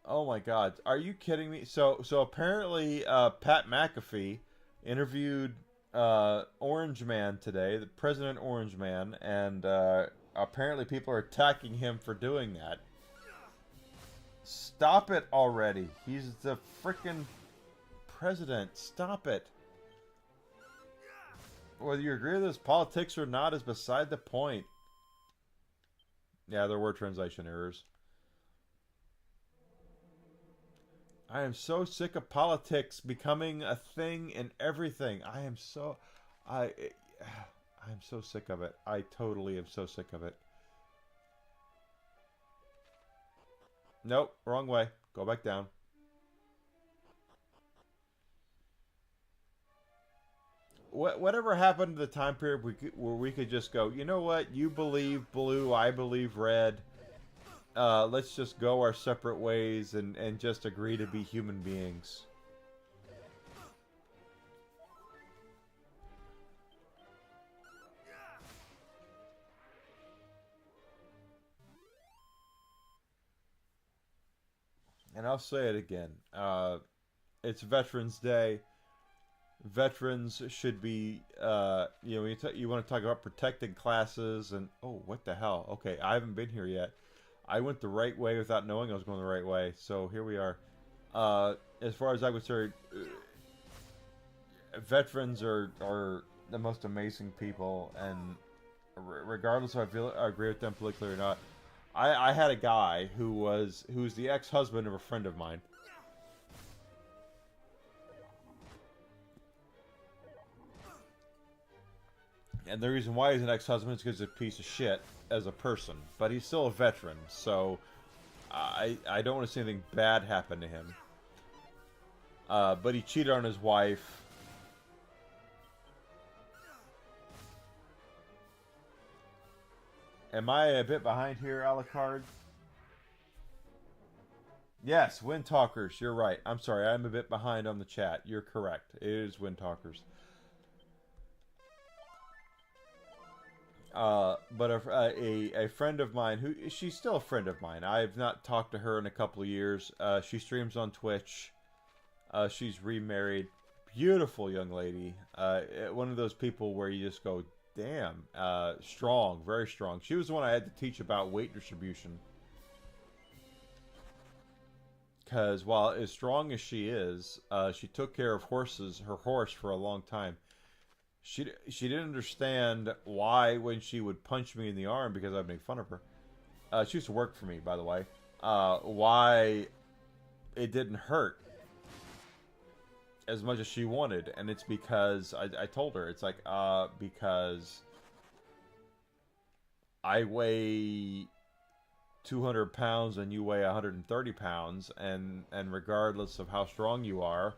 Oh my God, are you kidding me? So apparently, Pat McAfee interviewed Orange Man today, the President Orange Man, and apparently people are attacking him for doing that. Stop it already. He's the freaking president. Stop it. Whether you agree with his politics or not is beside the point. Yeah, there were translation errors. I am so sick of politics becoming a thing in everything. I'm so sick of it. I totally am so sick of it. Nope, wrong way. Go back down. Whatever happened to the time period where we could just go, you know what? You believe blue, I believe red. Let's just go our separate ways and just agree to be human beings. And I'll say it again. It's Veterans Day. Veterans should be, you know, you want to talk about protected classes and, oh, what the hell? Okay, I haven't been here yet. I went the right way without knowing I was going the right way. So here we are. As far as I'm concerned, veterans are the most amazing people, and regardless if I agree with them politically or not, I had a guy who's the ex-husband of a friend of mine. And the reason why he's an ex-husband is because he's a piece of shit as a person. But he's still a veteran, so I don't want to see anything bad happen to him. But he cheated on his wife. Am I a bit behind here, Alucard? Yes, Wind Talkers, you're right. I'm sorry, I'm a bit behind on the chat. You're correct. It is Wind Talkers. But a friend of mine who she's still a friend of mine. I've not talked to her in a couple of years. She streams on Twitch. She's remarried, beautiful young lady. One of those people where you just go, damn, strong, very strong. She was the one I had to teach about weight distribution. Because while as strong as she is, she took care of her horse for a long time. She didn't understand why when she would punch me in the arm because I'd make fun of her. She used to work for me, by the way. Why it didn't hurt as much as she wanted, and it's because I told her it's like because I weigh 200 pounds and you weigh 130 pounds, and regardless of how strong you are,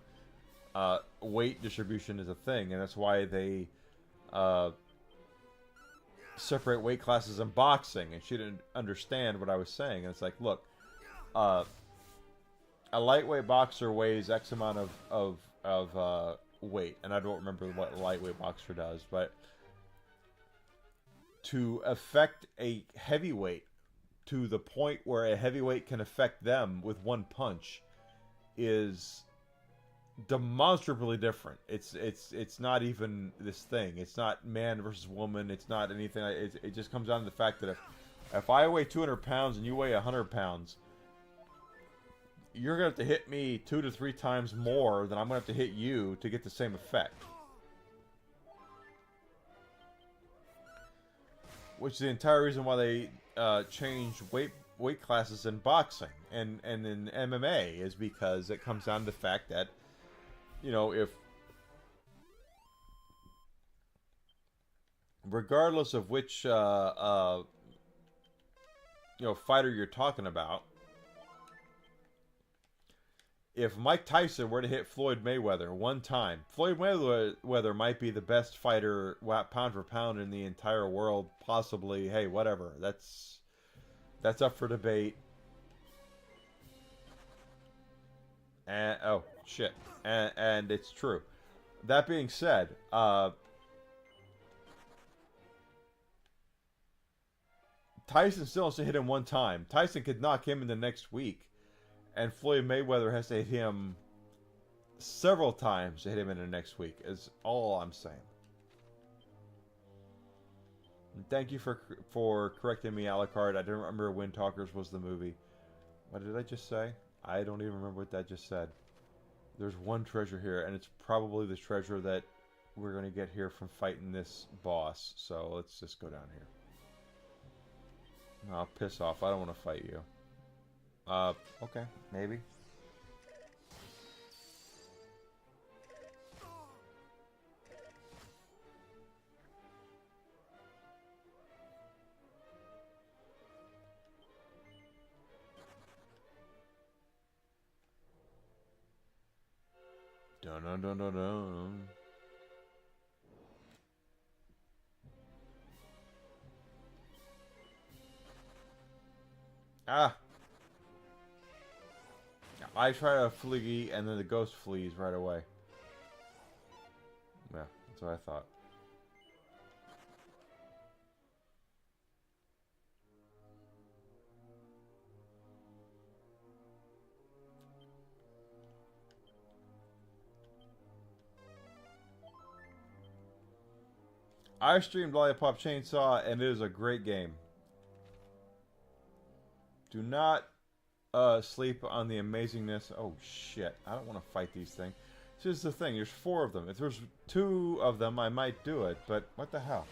weight distribution is a thing, and that's why they separate weight classes in boxing. And she didn't understand what I was saying. And it's like, look, a lightweight boxer weighs X amount of weight, and I don't remember what a lightweight boxer does, but to affect a heavyweight to the point where a heavyweight can affect them with one punch is demonstrably different. It's not even this thing. It's not man versus woman. It's not anything. It just comes down to the fact that if I weigh 200 pounds and you weigh 100 pounds, you're gonna have to hit me 2 to 3 times more than I'm gonna have to hit you to get the same effect. Which is the entire reason why they changed weight classes in boxing and in MMA, is because it comes down to the fact that, you know, if regardless of which fighter you're talking about, if Mike Tyson were to hit Floyd Mayweather one time, Floyd Mayweather might be the best fighter pound for pound in the entire world, possibly. Hey, whatever. That's up for debate. And oh shit, and it's true. That being said, Tyson still has to hit him one time. Tyson could knock him in the next week, and Floyd Mayweather has to hit him several times to hit him in the next week, is all I'm saying. And thank you for correcting me, Alucard. I didn't remember Wind Talkers was the movie. What did I just say? I don't even remember what that just said. There's one treasure here, and it's probably the treasure that we're going to get here from fighting this boss. So let's just go down here. Oh, piss off. I don't want to fight you. Okay, maybe. Dun dun dun dun dun. Ah! I try to flee, and then the ghost flees right away. Yeah, that's what I thought. I streamed Lollipop Chainsaw, and it is a great game. Do not sleep on the amazingness. Oh shit! I don't want to fight these things. This is the thing. There's 4 of them. If there's 2 of them, I might do it. But what the hell?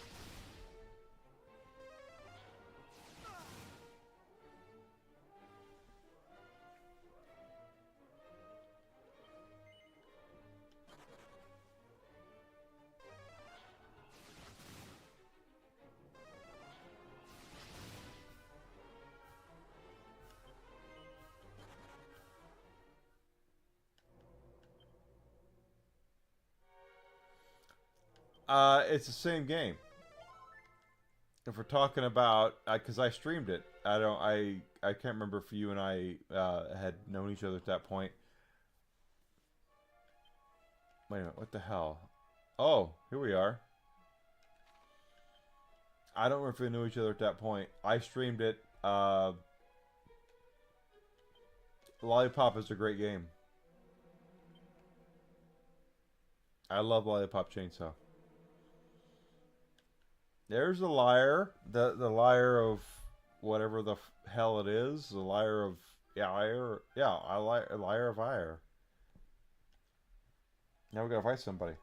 It's the same game. If we're talking about, because I streamed it, I can't remember if you and I had known each other at that point. Wait a minute, what the hell? Oh, here we are. I don't remember if we knew each other at that point. I streamed it. Lollipop is a great game. I love Lollipop Chainsaw. There's the liar. The liar of whatever the hell it is. The liar of Ire. Yeah, liar of Ire. Now we gotta fight somebody.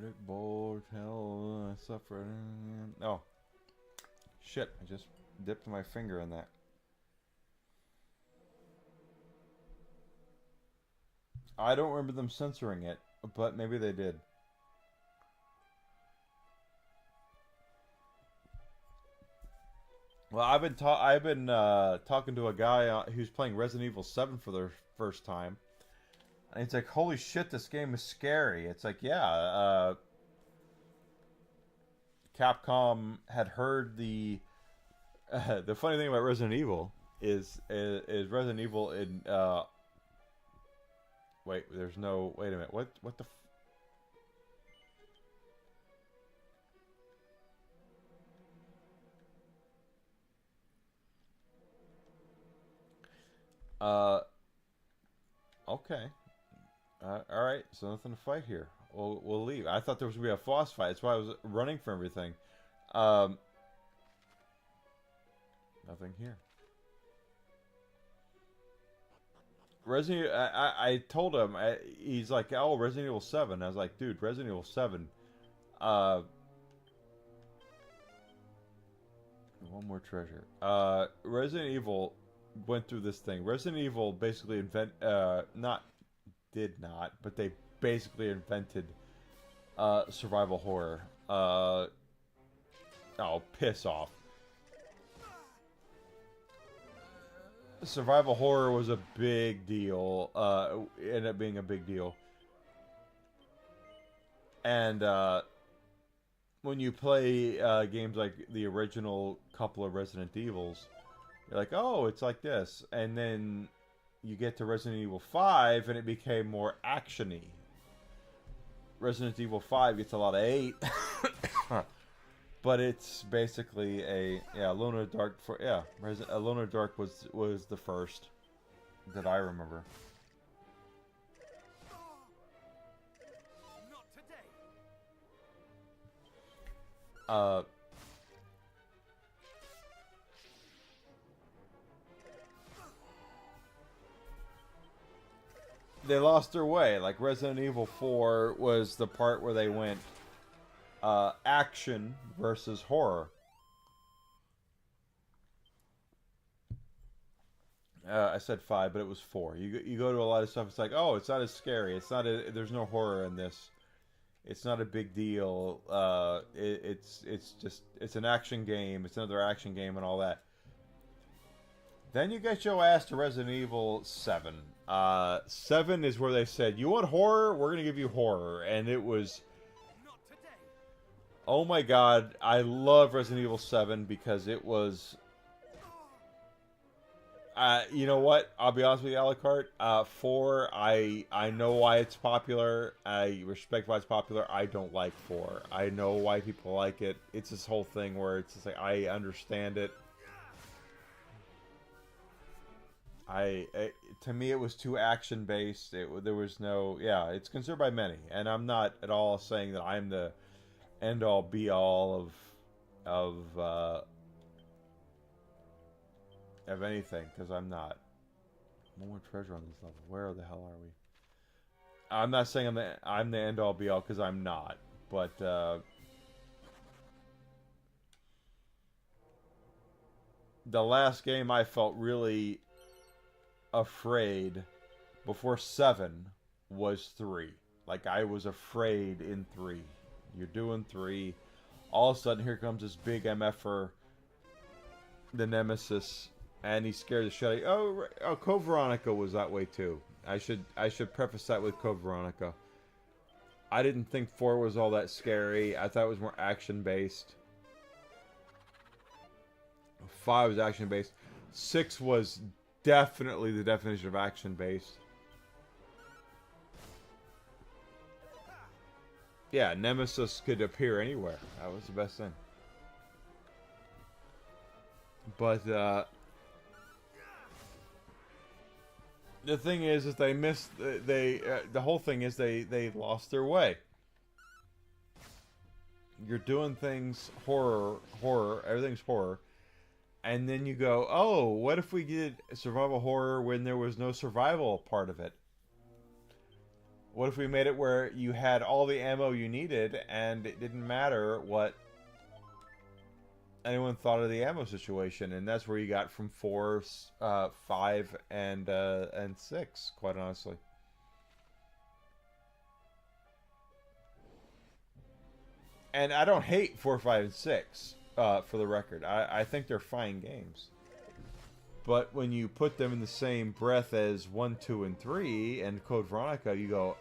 Eric Bold, hell, I suffer. Oh. Shit, I just dipped my finger in that. I don't remember them censoring it, but maybe they did. Well, I've been talking to a guy who's playing Resident Evil 7 for the first time. And it's like, holy shit, this game is scary. It's like, yeah, Capcom had heard the funny thing about Resident Evil is Resident Evil in wait, there's no, wait a minute, what the okay. Alright, so nothing to fight here. We'll leave. I thought there was going to be a boss fight. That's why I was running for everything. Nothing here. Resident I told him, he's like, oh, Resident Evil 7. I was like, dude, Resident Evil 7. One more treasure. Resident Evil went through this thing. Resident Evil basically but they basically invented survival horror. Oh, piss off. Survival horror was a big deal. Ended up being a big deal. And when you play games like the original couple of Resident Evils, you're like, oh, it's like this. And then you get to Resident Evil 5, and it became more action-y. Resident Evil 5 gets a lot of 8. But it's basically Alone in the Dark Alone in the Dark was the first that I remember. Not today. They lost their way. Like Resident Evil 4 was the part where they went action versus horror. I said 5, but it was 4. You go to a lot of stuff. It's like, oh, it's not as scary. There's no horror in this. It's not a big deal. It's an action game. It's another action game and all that. Then you get your ass to Resident Evil 7. 7 is where they said, you want horror? We're going to give you horror. And it was... Oh my god, I love Resident Evil 7 because it was... you know what? I'll be honest with you, Alucard. 4, I know why it's popular. I respect why it's popular. I don't like 4. I know why people like it. It's this whole thing where it's just like, I understand it. To me, it was too action-based. There was no... Yeah, it's considered by many. And I'm not at all saying that I'm the end-all, be-all of anything, because I'm not. No more treasure on this level. Where the hell are we? I'm not saying I'm the end-all, be-all, because I'm not. But, the last game I felt really afraid before 7 was 3. Like, I was afraid in 3. You're doing 3. All of a sudden, here comes this big MFer, the Nemesis, and he scared the shit out of you. Oh, Code Veronica was that way too. I should preface that with Code Veronica. I didn't think 4 was all that scary. I thought it was more action-based. 5 was action-based. 6 was definitely the definition of action-based. Yeah, Nemesis could appear anywhere. That was the best thing. But, the thing is they missed, the whole thing is they lost their way. You're doing things horror, everything's horror. And then you go, oh, what if we did survival horror when there was no survival part of it? What if we made it where you had all the ammo you needed and it didn't matter what anyone thought of the ammo situation? And that's where you got from 4, 5, and 6, quite honestly. And I don't hate 4, 5, and 6, for the record. I think they're fine games. But when you put them in the same breath as 1, 2, and 3 and Code Veronica, you go,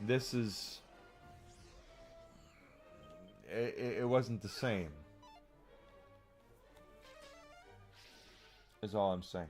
this is... It wasn't the same. Is all I'm saying.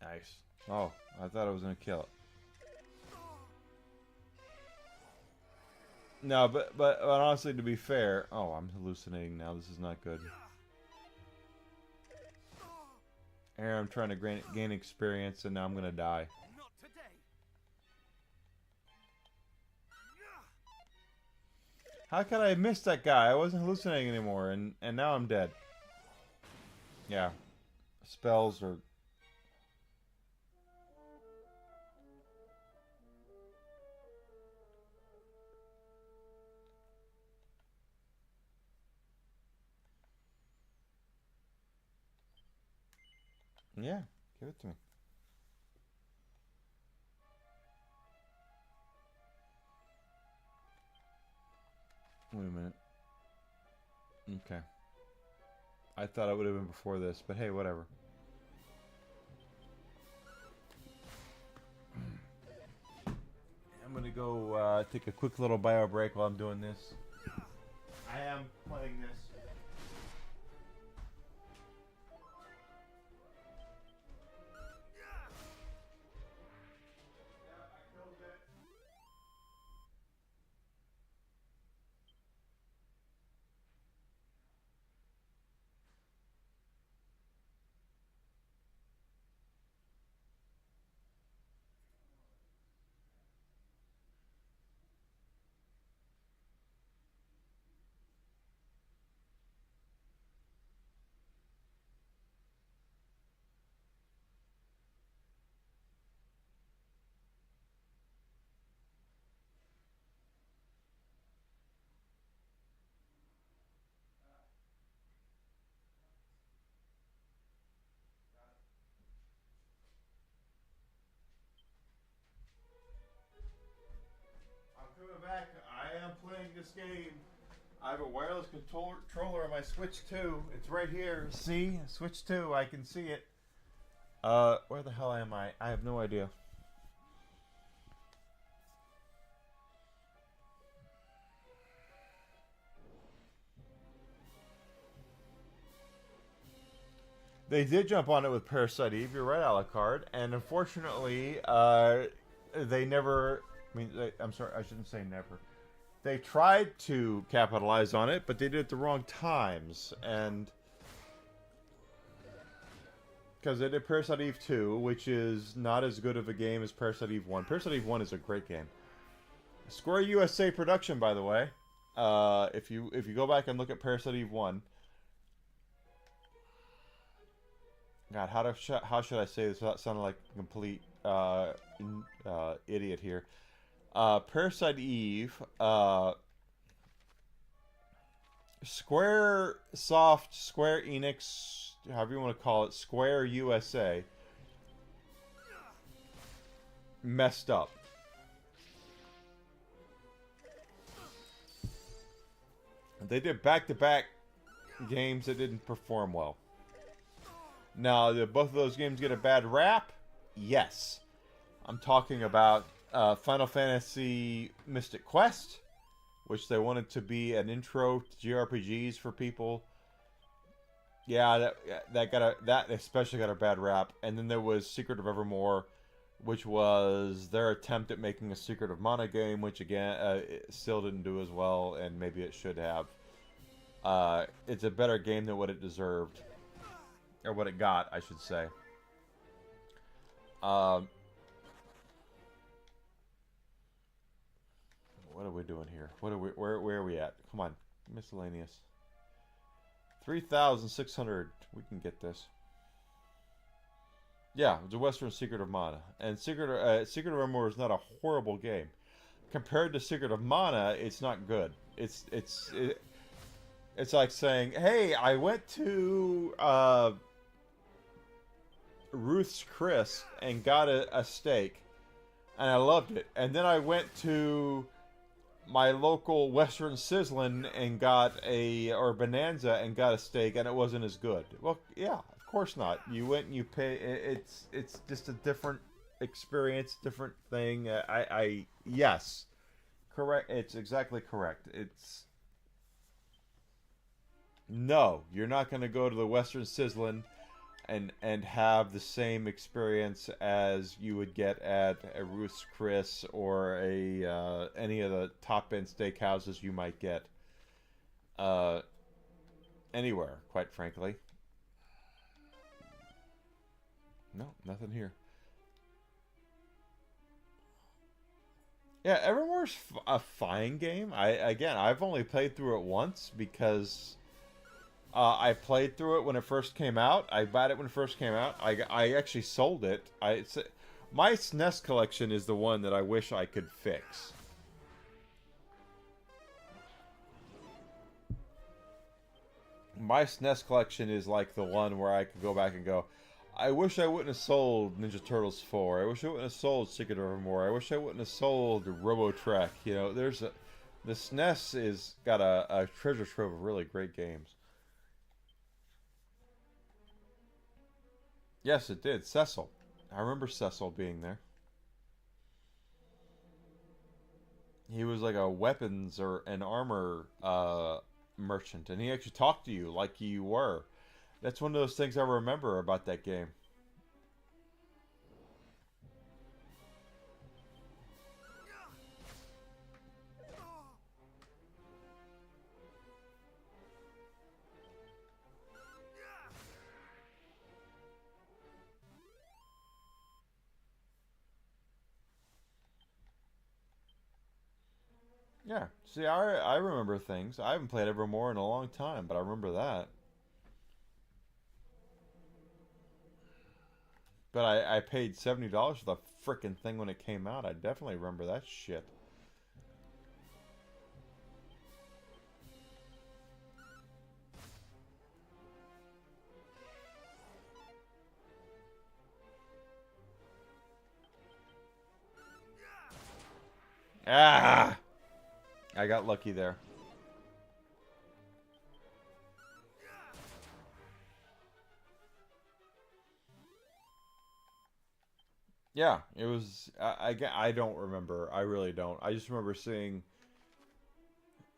Nice. Oh, I thought I was gonna kill it. No, but honestly, to be fair, oh, I'm hallucinating now. This is not good. Here, I'm trying to gain experience, and now I'm gonna die. Not today. How could I miss that guy? I wasn't hallucinating anymore, and now I'm dead. Yeah, spells are. Yeah, give it to me. Wait a minute. Okay. I thought it would have been before this, but hey, whatever. I'm gonna go take a quick little bio break while I'm doing this. I am playing this. Coming back, I am playing this game. I have a wireless controller on my Switch 2. It's right here. See? Switch 2. I can see it. Where the hell am I? I have no idea. They did jump on it with Parasite Eve. You're right, Alucard. And unfortunately, they never I mean, I'm sorry, I shouldn't say never. They tried to capitalize on it, but they did it at the wrong times. And because they did Parasite Eve 2, which is not as good of a game as Parasite Eve 1. Parasite Eve 1 is a great game. Square USA production, by the way. If you go back and look at Parasite Eve 1, God, how should I say this without sounding like a complete idiot here? Parasite Eve, Square Enix, however you want to call it, Square USA, messed up. They did back-to-back games that didn't perform well. Now, did both of those games get a bad rap? Yes. I'm talking about Final Fantasy Mystic Quest, which they wanted to be an intro to JRPGs for people. Yeah, that especially got a bad rap. And then there was Secret of Evermore, which was their attempt at making a Secret of Mana game, which again it still didn't do as well, and maybe it should have. It's a better game than what it deserved, or what it got, I should say. What are we doing here? Where are we at? Come on, miscellaneous. 3,600. We can get this. Yeah, it's a Western Secret of Mana, and Secret of Evermore is not a horrible game. Compared to Secret of Mana, it's not good. It's like saying, hey, I went to Ruth's Chris and got a steak, and I loved it. And then I went to my local Western Sizzlin and got or Bonanza and got a steak, and it wasn't as good. Well, yeah, of course not. You went and you pay. It's just a different experience, different thing. Yes, correct. It's exactly correct. No, you're not going to go to the Western Sizzlin and have the same experience as you would get at a Ruth's Chris or any of the top end steakhouses you might get anywhere, quite frankly. No, nothing here. Yeah, Evermore's a fine game. I've only played through it once because I played through it when it first came out. I bought it when it first came out. I actually sold it. My SNES collection is the one that I wish I could fix. My SNES collection is like the one where I could go back and go, I wish I wouldn't have sold Ninja Turtles 4. I wish I wouldn't have sold Secret of Evermore. I wish I wouldn't have sold Robotrek. You know, the SNES is got a treasure trove of really great games. Yes, it did. Cecil. I remember Cecil being there. He was like a weapons or an armor merchant, and he actually talked to you like you were. That's one of those things I remember about that game. Yeah, see, I remember things. I haven't played Evermore in a long time, but I remember that. But I paid $70 for the frickin' thing when it came out. I definitely remember that shit. Ah! I got lucky there. Yeah, it was. I don't remember. I really don't. I just remember seeing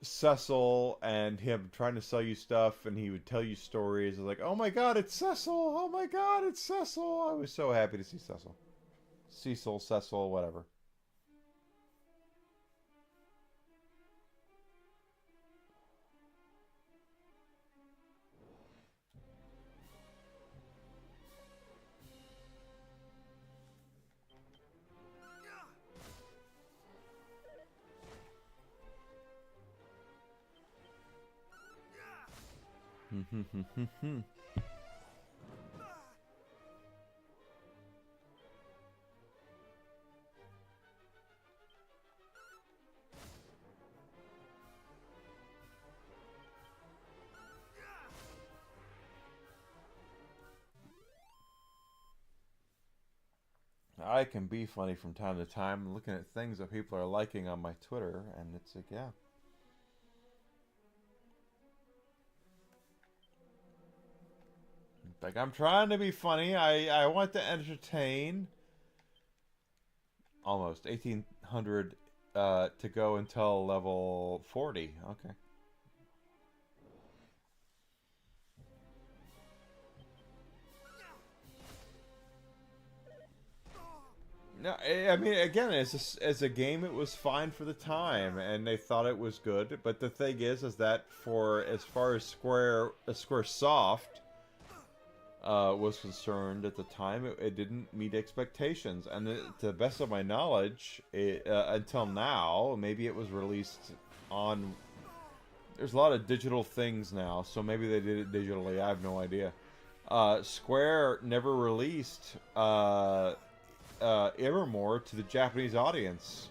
Cecil and him trying to sell you stuff, and he would tell you stories. I was like, oh my god, it's Cecil! Oh my god, it's Cecil! I was so happy to see Cecil. Cecil, whatever. I can be funny from time to time, looking at things that people are liking on my Twitter, and it's like, yeah. Like, I'm trying to be funny. I want to entertain. Almost 1800 to go until level 40. Okay. No, I mean, again, as a game, it was fine for the time, and they thought it was good. But the thing is that for as far as Square Soft was concerned at the time, it didn't meet expectations. And to the best of my knowledge, until now, maybe it was released on. There's a lot of digital things now, so maybe they did it digitally. I have no idea. Square never released Evermore to the Japanese audience,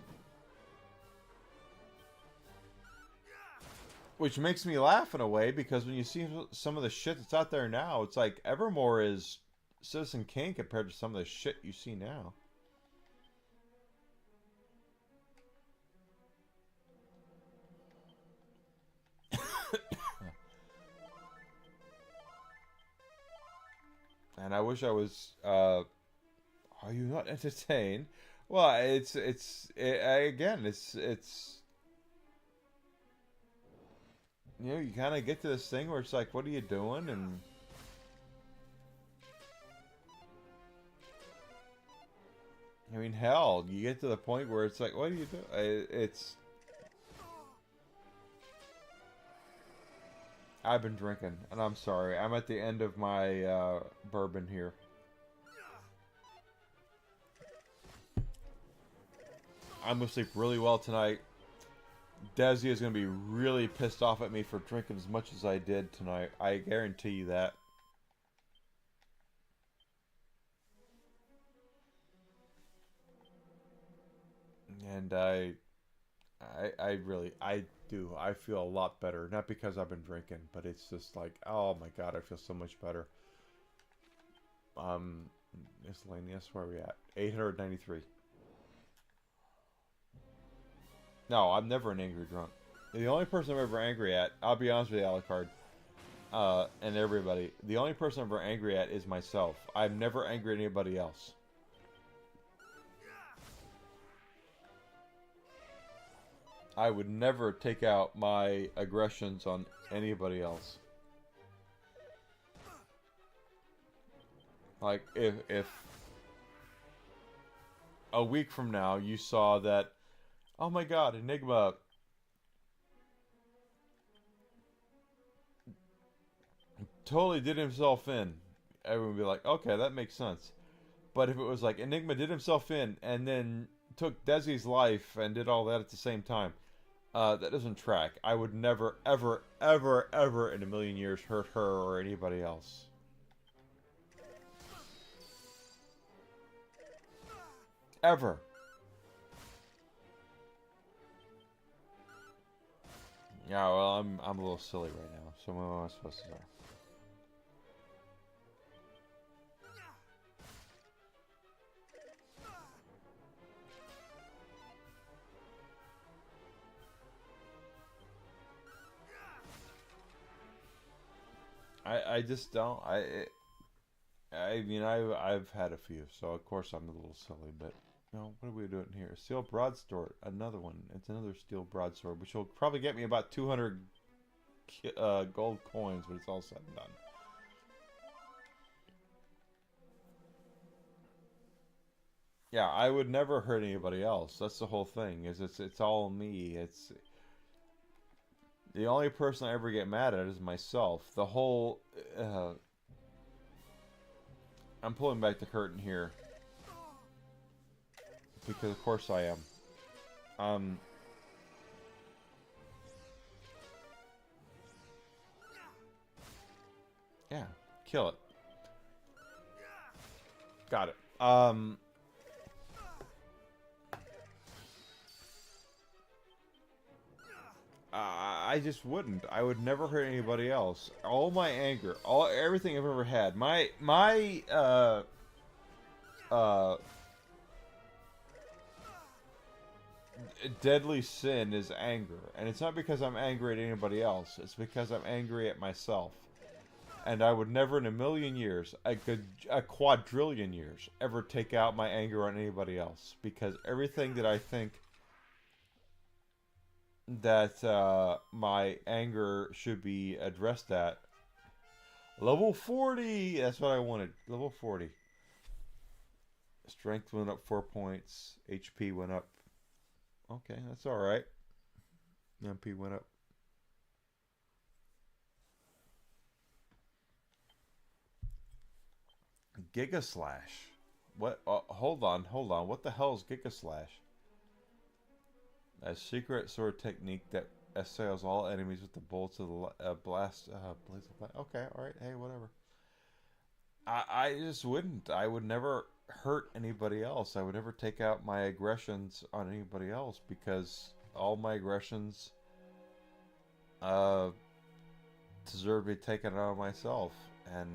which makes me laugh in a way, because when you see some of the shit that's out there now, it's like Evermore is Citizen Kane compared to some of the shit you see now. And I wish I was. Are you not entertained? Well, again, it's. You know, you kind of get to this thing where it's like, what are you doing? And I mean, hell, you get to the point where it's like, what do you do? It's. I've been drinking, and I'm sorry. I'm at the end of my bourbon here. I'm gonna sleep really well tonight. Desi is gonna be really pissed off at me for drinking as much as I did tonight. I guarantee you that. And I really, I do. I feel a lot better. Not because I've been drinking, but it's just like, oh my god, I feel so much better. Miscellaneous, where are we at? 893. No, I'm never an angry drunk. The only person I'm ever angry at, I'll be honest with you, Alucard, and everybody, the only person I'm ever angry at is myself. I'm never angry at anybody else. I would never take out my aggressions on anybody else. Like, if a week from now you saw that, oh my god, Enigma totally did himself in, everyone would be like, okay, that makes sense. But if it was like Enigma did himself in and then took Desi's life and did all that at the same time, that doesn't track. I would never, ever, ever, ever in a million years hurt her or anybody else. Ever. Yeah, well, I'm a little silly right now. So what am I supposed to say? I just don't. I mean, I've had a few, so of course I'm a little silly, but no, what are we doing here? Steel broadsword, another one. It's another steel broadsword, which will probably get me about 200 gold coins when it's all said and done. Yeah, I would never hurt anybody else. That's the whole thing. Is it's all me. It's the only person I ever get mad at is myself. The whole I'm pulling back the curtain here because of course I am. Kill it. Got it. I just wouldn't. I would never hurt anybody else. All my anger, everything I've ever had, my deadly sin is anger, and it's not because I'm angry at anybody else. It's because I'm angry at myself. And I would never in a million years, a quadrillion years, ever take out my anger on anybody else. Because everything that I think that my anger should be addressed at. Level 40! That's what I wanted. Level 40. Strength went up 4 points. HP went up. Okay, that's alright. MP went up. Giga Slash. What? Hold on. What the hell is Giga Slash? A secret sword technique that assails all enemies with the bolts of the blast. Blaze of blast. Okay, alright. Hey, whatever. I just wouldn't. I would never hurt anybody else. I would never take out my aggressions on anybody else because all my aggressions deserve to be taken out of myself. And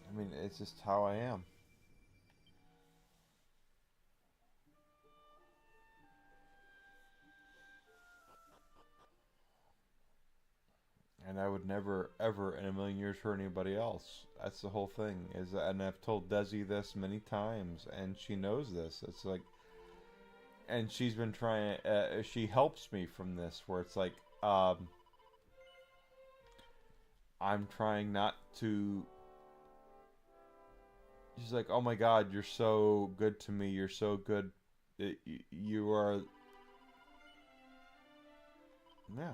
I mean, it's just how I am. And I would never, ever in a million years hurt anybody else. That's the whole thing. And I've told Desi this many times, and she knows this. It's like, and she's been trying. She helps me from this, where it's like, I'm trying not to. She's like, oh my God, you're so good to me. You're so good. You are. Yeah.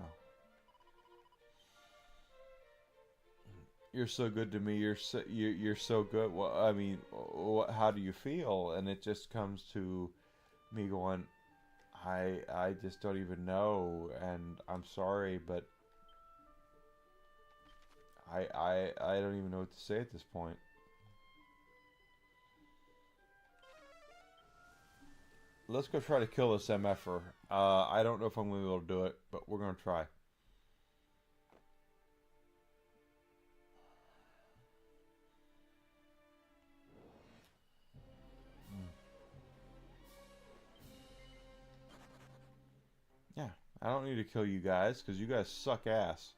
You're so good to me. You're so good. Well, I mean, how do you feel? And it just comes to me going, I just don't even know, and I'm sorry, but I don't even know what to say at this point. Let's go try to kill this MFer. I don't know if I'm going to be able to do it, but we're going to try. Yeah, I don't need to kill you guys, because you guys suck ass.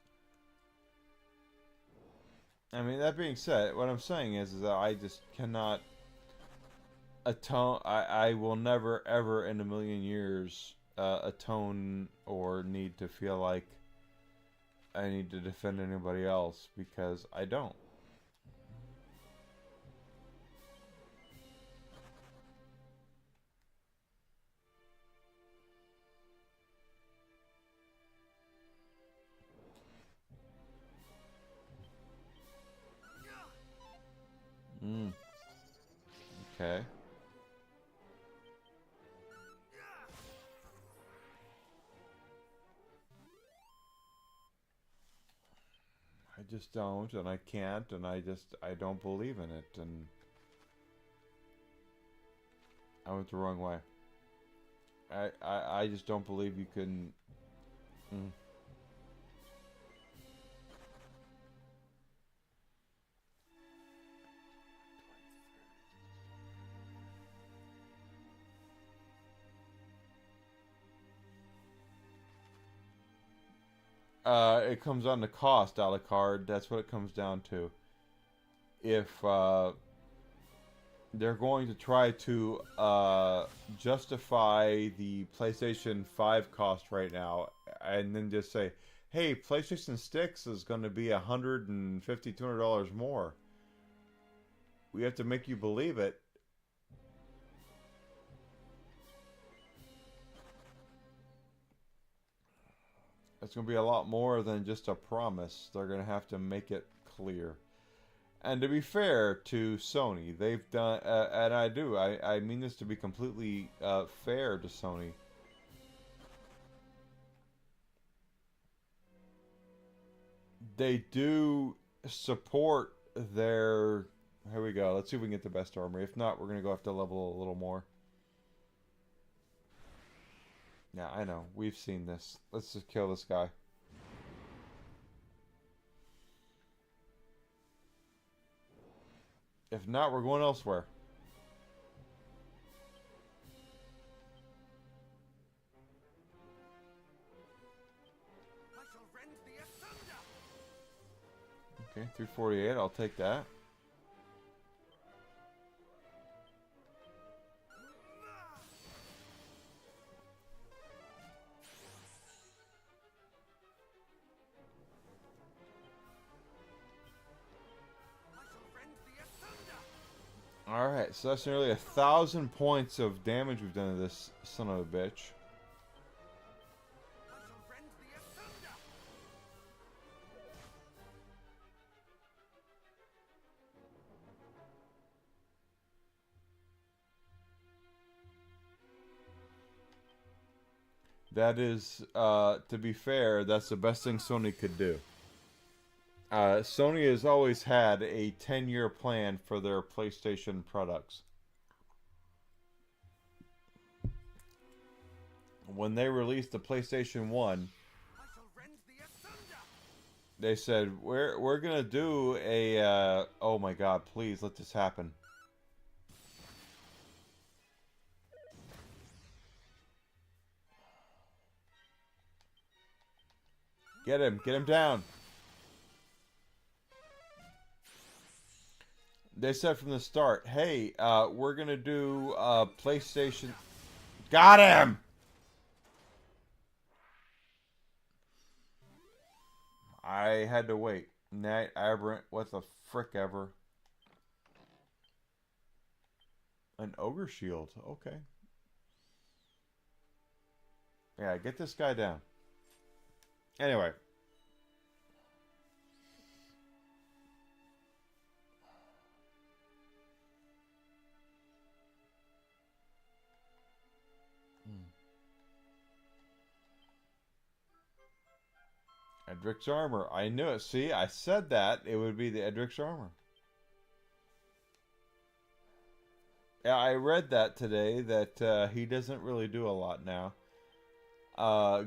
I mean, that being said, what I'm saying is that I just cannot atone. I will never, ever in a million years atone or need to feel like I need to defend anybody else, because I don't. Okay. I just don't, and I can't, and I don't believe in it, and I went the wrong way. I just don't believe you can. It comes on the cost, Alucard. That's what it comes down to. If they're going to try to justify the PlayStation 5 cost right now, and then just say, hey, PlayStation 6 is going to be $150, $200 more. We have to make you believe it. It's going to be a lot more than just a promise. They're going to have to make it clear. And to be fair to Sony, they've done, and I mean this to be completely fair to Sony. they do support their... Here we go. Let's see if we can get the best armor. If not, we're going to go have to level a little more. Yeah, I know. We've seen this. Let's just kill this guy. If not, we're going elsewhere. I shall rend thee asunder. Okay, 348. I'll take that. I shall rend thee asunder. Alright, so that's nearly 1,000 points of damage we've done to this son of a bitch. I shall rend thee asunder. That is, to be fair, that's the best thing Sony could do. Sony has always had a 10-year plan for their PlayStation products. When they released the PlayStation 1, I shall rend thee asunder. they said, we're gonna do a, oh my god, please let this happen. Get him down. They said from the start, hey, we're gonna do PlayStation. Got him! I had to wait. Night Aberrant, what the frick ever. An ogre shield, okay. Yeah, get this guy down. Anyway. Edric's armor. I knew it. See, I said that it would be the Edric's armor. Yeah, I read that today, that he doesn't really do a lot now.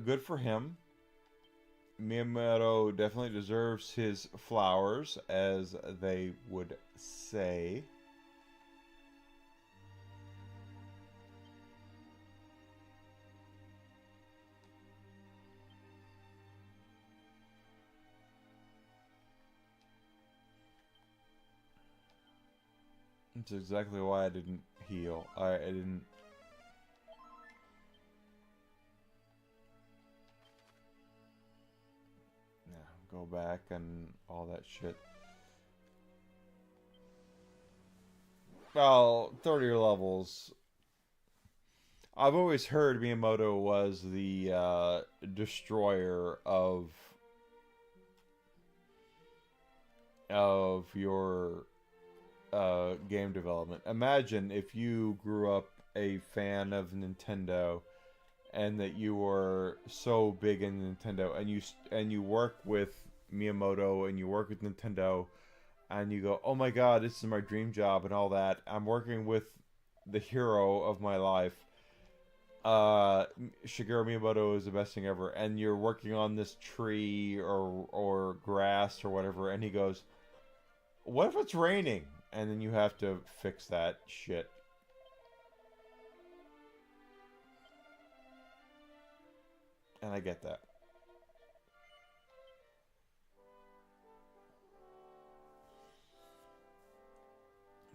Good for him. Miyamoto definitely deserves his flowers, as they would say. That's exactly why I didn't heal. I didn't... Yeah, go back and all that shit. Well, 30 levels. I've always heard Miyamoto was the destroyer of your game development. Imagine if you grew up a fan of Nintendo, and that you were so big in Nintendo, and you work with Miyamoto, and you work with Nintendo, and you go, oh my god, this is my dream job and all that. I'm working with the hero of my life. Shigeru Miyamoto is the best thing ever, and you're working on this tree or grass or whatever, and he goes, what if it's raining? And then you have to fix that shit. And I get that.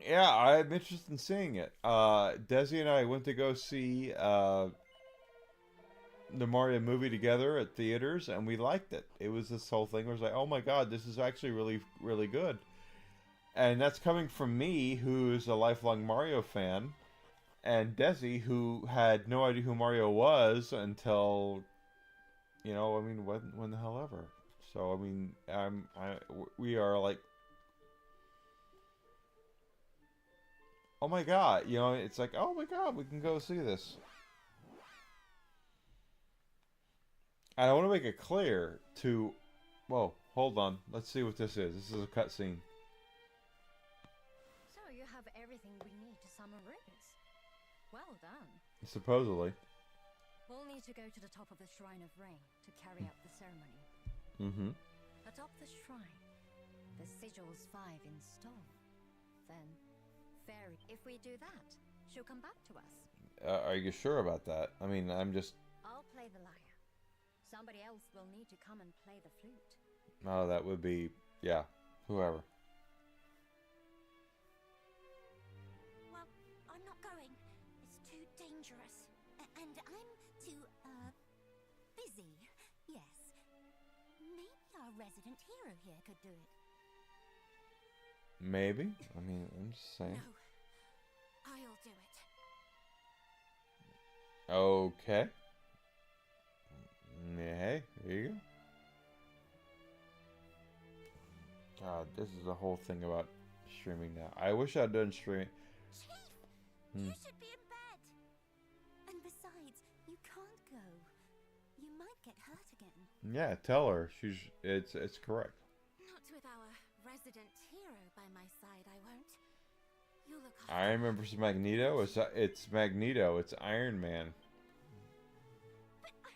Yeah, I'm interested in seeing it. Desi and I went to go see the Mario movie together at theaters, and we liked it. It was this whole thing where it was like, oh my god, this is actually really, really good. And that's coming from me, who's a lifelong Mario fan, and Desi, who had no idea who Mario was until, you know, I mean, when the hell ever. So, I mean, we are like, oh my god, you know, it's like, oh my god, we can go see this. And I want to make it clear to, whoa, Hold on. Let's see what this is. This is a cutscene. So you have everything we need to summon rings. Well done. Supposedly. We'll need to go to the top of the Shrine of Rain to carry out the ceremony. Mm-hmm. Atop the shrine, the sigil's 5 in stone. Then, fairy, if we do that, she'll come back to us. Are you sure about that? I mean, I'm just... I'll play the lyre. Somebody else will need to come and play the flute. Oh, that would be... Yeah. Whoever. Well, I'm not going. It's too dangerous. And I'm too, busy. Yes. Maybe our resident hero here could do it. Maybe. I mean, I'm just saying. No. I'll do it. Okay. Yeah, hey, there you go. God, this is the whole thing about streaming now. I wish I'd done streaming. Chief! You should be in bed. And besides, you can't go. You might get hurt again. Yeah, tell her. It's correct. Not with our resident hero by my side, I won't. You look Iron Man versus Magneto? It's Magneto. It's Iron Man. But I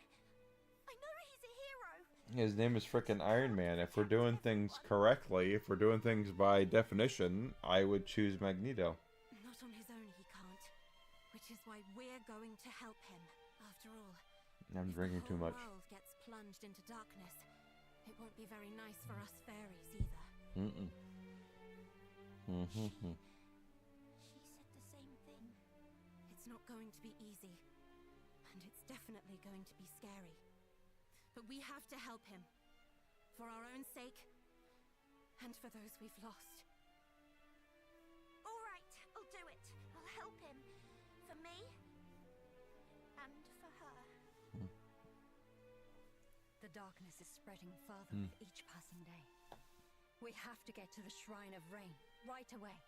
know he's a hero. His name is frickin' Iron Man. If we're doing things correctly, if we're doing things by definition, I would choose Magneto. Not on his own he can't. Which is why we're going to help him. After all, I'm if drinking the too whole much. world gets plunged into darkness, it won't be very nice for us fairies either. Mm-mm. Mm-hmm. She said the same thing. It's not going to be easy. And it's definitely going to be scary. But we have to help him. For our own sake. And for those we've lost. Alright, I'll do it. I'll help him. For me. And for her. The darkness is spreading further with each passing day. We have to get to the Shrine of Rain right away.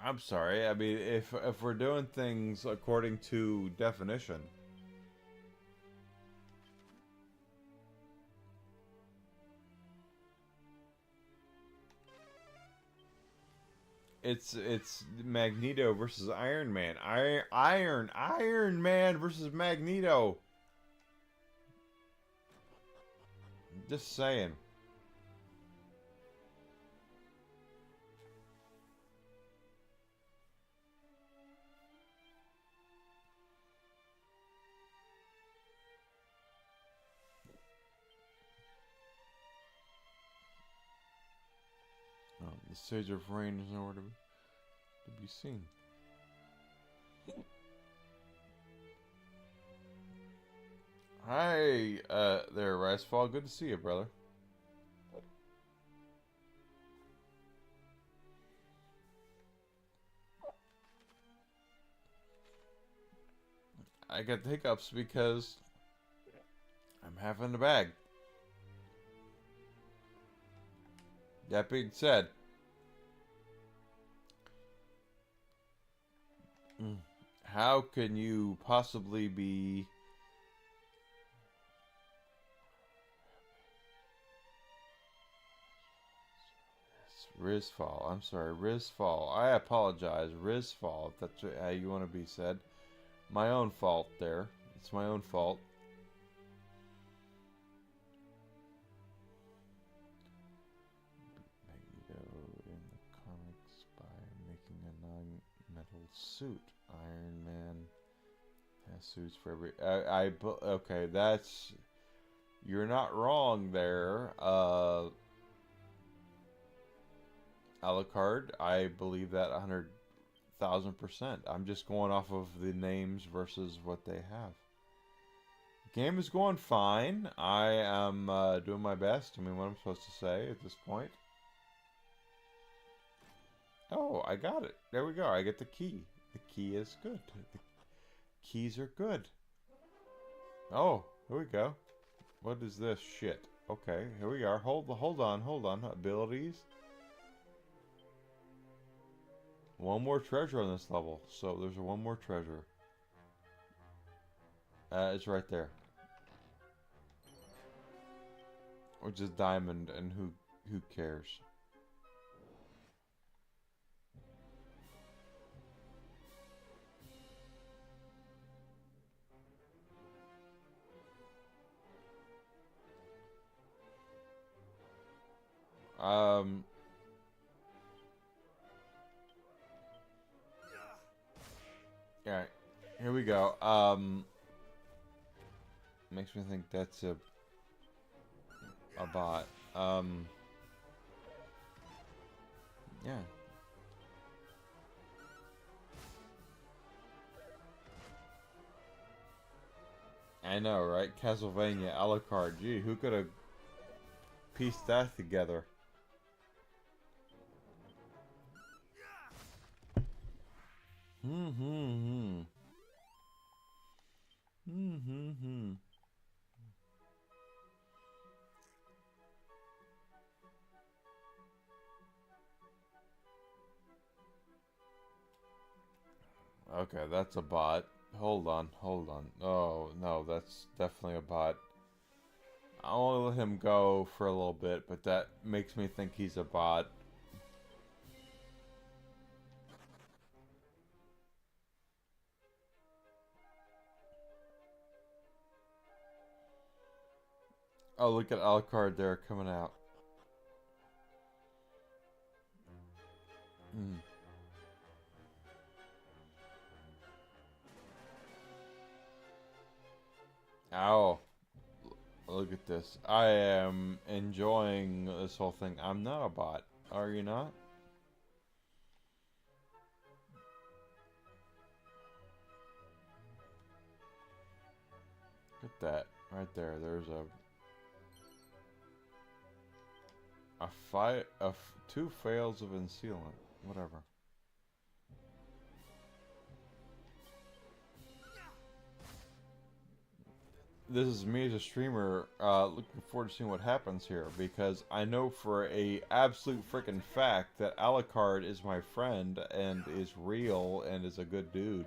I'm sorry. I mean, if we're doing things according to definition, it's Magneto versus Iron Man. Iron Man versus Magneto. Just saying. The Sage of Rain is nowhere to be seen. Hi, there, Ricefall. Good to see you, brother. I got the hiccups because I'm having the bag. That being said, how can you possibly be Rizfall? I'm sorry, Rizfall. I apologize, Rizfall, if that's how you want to be said. My own fault there. It's my own fault. Magneto in the comics by making a non-metal suit. Iron Man has suits for every... okay, that's... You're not wrong there. Alucard, I believe that 100,000%. I'm just going off of the names versus what they have. Game is going fine. I am doing my best. I mean, what I'm supposed to say at this point. Oh, I got it. There we go. I get the key. The key is good. The keys are good. Oh, here we go. What is this shit? Okay, here we are. Hold on. Abilities. One more treasure on this level. So there's one more treasure. It's right there. Which is diamond, and who cares? Alright, here we go. Makes me think that's a bot. Yeah. I know, right? Castlevania, Alucard. Gee, who could have pieced that together? Okay, that's a bot. Hold on, hold on. Oh, no, that's definitely a bot. I want to let him go for a little bit, but that makes me think he's a bot. Oh, look at Alucard there coming out. Ow. Look at this. I am enjoying this whole thing. I'm not a bot. Are you not? Look at that. Right there. There's two fails of unsealant. Whatever. This is me as a streamer looking forward to seeing what happens here, because I know for a absolute freaking fact that Alucard is my friend and is real and is a good dude.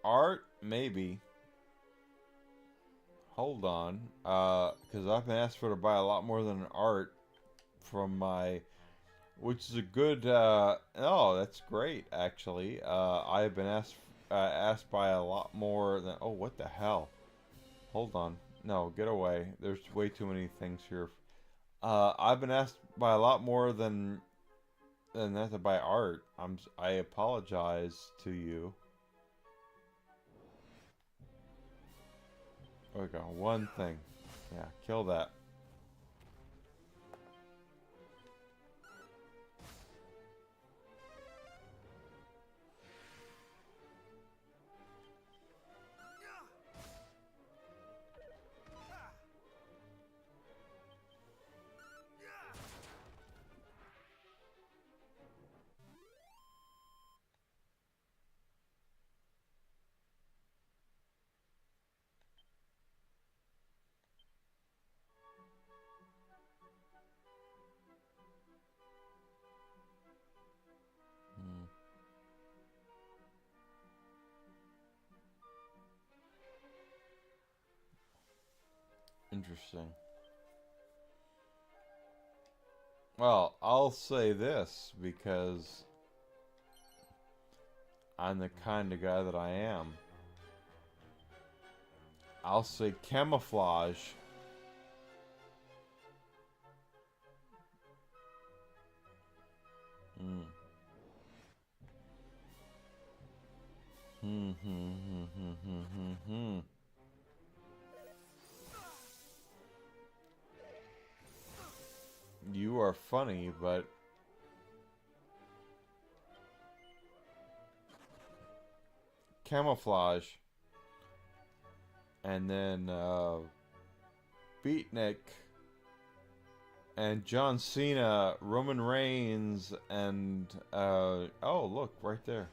Art, maybe. Hold on, because I've been asked for to buy a lot more than art from my, which is a good. Oh, that's great, actually. I've been asked by a lot more than. Oh, what the hell? Hold on, no, get away. There's way too many things here. I've been asked by a lot more than that to buy art. I apologize to you. There we go. One thing. Yeah, kill that. Interesting. Well, I'll say this because I'm the kind of guy that I am. I'll say camouflage. You are funny, but camouflage. And then Beatnik And John Cena, Roman Reigns, and oh look right there.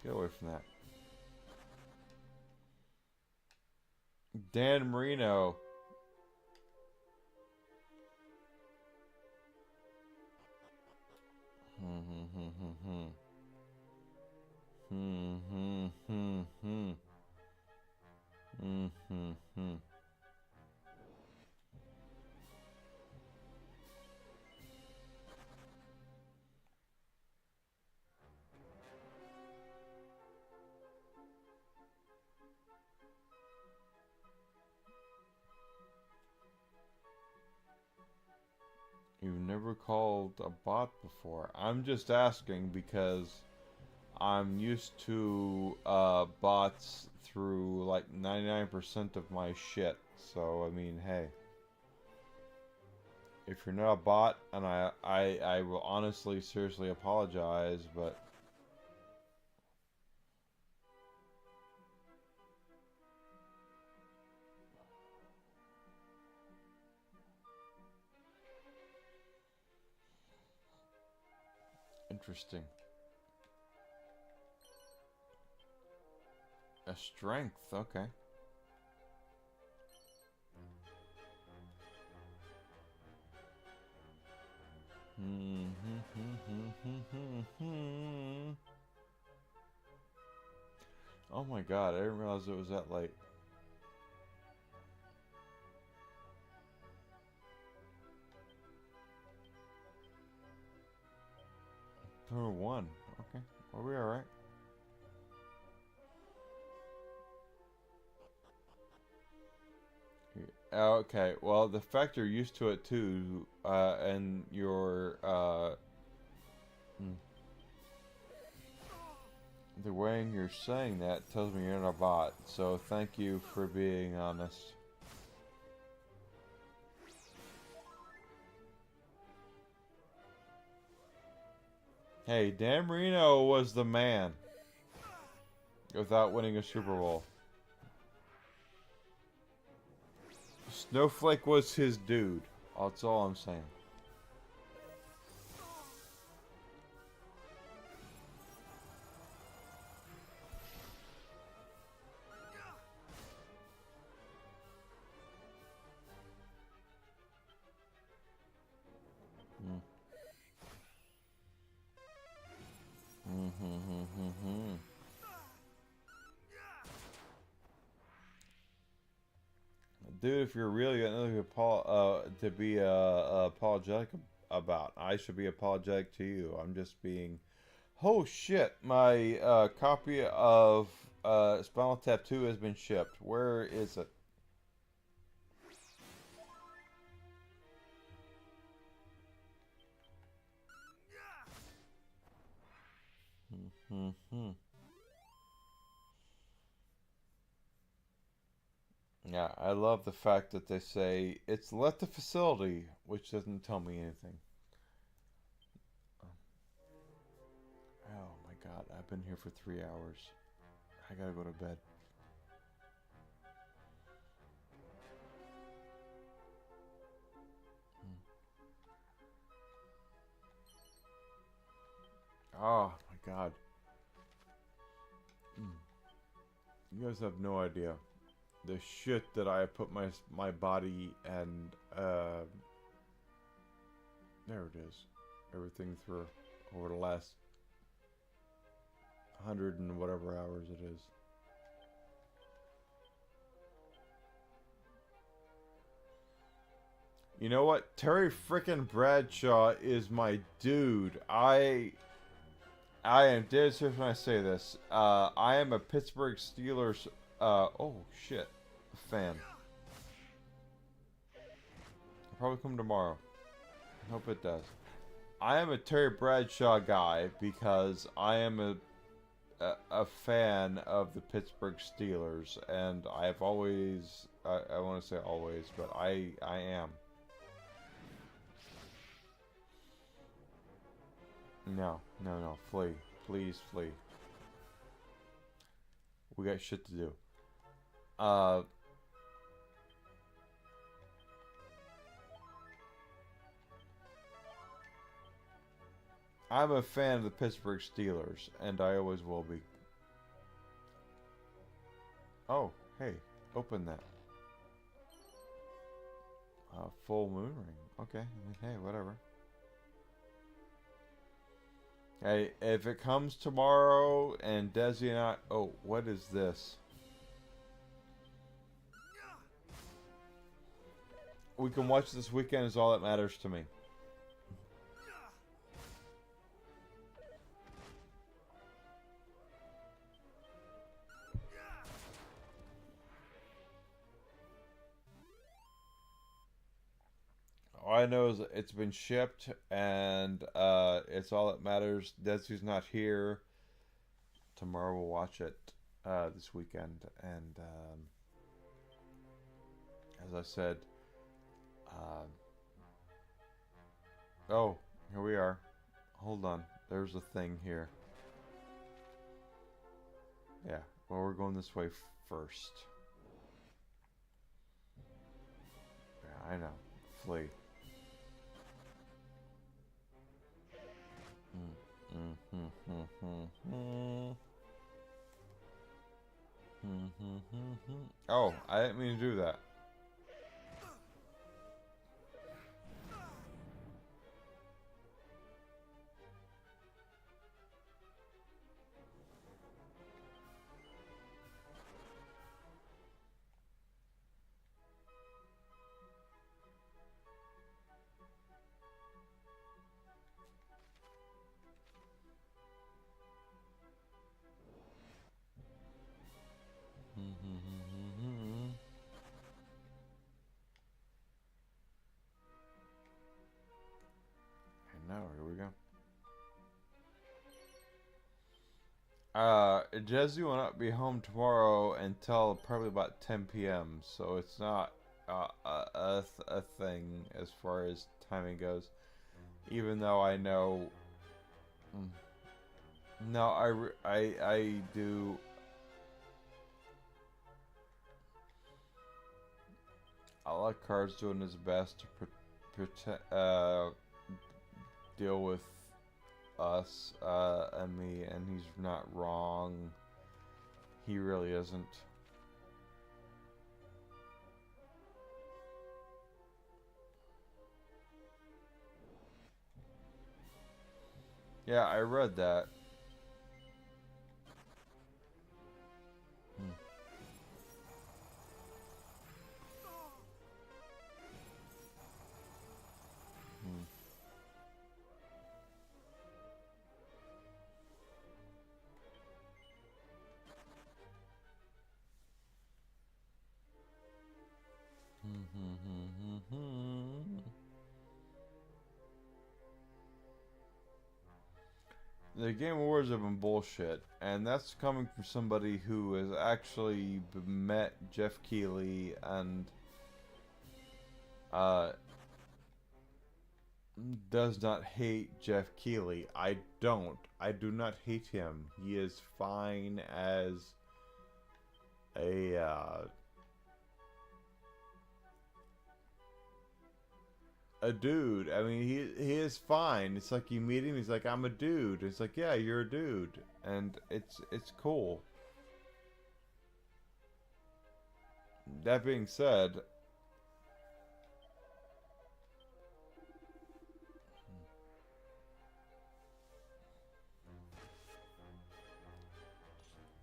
Get away from that. Dan Marino. You've never called a bot before. I'm just asking because I'm used to bots through like 99% of my shit. So, I mean, hey. If you're not a bot, and I will honestly, seriously apologize, but... Interesting. A strength, okay. Oh my god, I didn't realize it was that late. Turn 1. Okay. Are we alright? Okay, well, the fact you're used to it too, and you're, the way you're saying that tells me you're not a bot, so thank you for being honest. Hey, Dan Marino was the man without winning a Super Bowl. Snowflake was his dude. That's all I'm saying. Dude, if you're really got nothing to be apologetic about, I should be apologetic to you. I'm just being... Oh shit, my copy of Spinal Tap 2 has been shipped. Where is it? Yeah, I love the fact that they say it's left the facility, which doesn't tell me anything. Oh my god, I've been here for 3 hours. I gotta go to bed. Oh my god. You guys have no idea the shit that I put my body and there it is. Everything through over the last 100 and whatever hours it is. You know what? Terry frickin' Bradshaw is my dude. I am dead serious when I say this. I am a Pittsburgh Steelers oh shit, fan. I'll probably come tomorrow. I hope it does. I am a Terry Bradshaw guy because I am a fan of the Pittsburgh Steelers, and I've always I want to say always, but I am. No, flee. Please flee. We got shit to do. I'm a fan of the Pittsburgh Steelers, and I always will be. Oh, hey, open that. Full moon ring. Okay, I mean, hey, whatever. Hey, if it comes tomorrow and Desi and I... Oh, what is this? We can watch this weekend is all that matters to me. All I know is it's been shipped, and it's all that matters. Desi's not here. Tomorrow we'll watch it this weekend, and as I said, oh, here we are. Hold on, there's a thing here. Yeah, well, we're going this way first. Yeah, I know. Flee. Oh, I didn't mean to do that. And now, here we go. Jesse will not be home tomorrow until probably about 10 p.m. So it's not a thing as far as timing goes. Even though I know, no, I do. Alucard's doing his best to deal with us and me, and he's not wrong. He really isn't. Yeah, I read that. The Game Awards have been bullshit, and that's coming from somebody who has actually met Jeff Keighley and does not hate Jeff Keighley. I don't. I do not hate him. He is fine as a dude. I mean, he is fine. It's like you meet him, he's like, I'm a dude. It's like, yeah, you're a dude, and it's cool. That being said,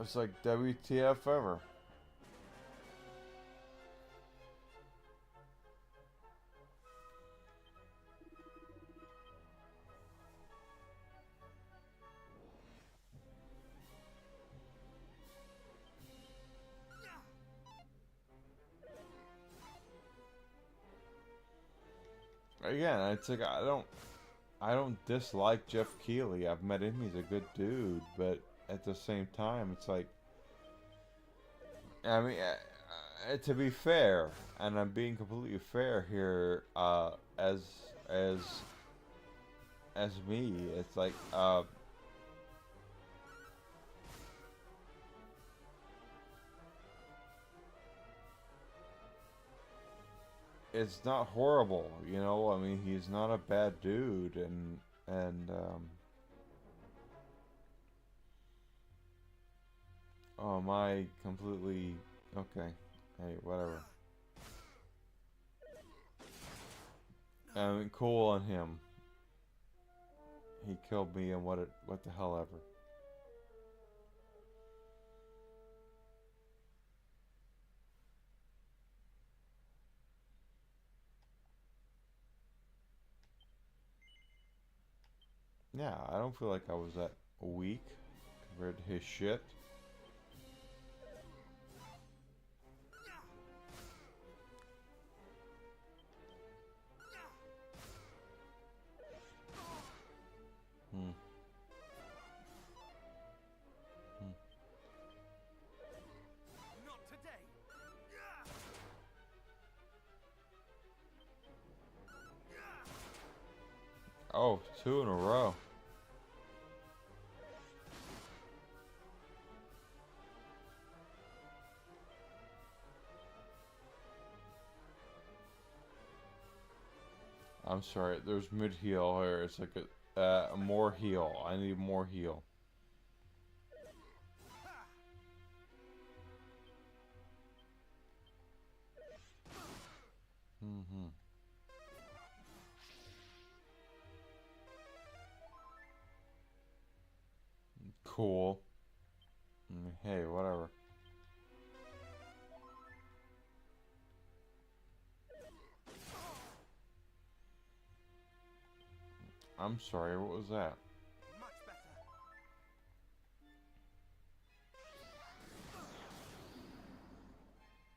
it's like WTF ever. Again, it's like I don't dislike Jeff Keighley. I've met him; he's a good dude. But at the same time, it's like, I mean, to be fair, and I'm being completely fair here, as me, it's like, it's not horrible, you know. I mean, he's not a bad dude, and Oh, am I completely... Okay. Hey, whatever. I mean, cool on him. He killed me and what the hell ever. Yeah, I don't feel like I was that weak compared to his shit. Hmm. Not today. Oh, 2 in a row. I'm sorry, there's mid heal here. It's like a more heal. I need more heal. Mm-hmm. Cool. Hey, whatever. I'm sorry, what was that? Much better.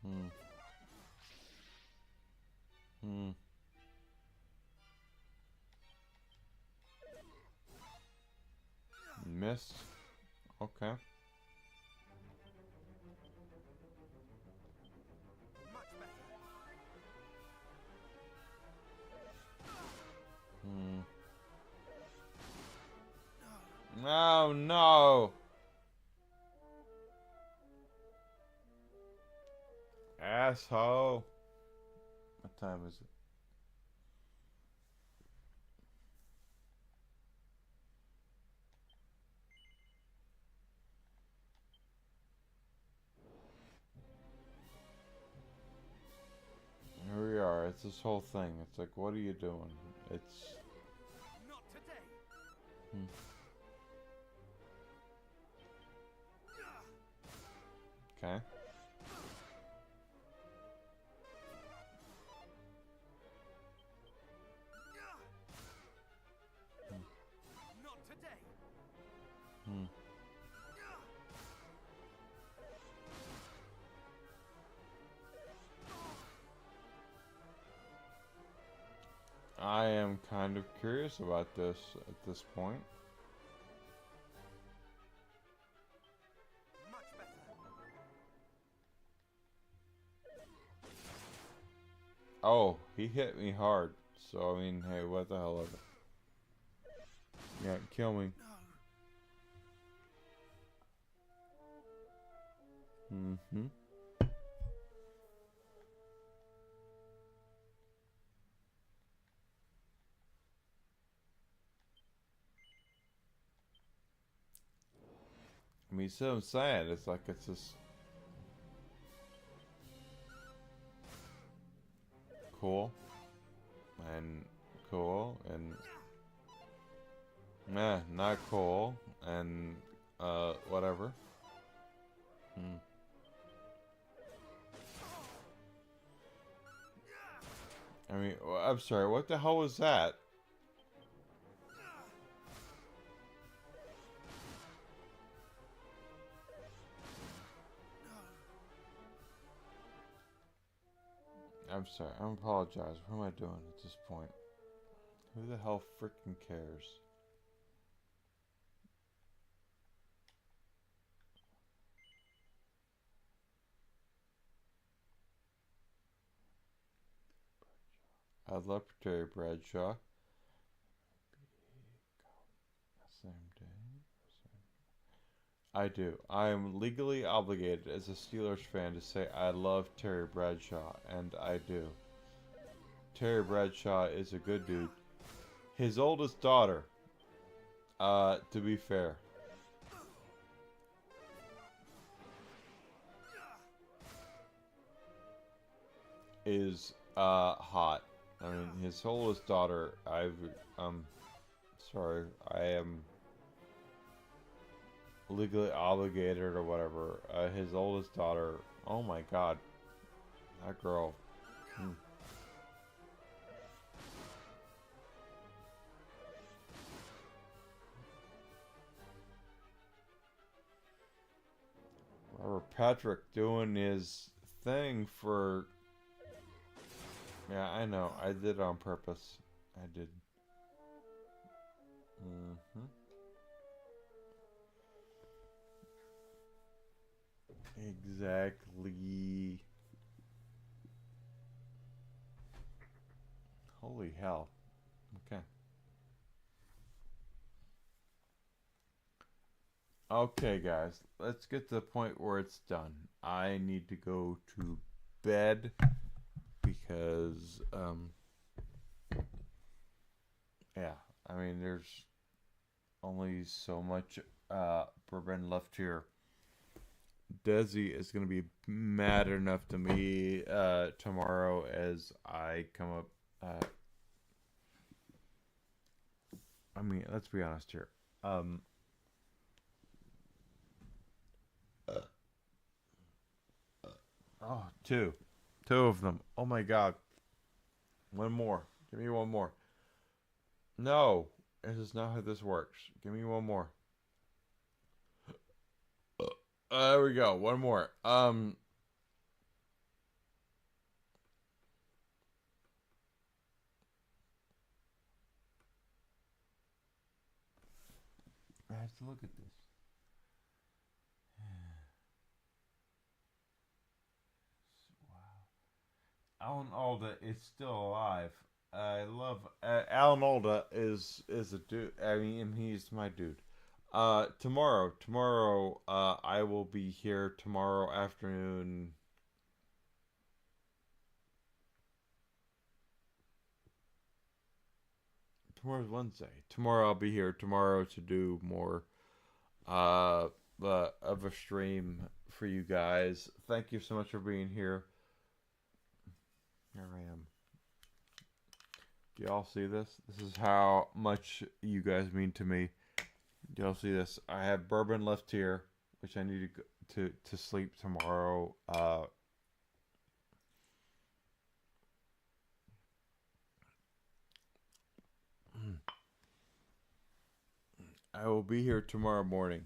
Hmm. Hmm. Missed. Okay. Much better. Hmm. No, no. Asshole. What time is it? Here we are. It's this whole thing. It's like, what are you doing? It's... Not today. Hmm. Okay. Not today. Hmm. I am kind of curious about this at this point. Much better. Oh, he hit me hard. So, I mean, hey, what the hell of it? Yeah, kill me. Mm-hmm. I mean, see what I'm saying? It's like, it's just... cool. And cool. And... nah, not cool. And, whatever. Hmm. I mean, I'm sorry, what the hell was that? I'm sorry, I apologize. What am I doing at this point? Who the hell freaking cares? I love Terry Bradshaw. Same day. I do. I am legally obligated as a Steelers fan to say I love Terry Bradshaw, and I do. Terry Bradshaw is a good dude. His oldest daughter, to be fair. is hot. I mean, his oldest daughter, sorry, I am legally obligated or whatever. His oldest daughter, oh my god, that girl. Robert Patrick doing his thing for. Yeah, I know. I did it on purpose. I did. Exactly. Holy hell. Okay. Okay, guys. Let's get to the point where it's done. I need to go to bed because, yeah. I mean, there's only so much bourbon left here. Desi is going to be mad enough to me tomorrow as I come up. I mean, let's be honest here. Oh, two. Two of them. Oh my god. One more. Give me one more. No. This is not how this works. Give me one more. There we go. One more. I have to look at this. Wow. Alan Alda is still alive. I love Alan Alda is a dude. I mean, he's my dude. Tomorrow, I will be here tomorrow afternoon. Tomorrow's Wednesday. Tomorrow I'll be here tomorrow to do more of a stream for you guys. Thank you so much for being here. Here I am. Do y'all see this? This is how much you guys mean to me. Do y'all see this? I have bourbon left here, which I need to sleep tomorrow. I will be here tomorrow morning,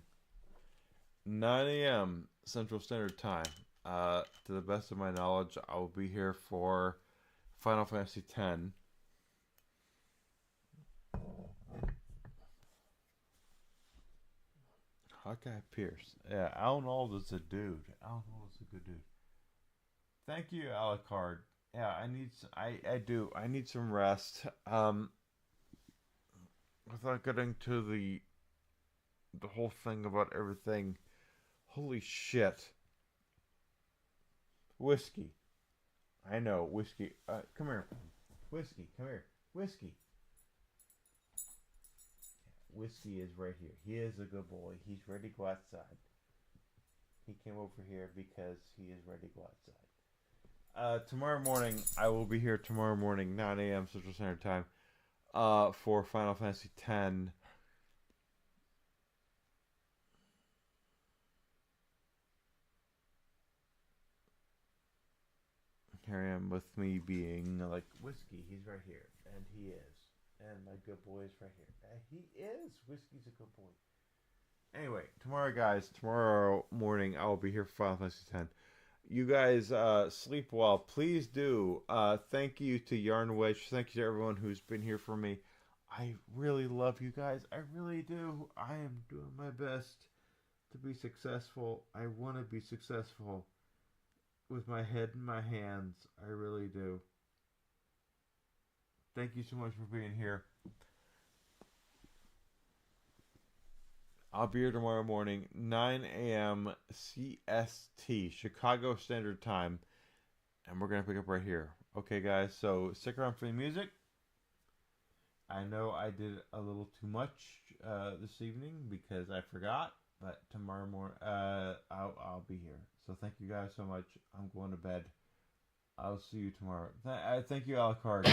9 a.m. Central Standard Time. To the best of my knowledge, I will be here for Final Fantasy X. Hawkeye Pierce. Yeah, Alan Alda's a dude. Alan Alda's a good dude. Thank you, Alucard. Yeah, I do. I need some rest. Without getting to the whole thing about everything. Holy shit. Whiskey. I know, whiskey. Come here. Whiskey, come here. Whiskey. Whiskey is right here. He is a good boy. He's ready to go outside. He came over here because he is ready to go outside. Tomorrow morning, I will be here tomorrow morning, 9 a.m. Central Standard Time, for Final Fantasy X. Here I am with me being like, Whiskey, he's right here. And he is. And my good boy is right here. He is. Whiskey's a good boy. Anyway, tomorrow, guys, tomorrow morning, I will be here for Final Fantasy X. You guys sleep well. Please do. Thank you to Yarn Wedge. Thank you to everyone who's been here for me. I really love you guys. I really do. I am doing my best to be successful. I want to be successful with my head in my hands. I really do. Thank you so much for being here. I'll be here tomorrow morning, 9 a.m. CST, Chicago Standard Time. And we're going to pick up right here. Okay, guys, so stick around for the music. I know I did a little too much this evening because I forgot. But tomorrow morning, I'll be here. So thank you guys so much. I'm going to bed. I'll see you tomorrow. Thank you, Alucard.